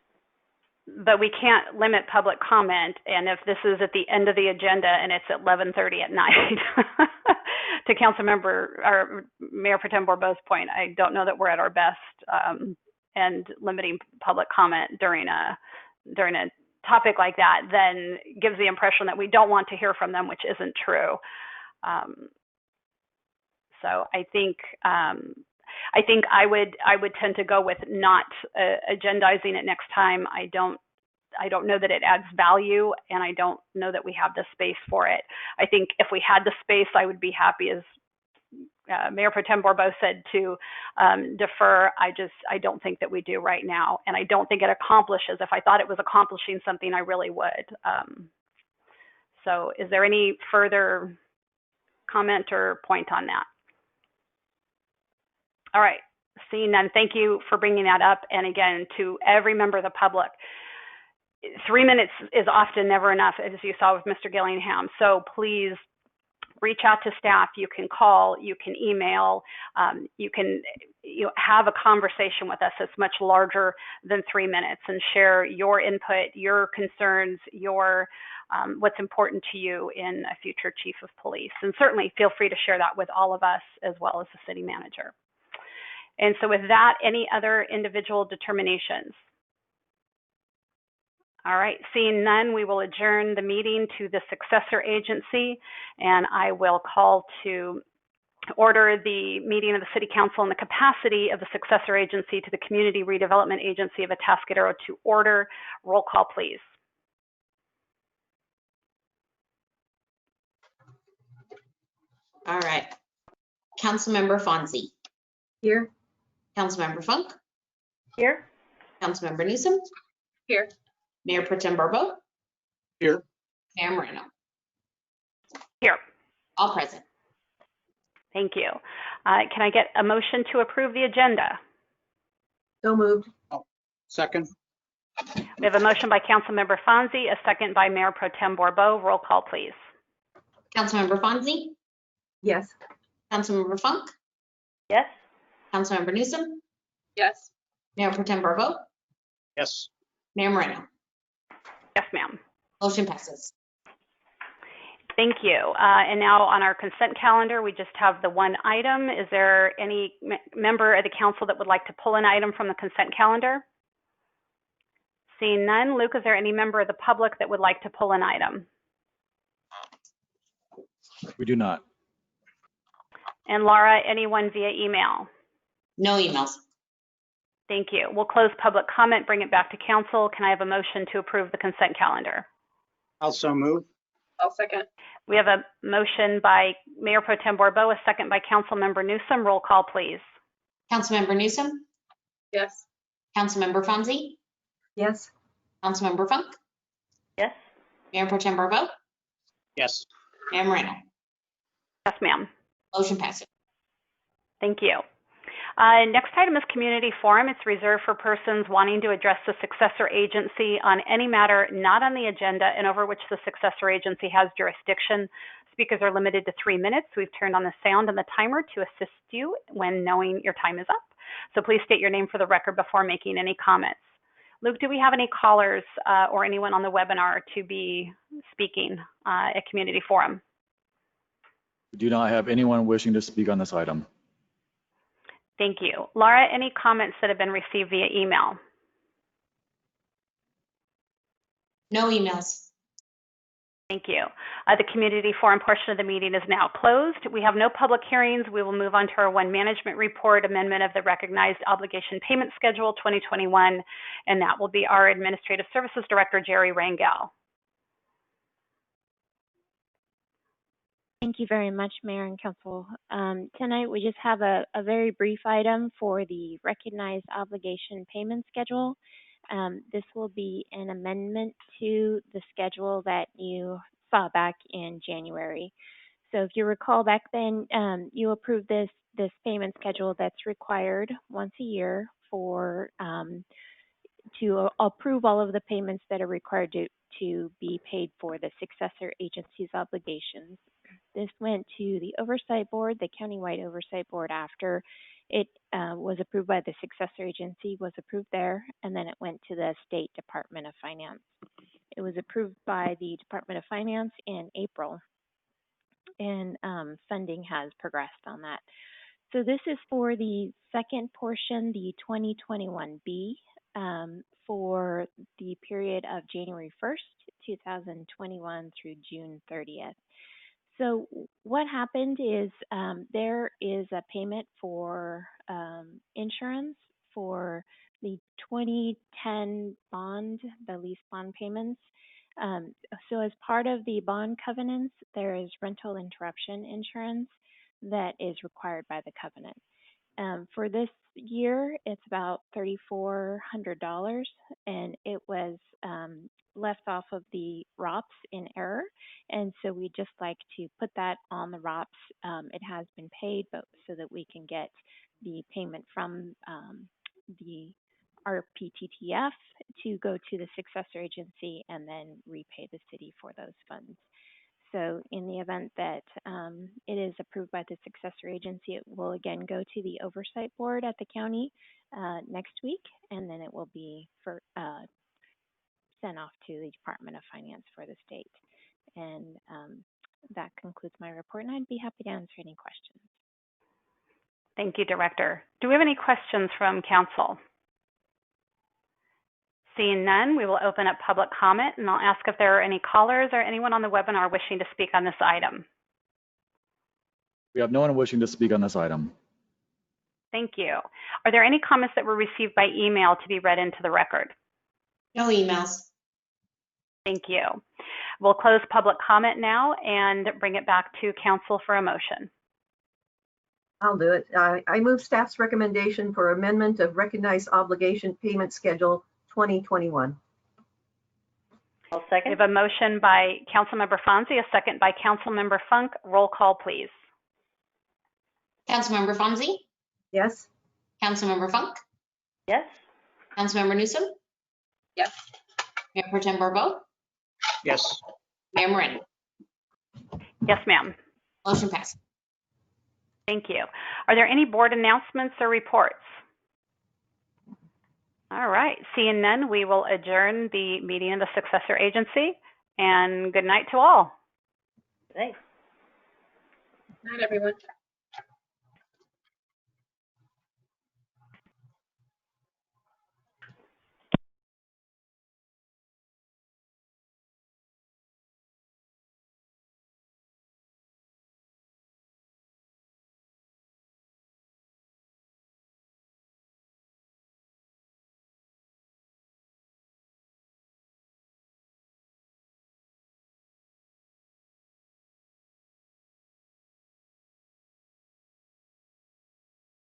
But we can't limit public comment, and if this is at the end of the agenda and it's at 11:30 at night, to Councilmember or Mayor Pro Tem Borbo's point, I don't know that we're at our best, and limiting public comment during a topic like that then gives the impression that we don't want to hear from them, which isn't true. So I think I would tend to go with not agendizing it next time. I don't know that it adds value, and I don't know that we have the space for it. I think if we had the space, I would be happy, as Mayor Pro Tem Borbo said, to defer. I don't think that we do right now, and I don't think it accomplishes. If I thought it was accomplishing something, I really would. So is there any further comment or point on that? All right, seeing none, thank you for bringing that up. And again, to every member of the public, 3 minutes is often never enough, as you saw with Mr. Gillingham. So please reach out to staff. You can call, you can email, you can have a conversation with us that's much larger than 3 minutes and share your input, your concerns, your what's important to you in a future chief of police. And certainly feel free to share that with all of us as well as the city manager. And so with that, any other individual determinations? All right, seeing none, we will adjourn the meeting to the successor agency, and I will call to order the meeting of the City Council in the capacity of the successor agency to the Community Redevelopment Agency of Atascadero to order. Roll call, please. All right. Councilmember Fonzie. Here. Councilmember Funk. Here. Councilmember Newsom. Here. Mayor Pro Tem Barbeau. Here. Mayor Moreno. Here. All present. Thank you. Can I get a motion to approve the agenda? So moved. Oh, second. We have a motion by Councilmember Fonzie, a second by Mayor Pro Tem Barbeau. Roll call, please. Councilmember Fonzie. Yes. Councilmember Funk. Yes. Councilmember Newsom. Yes. Mayor Pro Tem Barbeau. Yes. Mayor Moreno. Yes, ma'am. Motion passes. Thank you. And now on our consent calendar, we just have the one item. Is there any member of the council that would like to pull an item from the consent calendar? Seeing none. Luke, is there any member of the public that would like to pull an item? We do not. And Laura, anyone via email? No emails. Thank you. We'll close public comment, bring it back to council. Can I have a motion to approve the consent calendar? Also move. I'll second. We have a motion by Mayor Pro Tem Barbeau, a second by Councilmember Newsom. Roll call, please. Councilmember Newsom. Yes. Councilmember Fonzie. Yes. Councilmember Funk. Yes. Mayor Pro Tem Barbeau. Yes. Mayor Moreno. Yes, ma'am. Motion passes. Thank you. Next item is community forum. It's reserved for persons wanting to address the successor agency on any matter not on the agenda and over which the successor agency has jurisdiction. Speakers are limited to 3 minutes. We've turned on the sound and the timer to assist you when knowing your time is up. So please state your name for the record before making any comments. Luke, do we have any callers or anyone on the webinar to be speaking at community forum? We do not have anyone wishing to speak on this item. Thank you. Laura, any comments that have been received via email? No emails. Thank you. The community forum portion of the meeting is now closed. We have no public hearings. We will move on to our one management report, amendment of the recognized obligation payment schedule 2021, and that will be our Administrative Services Director, Jerry Rangel. Thank you very much, Mayor and Council. Tonight, we just have a very brief item for the recognized obligation payment schedule. This will be an amendment to the schedule that you saw back in January. So if you recall back then, you approved this payment schedule that's required once a year for to approve all of the payments that are required to be paid for the successor agency's obligations. This went to the Oversight Board, the Countywide Oversight Board, after it was approved by the successor agency, was approved there, and then it went to the State Department of Finance. It was approved by the Department of Finance in April, and funding has progressed on that. So this is for the second portion, the 2021B, for the period of January 1st, 2021 through June 30th. So what happened is there is a payment for insurance for the 2010 bond, the lease bond payments. So as part of the bond covenants, there is rental interruption insurance that is required by the covenant. For this year, it's about $3,400, and it was left off of the ROPS in error. And so we'd just like to put that on the ROPS. It has been paid, but so that we can get the payment from the RPTTF to go to the successor agency and then repay the city for those funds. So in the event that it is approved by the successor agency, it will again go to the oversight board at the county next week, and then it will be sent off to the Department of Finance for the state. And that concludes my report, and I'd be happy to answer any questions. Thank you, Director. Do we have any questions from council? Seeing none, we will open up public comment, and I'll ask if there are any callers or anyone on the webinar wishing to speak on this item. We have no one wishing to speak on this item. Thank you. Are there any comments that were received by email to be read into the record? No emails. Thank you. We'll close public comment now and bring it back to council for a motion. I'll do it. I move staff's recommendation for amendment of recognized obligation payment schedule 2021. I'll second. We have a motion by Councilmember Fonzie, a second by Councilmember Funk. Roll call, please. Councilmember Fonzie? Yes. Councilmember Funk? Yes. Councilmember Newsom? Yes. Mayor Pro Tem Barbeau? Yes. Mayor Moreno? Yes, ma'am. Motion passed. Thank you. Are there any board announcements or reports? All right, seeing none, we will adjourn the meeting of the successor agency, and good night to all. Thanks. Good night, everyone.